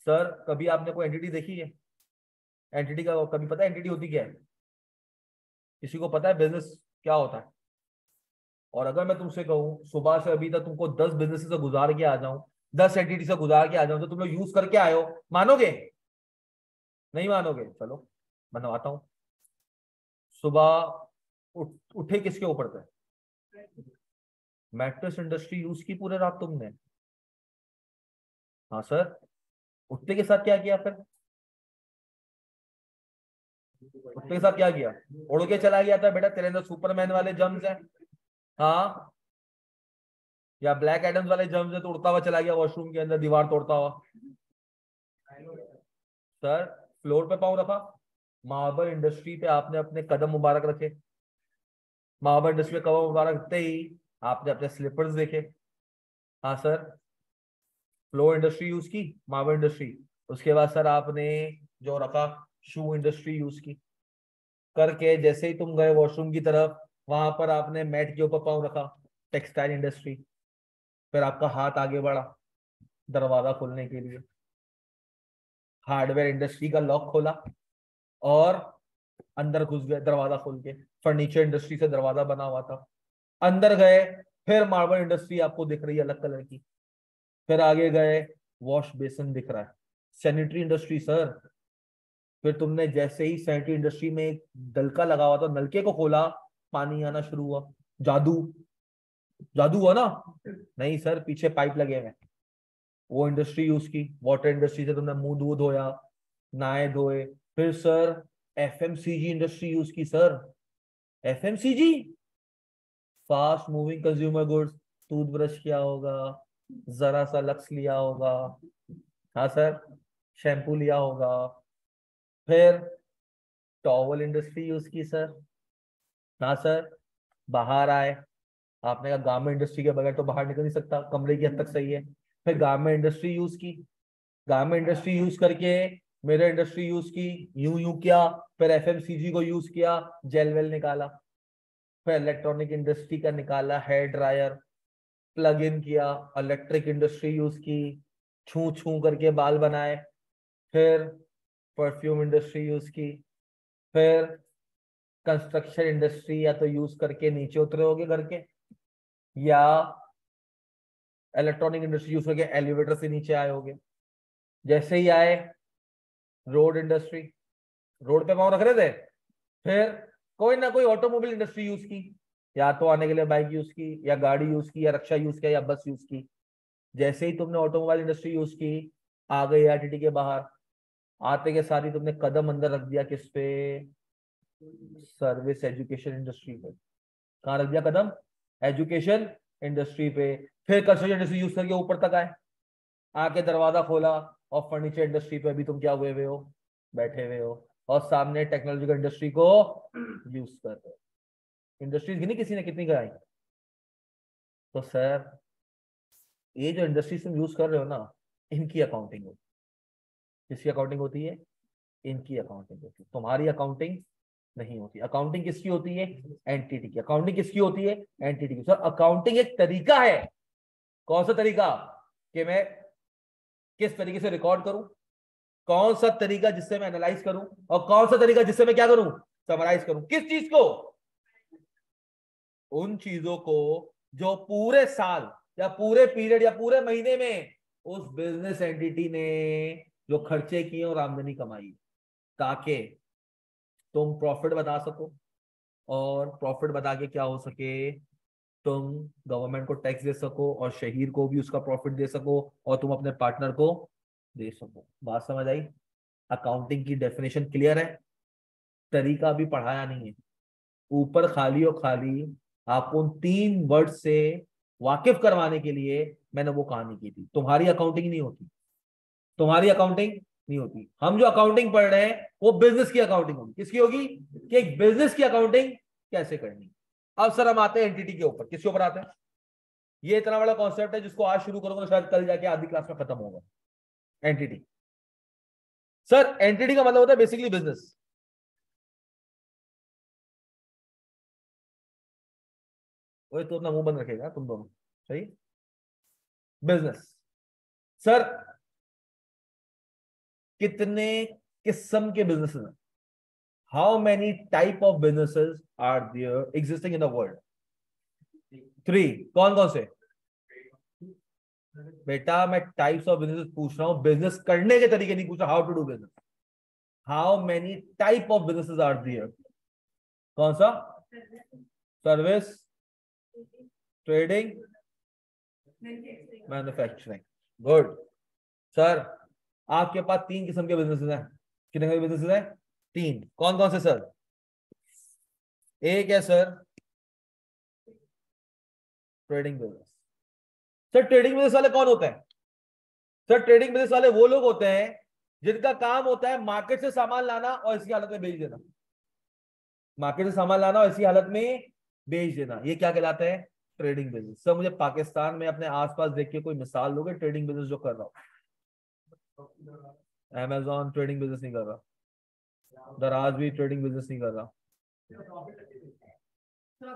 सर कभी आपने कोई एंटिटी देखी है? एंटिटी का कभी पता है एंटिटी होती क्या है? किसी को पता है बिजनेस क्या होता है? और अगर मैं तुमसे कहूं सुबह से अभी तक तुमको 10 बिजनेस से गुजार के आ जाऊं, 10 एंटिटी से गुजार के आ जाऊं, तो तुम लोग यूज करके आए हो, मानोगे? नहीं मानोगे? चलो बनवाता हूं। सुबह उठे किसके ऊपर थे? मैट्रेस इंडस्ट्री यूज की पूरे रात तुमने? हाँ सर। उठने के साथ क्या किया फिर? उठने के साथ क्या किया? उड़ के चला गया था बेटा, तेरे अंदर सुपरमैन वाले जम्स हैं। हाँ, या ब्लैक एडम्स वाले जम्स है, तो उड़ता हुआ चला गया वॉशरूम के अंदर, दीवार तोड़ता हुआ। सर फ्लोर पे पाँव रखा, मार्बल इंडस्ट्री पे आपने अपने कदम मुबारक रखे, मार्बल इंडस्ट्री पे कदम मुबारक रखते ही आपने अपने स्लीपर्स देखे। हाँ सर। फ्लोर इंडस्ट्री यूज की, मार्बल इंडस्ट्री। उसके बाद सर आपने जो रखा, शू इंडस्ट्री यूज की। करके जैसे ही तुम गए वॉशरूम की तरफ, वहां पर आपने मैट के ऊपर पाँव रखा, टेक्सटाइल इंडस्ट्री। फिर आपका हाथ आगे बढ़ा दरवाजा खोलने के लिए, हार्डवेयर इंडस्ट्री का लॉक खोला और अंदर घुस गए दरवाजा खोल के। फर्नीचर इंडस्ट्री से दरवाजा बना हुआ था, अंदर गए। फिर मार्बल इंडस्ट्री आपको दिख रही है अलग कलर की। फिर आगे गए, वॉश बेसिन दिख रहा है, सैनिटरी इंडस्ट्री सर। फिर तुमने जैसे ही सैनिटरी इंडस्ट्री में एक नलका लगा हुआ था, नलके को खोला, पानी आना शुरू हुआ। जादू, जादू हुआ ना? नहीं सर, पीछे पाइप लगे हुए हैं, वो इंडस्ट्री यूज की। वाटर इंडस्ट्री से तुमने मुंह धो धोया, नहाए धोए। फिर सर एफएमसीजी इंडस्ट्री यूज की sir. FMCG, fast moving consumer goods. Toothbrush किया होगा, जरा सा लक्स लिया होगा, हाँ सर, शैम्पू लिया होगा। फिर टॉवल इंडस्ट्री यूज की सर, हाँ सर। बाहर आए, आपने कहा गारमेंट इंडस्ट्री के बगैर तो बाहर निकल नहीं सकता, कमरे की हद तक सही है। फिर गारमेंट इंडस्ट्री यूज की, गारमेंट इंडस्ट्री यूज करके मेरे इंडस्ट्री यूज की, यूं यूं किया। फिर एफएमसीजी को यूज किया, जेल वेल निकाला। फिर इलेक्ट्रॉनिक इंडस्ट्री का निकाला, हेयर ड्रायर प्लग इन किया। इलेक्ट्रिक इंडस्ट्री यूज की, छू छू करके बाल बनाए। फिर परफ्यूम इंडस्ट्री यूज की। फिर कंस्ट्रक्शन इंडस्ट्री या तो यूज करके नीचे उतरे होगे घर के, या इलेक्ट्रॉनिक इंडस्ट्री यूज करके एलिवेटर से नीचे आए होगे। जैसे ही आए, रोड इंडस्ट्री, रोड पे पाँव रख रहे थे। फिर कोई ना कोई ऑटोमोबाइल इंडस्ट्री यूज की, या तो आने के लिए बाइक यूज की, या गाड़ी यूज की, या रिक्शा यूज किया, या बस यूज की। जैसे ही तुमने ऑटोमोबाइल इंडस्ट्री यूज की, आ गई आरटीटी के बाहर, आते के साथ ही तुमने कदम अंदर रख दिया किस पे? सर्विस एजुकेशन इंडस्ट्री पे। कहाँ रख दिया कदम? एजुकेशन इंडस्ट्री पे। फिर कंस्ट्रक्शन इंडस्ट्री यूज करके ऊपर तक आए, आके दरवाजा खोला, और फर्नीचर इंडस्ट्री पे अभी तुम क्या हुए हुए हो? बैठे हुए हो, और सामने टेक्नोलॉजिकल इंडस्ट्री को यूज कर रहे हो। इंडस्ट्रीज गिनी किसी ने कितनी कराई? तो सर ये जो इंडस्ट्री तुम यूज कर रहे हो ना, इनकी अकाउंटिंग होती है। किसकी अकाउंटिंग होती है? इनकी अकाउंटिंग होती है, तुम्हारी अकाउंटिंग नहीं होती। अकाउंटिंग किसकी होती है? एंटिटी की। अकाउंटिंग किसकी होती है? एंटिटी की। सर अकाउंटिंग एक तरीका है। कौन सा तरीका? कि मैं किस तरीके से रिकॉर्ड करूं, कौन सा तरीका जिससे मैं एनालाइज करूं, और कौन सा तरीका जिससे मैं क्या करूं, समराइज करूं। किस चीज को? उन चीजों को जो पूरे साल या पूरे पीरियड या पूरे महीने में उस बिजनेस एंटिटी ने जो खर्चे किए और आमदनी कमाई, ताकि तुम प्रॉफिट बता सको, और प्रॉफिट बता के क्या हो सके, तुम गवर्नमेंट को टैक्स दे सको और शहीर को भी उसका प्रॉफिट दे सको, और तुम अपने पार्टनर को दे सको। बात समझ आई? अकाउंटिंग की डेफिनेशन क्लियर है? तरीका भी पढ़ाया नहीं है, ऊपर खाली और खाली आपको उन 3 वर्ड से वाकिफ करवाने के लिए मैंने वो कहानी की थी। तुम्हारी अकाउंटिंग नहीं होती, तुम्हारी अकाउंटिंग नहीं होती। हम जो अकाउंटिंग पढ़ रहे हैं वो बिजनेस की अकाउंटिंग होगी। किसकी होगी? कि एक बिजनेस की अकाउंटिंग कैसे करनी। अब सर हम आते हैं एंटिटी के ऊपर। किसके ऊपर आते हैं? ये इतना बड़ा कॉन्सेप्ट है जिसको आज शुरू करूंगा तो शायद कल जाके आधी क्लास में खत्म होगा। एंटिटी। सर एंटिटी का मतलब होता है बेसिकली बिजनेस। वही तो अपना मुंह बंद रखेगा तुम दोनों, सही। बिजनेस। सर कितने किस्म के बिजनेसेस हैं? How many type of businesses are there existing in the world? 3। कौन कौन से? बेटा मैं टाइप्स ऑफ बिजनेस पूछ रहा हूं, बिजनेस करने के तरीके नहीं पूछ रहा। How to do business. How many type of businesses are there? कौन सा? Service, trading, manufacturing. Good. Sir आपके पास 3 किस्म के बिजनेसेस हैं। कितने बिजनेसेस हैं? 3। कौन कौन से सर? एक है sir trading business. Sir trading business वाले कौन होते हैं? सर ट्रेडिंग बिजनेस वाले वो लोग होते हैं जिनका काम होता है मार्केट से सामान लाना और इसी हालत में बेच देना। मार्केट से सामान लाना और इसी हालत में बेच देना, ये क्या कहलाता है? Trading business. सर मुझे पाकिस्तान में अपने आसपास देख के कोई मिसाल दोगे ट्रेडिंग बिजनेस जो कर रहा हो? अमेजॉन ट्रेडिंग बिजनेस नहीं कर रहा, दराज भी ट्रेडिंग बिजनेस नहीं कर रहा,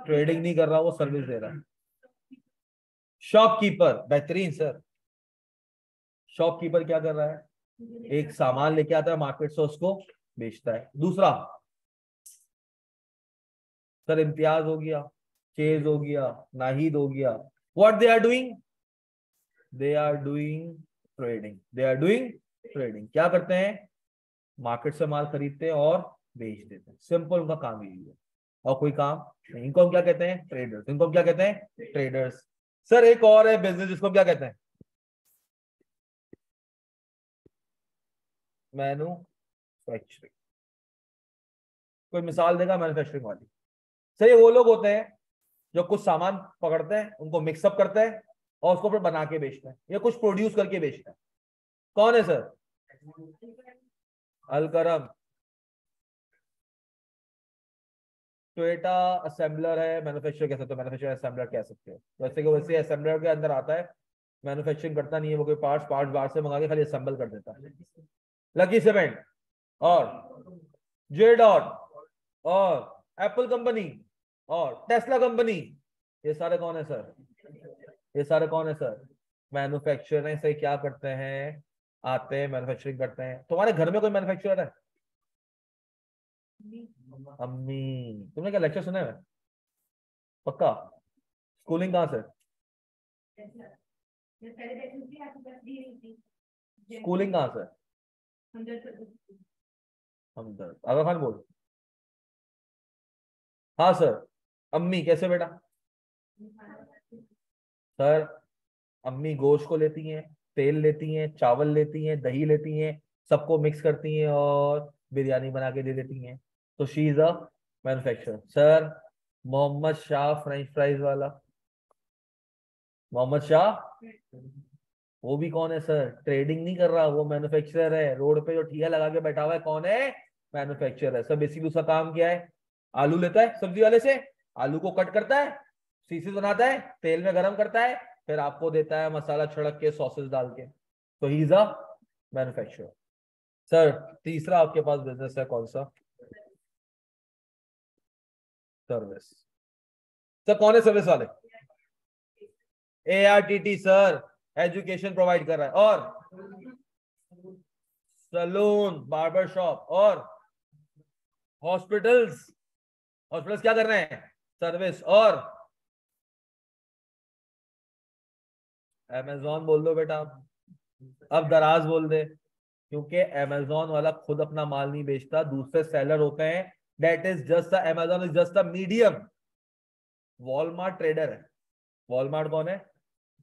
ट्रेडिंग नहीं कर रहा, वो सर्विस दे रहा है। शॉपकीपर, बेहतरीन सर। शॉपकीपर क्या कर रहा है? एक सामान लेके आता है मार्केट से, उसको बेचता है। दूसरा सर इम्तियाज हो गया, चेज हो गया, नाहिद हो गया। What they are doing? They are doing trading. They are doing trading. क्या करते हैं? मार्केट से माल खरीदते हैं और बेच देते हैं। सिंपल उनका काम यही है, और कोई काम नहीं। इनको हम क्या कहते हैं? ट्रेडर्स। इनको हम क्या कहते हैं? ट्रेडर्स। सर एक और है बिजनेस जिसको हम क्या कहते हैं? मैन्युफैक्चरिंग। कोई मिसाल देगा मैन्युफैक्चरिंग वाली? सर ये वो लोग होते हैं जो कुछ सामान पकड़ते हैं, उनको मिक्सअप करते हैं और उसको फिर बना के बेचते हैं, या कुछ प्रोड्यूस करके बेचते हैं। कौन है सर? अलकरम। टोयोटा असेंबलर है, मैन्युफैक्चर कह सकते हो, मैन्युफैक्चर असेंबलर कह सकते हो। वैसे कि वैसे असेंबलर के अंदर आता है, मैन्युफैक्चरिंग करता नहीं है वो। कोई पार्ट्स पार्ट्स बाहर से मंगा के खाली असेंबल कर देता है। लकी सीमेंट और जे डॉट और एप्पल कंपनी और टेस्ला कंपनी, ये सारे कौन है सर? ये सारे कौन है सर? मैन्युफैक्चरिंग से क्या करते हैं? आते हैं, मैन्युफैक्चरिंग करते हैं। तुम्हारे घर में कोई मैन्युफैक्चरर है? अम्मी। तुमने क्या लेक्चर सुने हैं? पक्का? स्कूलिंग कहाँ से? स्कूलिंग कहाँ से? हमदर्द। आगा खान बोल। हाँ सर। अम्मी कैसे बेटा? सर अम्मी गोश्त को लेती हैं, तेल लेती हैं, चावल लेती हैं, दही लेती हैं, सबको मिक्स करती हैं और बिरयानी बना के दे देती हैं। तो she is a manufacturer. Sir Mohammad Shah french fries वाला, मोहम्मद शाह, वो भी कौन है सर? ट्रेडिंग नहीं कर रहा, वो मैन्युफैक्चरर है। रोड पे जो ठिया लगा के बैठा हुआ है, कौन है? मैन्युफैक्चरर है। सर बेसिकली उसका काम क्या है? आलू लेता है सब्जी वाले से, आलू को कट करता है, सीसीज बनाता है, तेल में गरम करता है, फिर आपको देता है मसाला छिड़क के, सॉसेस डाल के। तो he is a manufacturer. Sir तीसरा आपके पास बिजनेस है कौन सा? सर्विस। सर कौन है सर्विस वाले? ARTT सर, एजुकेशन प्रोवाइड कर रहा है। और सलून, बार्बर शॉप, और हॉस्पिटल्स। हॉस्पिटल्स क्या कर रहे हैं? सर्विस। और अमेजोन बोल दो बेटा, अब दराज बोल दे, क्योंकि अमेजोन वाला खुद अपना माल नहीं बेचता, दूसरे सेलर होते हैं। That is just Amazon is just a medium. Walmart trader है। वॉलमार्ट कौन है?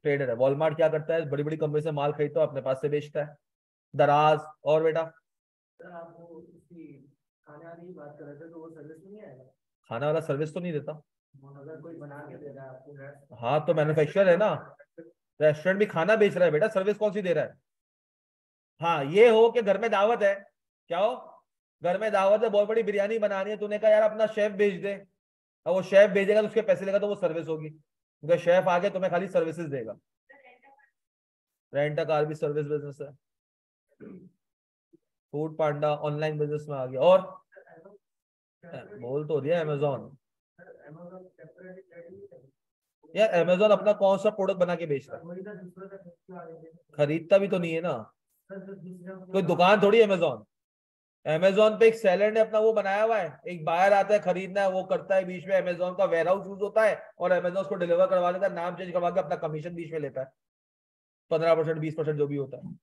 ट्रेडर है। वॉलमार्ट क्या करता है? बड़ी बड़ी कंपनी से माल खरीदता है, अपने पास से बेचता है। दराज। और बेटा आप वो उसकी खाने वाली की बात कर रहे थे, तो वो सर्विस नहीं आएगा? खाना वाला सर्विस तो नहीं देता। अगर कोई बना के दे रहा है आपको? हाँ तो मैन्युफैक्चरर है ना। रेस्टोरेंट भी खाना बेच रहा है बेटा, सर्विस कौन सी दे रहा है? हाँ ये हो कि घर में दावत है, क्या हो, घर में दावत है, बहुत बड़ी बिरयानी बनानी है, तूने कहा यार अपना शेफ भेज दे। अब वो शेफ भेजेगा तो उसके पैसे लेगा, तो वो सर्विस होगी, क्योंकि शेफ आगे तुम्हें खाली सर्विसेज देगा। रेंट कार भी सर्विस बिजनेस है। फूड पांडा ऑनलाइन बिजनेस में आ गया। और बोल तो दिया अमेजोन। यार अमेजोन अपना कौन सा प्रोडक्ट बना के बेच रहा है? खरीदता भी तो नहीं है ना, कोई दुकान थोड़ी अमेजोन। अमेजोन पे एक सेलर ने अपना वो बनाया हुआ है, एक बायर आता है खरीदना है, वो करता है, बीच में अमेजोन का वेयर हाउस यूज होता है, और अमेजोन उसको डिलीवर करवा लेता है, नाम चेंज करवा के अपना कमीशन बीच में लेता है, 15% 20% जो भी होता है।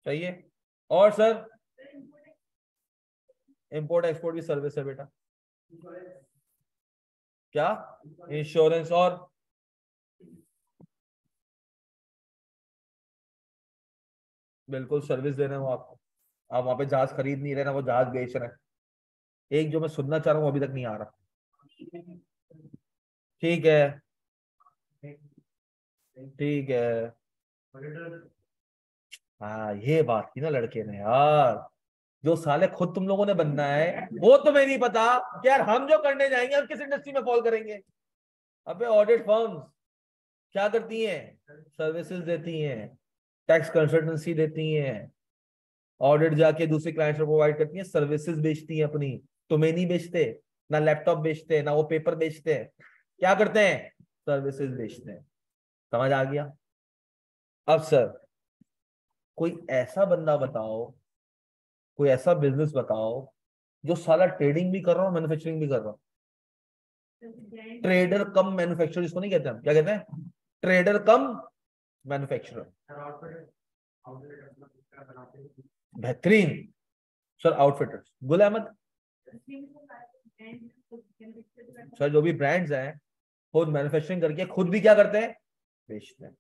सही है। और सर इंपोर्ट एक्सपोर्ट भी सर्विस है बेटा। क्या? इंश्योरेंस। और बिल्कुल सर्विस दे रहे हैं वो आपको। आप वहां पे जहाज खरीद नहीं रहे ना, वो जहाज बेच रहे हैं। एक जो मैं सुनना चाह रहा हूँ अभी तक नहीं आ रहा। ठीक है। ठीक है। हाँ ये बात की ना लड़के ने यार, जो साले खुद तुम लोगों ने बनना है वो तुम्हें नहीं पता कि यार हम जो करने जाएंगे हम किस इंडस्ट्री में फॉल करेंगे। अबे ऑडिट फर्म्स क्या करती हैं? सर्विसेज देती हैं, टैक्स कंसल्टेंसी देती हैं, ऑडिट जाके दूसरे क्लाइंट्स को प्रोवाइड करती हैं, सर्विसेज बेचती हैं अपनी। तुम्हें नहीं बेचते, ना लैपटॉप बेचते, ना वो पेपर बेचते हैं, क्या करते हैं? सर्विसेज बेचते हैं। समझ आ गया? अब सर कोई ऐसा बंदा बताओ, कोई ऐसा बिजनेस बताओ जो साला ट्रेडिंग भी कर रहा हो, मैन्युफैक्चरिंग भी कर रहा हो। ट्रेडर कम मैन्युफैक्चरर इसको नहीं कहते, हम क्या कहते हैं? ट्रेडर कम मैन्युफैक्चरर। बेहतरीन। Sir outfitters, Gul Ahmed. Sir जो भी ब्रांड्स हैं खुद मैन्युफैक्चरिंग करके खुद भी क्या करते हैं? बेचते हैं।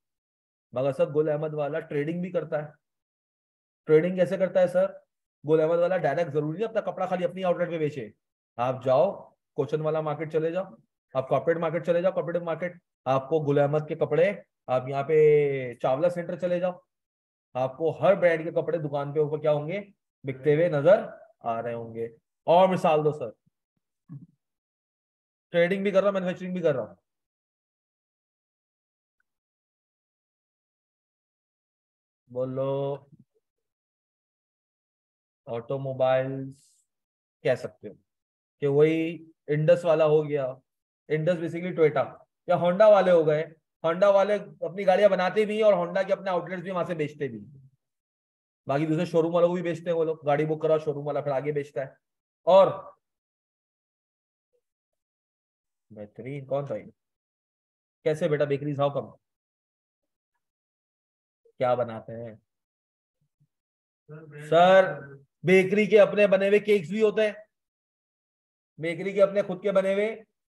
मगर सर गुल अहमद वाला ट्रेडिंग भी करता है। ट्रेडिंग कैसे करता है सर? गुल अहमद वाला डायरेक्ट जरूरी नहीं अपना कपड़ा खाली अपनी आउटलेट पे बेचे। आप जाओ कोचन वाला मार्केट चले जाओ, आप कॉर्पोरेट मार्केट चले जाओ, कॉर्पोरेट मार्केट, आपको गुल अहमद के कपड़े, आप यहाँ पे चावला सेंटर चले जाओ, आपको हर ब्रांड के कपड़े दुकान पे ऊपर क्या होंगे? बिकते हुए नजर आ रहे होंगे। और मिसाल दो सर, ट्रेडिंग भी कर रहा हूं, मैन्युफैक्चरिंग भी कर रहा हूं। बोलो। ऑटोमोबाइल्स कह सकते हो कि वही इंडस वाला हो गया। इंडस बेसिकली टोयोटा या होंडा वाले हो गए। होंडा वाले अपनी गाड़ियां बनाते भी हैं और होंडा के अपने आउटलेट्स भी वहां से बेचते भी हैं। बाकी दूसरे शोरूम वालों को भी बेचते हैं, वो लोग गाड़ी बुक करा, शोरूम वाला फिर आगे बेचता है। और बेहतरीन कौन था ये? कैसे बेटा बेकरीज हाउ कम? क्या बनाते हैं सर? बेकरी के अपने बने हुए केक्स भी होते हैं, बेकरी के अपने खुद के बने हुए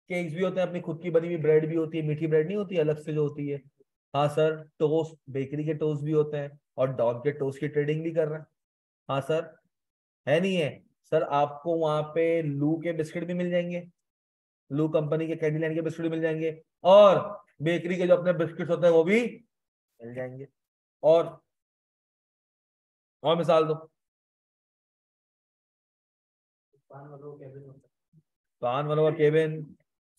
केक्स भी होते हैं, अपनी खुद की बनी हुई ब्रेड भी होती है, मीठी ब्रेड नहीं होती अलग से जो होती है। हाँ सर, टोस्ट, बेकरी के टोस्ट भी होते हैं, और डॉग के टोस्ट की ट्रेडिंग भी कर रहे हैं। हाँ सर। है नहीं है? सर आपको वहां पे लू के बिस्किट भी मिल जाएंगे, लू कंपनी के कैंडीलैंड के बिस्किट भी मिल जाएंगे, और बेकरी के जो अपने बिस्किट होते हैं वो भी मिल जाएंगे। और मिसाल दो। पान वालों का केबिन।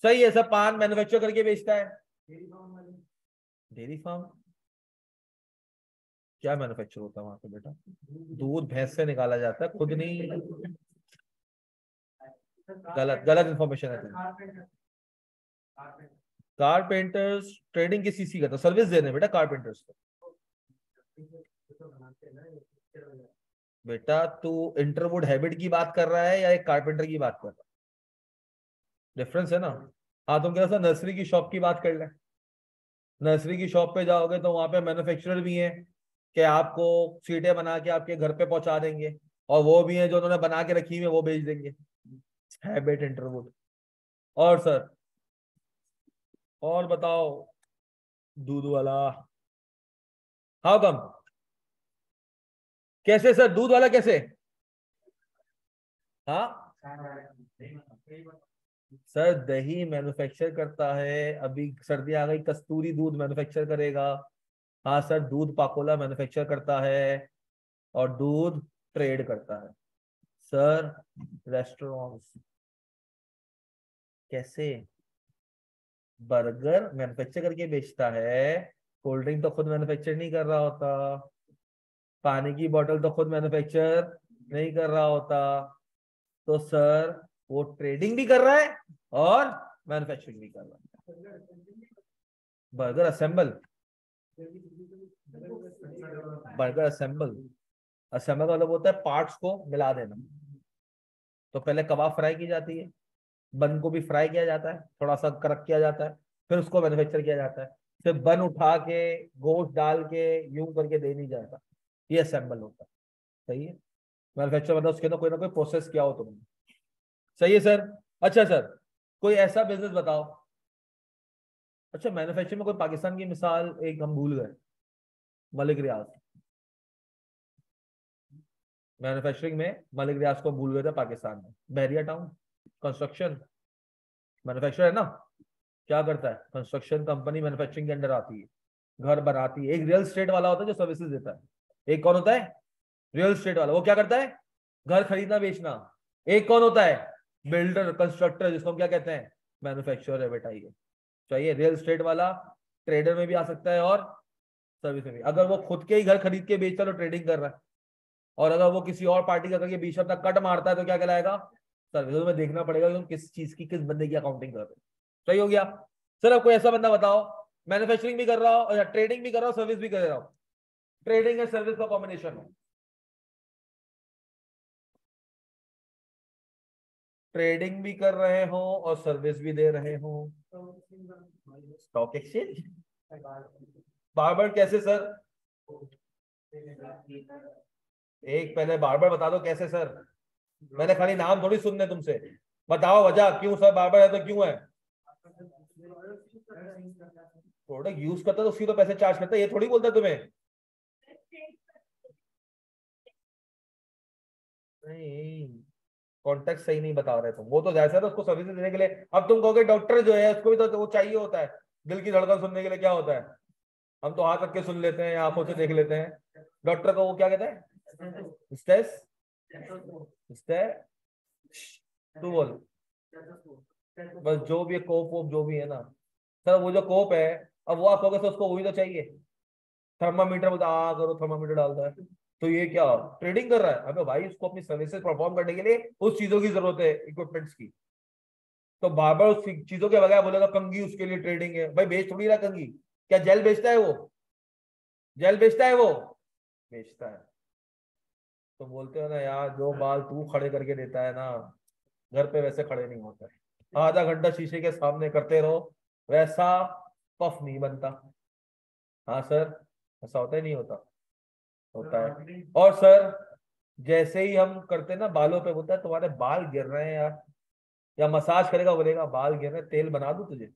सही है सर, पान मैन्युफैक्चर करके बेचता है। डेयरी फार्म क्या मैन्युफैक्चर होता है वहां पे बेटा? दूध भैंस से निकाला जाता है, खुद नहीं। गलत गलत इंफॉर्मेशन है। कारपेंटर्स ट्रेडिंग किस चीज की करता है? सर्विस देने बेटा कारपेंटर्स को। बेटा तू इंटरवुड हैबिट की बात कर रहा है या एक कारपेंटर की बात कर रहा है? डिफरेंस है ना। हाँ तुम कह रहे नर्सरी की शॉप की बात कर ले। नर्सरी की शॉप पे जाओगे तो वहां पे मैन्युफैक्चरर भी हैं कि आपको सीटें बना के आपके घर पे पहुंचा देंगे, और वो भी हैं जो उन्होंने बना के रखी हुई है वो बेच देंगे। हैबिट इंटरवुड। और सर और बताओ, दूध वाला हाउ कम? कैसे सर दूध वाला कैसे? हाँ सर दही मैन्युफैक्चर करता है, अभी सर्दी आ गई कस्तूरी दूध मैन्युफैक्चर करेगा। हाँ सर दूध पाकोला मैन्युफैक्चर करता है और दूध ट्रेड करता है। सर रेस्टोरेंट्स कैसे? बर्गर मैन्युफैक्चर करके बेचता है, कोल्ड ड्रिंक तो खुद मैन्युफैक्चर नहीं कर रहा होता, पानी की बोतल तो खुद मैन्युफैक्चर नहीं कर रहा होता, तो सर वो ट्रेडिंग भी कर रहा है और मैन्युफैक्चरिंग भी कर रहा है। Burger assemble, burger assemble, assemble मतलब होता है पार्ट्स को मिला देना। तो पहले कबाब फ्राई की जाती है, बन को भी फ्राई किया जाता है, थोड़ा सा करक किया जाता है, फिर उसको मैन्युफैक्चर किया जाता है, फिर बन उठा के गोश्त डाल के यूं करके दे नहीं जाता। ये असेंबल होता है। सही है। मैन्युफैक्चर मतलब उसके अंदर कोई ना कोई प्रोसेस किया हो तुमने। सही है सर। अच्छा सर कोई ऐसा बिजनेस बताओ। अच्छा मैन्युफैक्चरिंग में कोई पाकिस्तान की मिसाल एक हम भूल गए, मलिक रियाज। मैन्युफैक्चरिंग में मलिक रियाज को भूल गए थे पाकिस्तान में। बहरिया टाउन कंस्ट्रक्शन मैन्युफैक्चर है ना, क्या करता है? कंस्ट्रक्शन कंपनी मैन्युफैक्चरिंग के अंडर आती है, घर बनाती है। एक रियल स्टेट वाला होता है जो सर्विसेज देता है। एक कौन होता है? रियल स्टेट वाला, वो क्या करता है? घर खरीदना बेचना। एक कौन होता है? बिल्डर कंस्ट्रक्टर, जिसको हम क्या कहते हैं? मैन्युफैक्चरर है बेटा ये। चाहिए रियल स्टेट वाला ट्रेडर में भी आ सकता है और सर्विस में भी। अगर वो खुद के ही घर खरीद के बेचता है तो ट्रेडिंग कर रहा है, और अगर वो किसी और पार्टी का करके बीच में अपना कट मारता है तो क्या कहलाएगा? सर्विस में। देखना पड़ेगा कि तुम किस चीज की किस बंदे की अकाउंटिंग कर रहे हो। सही हो गया। सर अब कोई ऐसा बंदा बताओ मैन्युफैक्चरिंग भी कर रहा हो या ट्रेडिंग भी कर रहा हो सर्विस भी कर रहा हो। ट्रेडिंग एंड सर्विस का कॉम्बिनेशन हो। ट्रेडिंग भी कर रहे हो और सर्विस भी दे रहे हो। Stock exchange. बार्बर कैसे सर? एक पहले बार्बर बता दो कैसे सर। मैंने खाली नाम थोड़ी सुनने तुमसे, बताओ वजह क्यों सर बार्बर है तो क्यों है? प्रोडक्ट यूज करता है तो उसकी तो पैसे चार्ज करता है, ये थोड़ी बोलता है तुम्हें। नहीं कॉन्टेक्स्ट सही नहीं बता रहे तुम। वो तो जैसा था उसको सर्विस देने के लिए। अब तुम कहोगे डॉक्टर जो है उसको भी तो वो चाहिए होता है, दिल की धड़कन सुनने के लिए क्या होता है? हम तो हाथ रख के सुन लेते हैं या आंखों से देख लेते हैं। डॉक्टर को वो क्या कहते हैं? स्टेस स्टे तू बोल। बस जो भी है कोप वोप जो भी है ना सर, वो जो कोप है, अब वो आप कहोगे तो उसको वही तो चाहिए। थर्मामीटर बता करो, थर्मामीटर डालता है तो ये क्या ट्रेडिंग कर रहा है? अबे भाई उसको अपनी सर्विसेज परफॉर्म करने के लिए उस चीजों की जरूरत है, इक्विपमेंट्स की। तो बार बार उस चीजों के बगैर बोलेगा कंघी उसके लिए ट्रेडिंग है। भाई बेच थोड़ी रहा कंघी, क्या जेल बेचता है वो? जेल बेचता है वो? बेचता है। तो बोलते हो ना यार जो बाल तू खड़े करके देता है ना, घर पे वैसे खड़े नहीं होते। आधा घंटा शीशे के सामने करते रहो, वैसा पफ नहीं बनता। हाँ सर ऐसा होता ही नहीं होता? होता है। और सर जैसे ही हम करते हैं ना बालों पे, बोलता है तुम्हारे बाल गिर रहे हैं यार, या मसाज करेगा बोलेगा बाल गिर रहे हैं तेल बना दूं तुझे।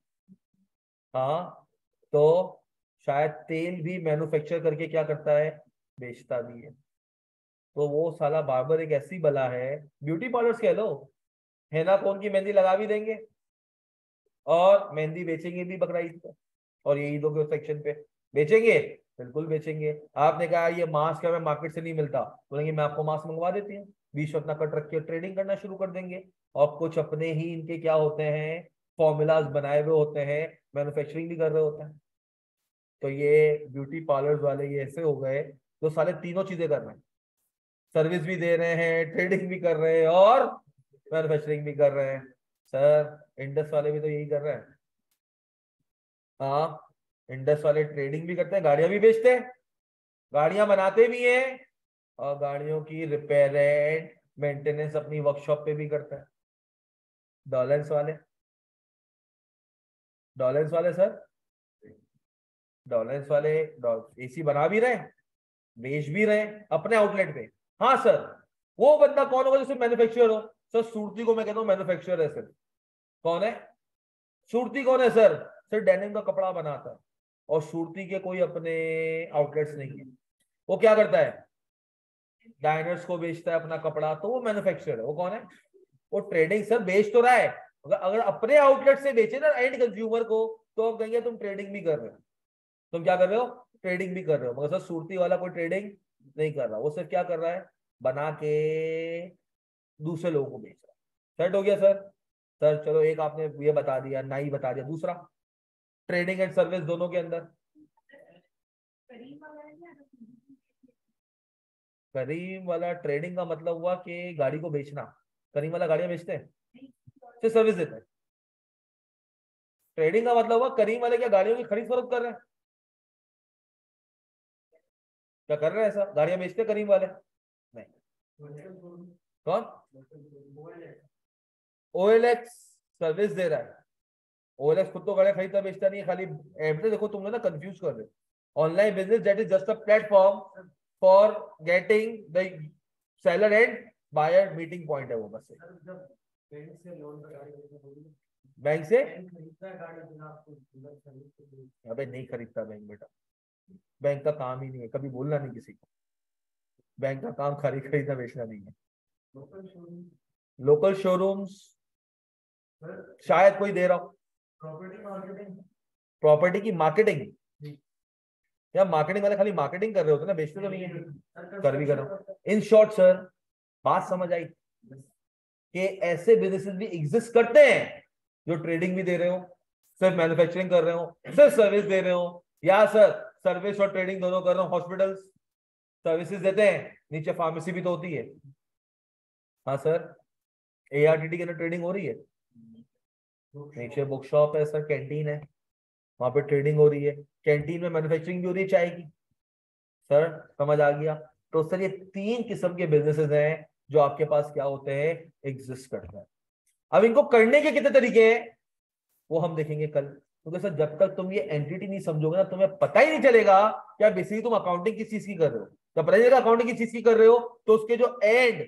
हाँ तो शायद तेल भी मैन्युफैक्चर करके क्या करता है? बेचता भी है। तो वो साला बार्बर एक ऐसी बला है, ब्यूटी पार्लर्स कह लो, हैना कौन की मेहंदी लगा भी देंगे और मेहंदी बेचेंगे भी बकरा ईद पे, और ये ईदों के सेक्शन पे बेचेंगे। बिल्कुल बेचेंगे। आपने कहा ये मास्क हमें मार्केट से नहीं मिलता, बोलेंगे मैं आपको मास्क मंगवा देती हूँ, बीच में अपना कट रख के ट्रेडिंग करना शुरू कर देंगे। और कुछ अपने ही इनके क्या होते हैं फॉर्मूलाज बनाए हुए होते हैं, मैन्युफैक्चरिंग भी कर रहे होते हैं। तो ये ब्यूटी पार्लर्स वाले ये ऐसे हो गए जो साले तीनों चीजें कर रहे हैं, सर्विस भी दे रहे हैं, ट्रेडिंग भी कर रहे हैं और मैन्युफैक्चरिंग भी कर रहे हैं। सर इंडस वाले भी तो यही कर रहे हैं। हाँ, इंडस वाले ट्रेडिंग भी करते हैं, गाड़ियां भी बेचते हैं, गाड़ियां बनाते भी हैं, और गाड़ियों की रिपेयर एंड मेंटेनेंस अपनी वर्कशॉप पे भी करते हैं। डॉलेंस वाले, डॉलेंस वाले सर, डॉलेंस वाले एसी बना भी रहे हैं, बेच भी रहे हैं अपने आउटलेट पे। हाँ सर, वो बंदा कौन होगा जिससे मैन्युफैक्चरर हो? सर सूरती को मैं कहता हूँ मैन्युफैक्चरर है सर। कौन है सूरती? कौन है सर? सर डेनिम का कपड़ा बनाता है, और सूरती के कोई अपने आउटलेट्स नहीं है। वो क्या करता है? डाइनर्स को बेचता है अपना कपड़ा, तो वो मैन्युफैक्चरर है। वो कौन है? वो ट्रेडिंग सर बेच तो रहा है, अगर अपने आउटलेट से बेचे ना एंड कंज्यूमर को, तो हम कहेंगे तुम ट्रेडिंग भी कर रहे हो। तुम क्या कर रहे हो? ट्रेडिंग भी कर रहे हो। मगर सर सूरती वाला कोई ट्रेडिंग नहीं कर रहा, वो सिर्फ क्या कर रहा है? बना के दूसरे लोगों को बेच रहा है। सेट हो गया सर? सर चलो, एक आपने ये बता दिया, नहीं बता दिया, दूसरा ट्रेडिंग एंड सर्विस दोनों के अंदर। करीम वाला ट्रेडिंग का मतलब हुआ कि गाड़ी को बेचना। करीम वाला गाड़ियां बेचते हैं, सिर्फ सर्विस देते हैं। ट्रेडिंग का मतलब हुआ करीम वाले क्या गाड़ियों की खरीद फरोख्त कर रहे हैं? क्या कर रहे हैं? ऐसा गाड़ियां बेचते हैं करीम वाले? नहीं। कौन? OLX सर्विस दे रहा है। OLX खुद तो गाड़ियां खरीदता बेचता नहीं है, खाली देखो तुम लोग ना कंफ्यूज कर रहे हो। Online business that is just a platform for getting the seller and buyer meeting point है वो, बस। बैंक से अबे नहीं खरीदता बैंक बेटा, बैंक का काम ही नहीं है, कभी बोलना नहीं किसी को। बैंक का काम खरीदना बेचना नहीं है। लोकल शोरूम्स शायद कोई दे रहा हो। प्रॉपर्टी की मार्केटिंग, या मार्केटिंग वाले खाली मार्केटिंग कर रहे होते ना, बेचते तो नहीं है। कर भी कर रहा हूं। इन शॉर्ट सर, बात समझ आई कि ऐसे बिजनेसेस भी एग्जिस्ट करते हैं जो ट्रेडिंग भी दे रहे हो, सिर्फ मैन्युफैक्चरिंग कर रहे हो, सिर्फ सर्विस दे रहे हो, या सर सर्विस और ट्रेडिंग दोनों कर रहे हो। हॉस्पिटल्स सर्विसेज देते हैं, नीचे फार्मेसी भी तो होती है। हाँ सर, ARTT के अंदर ट्रेडिंग हो रही है, नीचे बुक शॉप है सर, कैंटीन है, वहां पे ट्रेडिंग हो रही है। कैंटीन में मैन्युफैक्चरिंग भी हो रही है चाय की। सर समझ आ गया? तो सर ये 3 किस्म के बिजनेसेस हैं जो आपके पास क्या होते हैं, एग्जिस्ट करते हैं। अब इनको करने के कितने तरीके हैं वो हम देखेंगे कल, क्योंकि सर जब तक तुम ये एंटिटी नहीं समझोगे ना, तुम्हें पता ही नहीं चलेगा क्या बेसिकली तुम अकाउंटिंग किस चीज की कर रहे हो। जब पता चलेगा अकाउंटिंग किस चीज की कर रहे हो, तो उसके जो एंड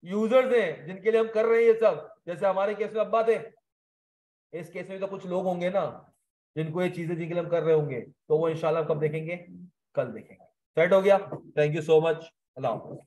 यूजर्स हैं जिनके लिए हम कर रहे हैं ये सब, जैसे हमारे केस में अब्बा थे, इस केस में तो कुछ लोग होंगे ना जिनको ये चीजें जिनके लिए हम कर रहे होंगे, तो वो इंशाल्लाह कब देखेंगे? कल देखेंगे। सेट हो गया? Thank you so much. अल्लाह हाफ़िज़।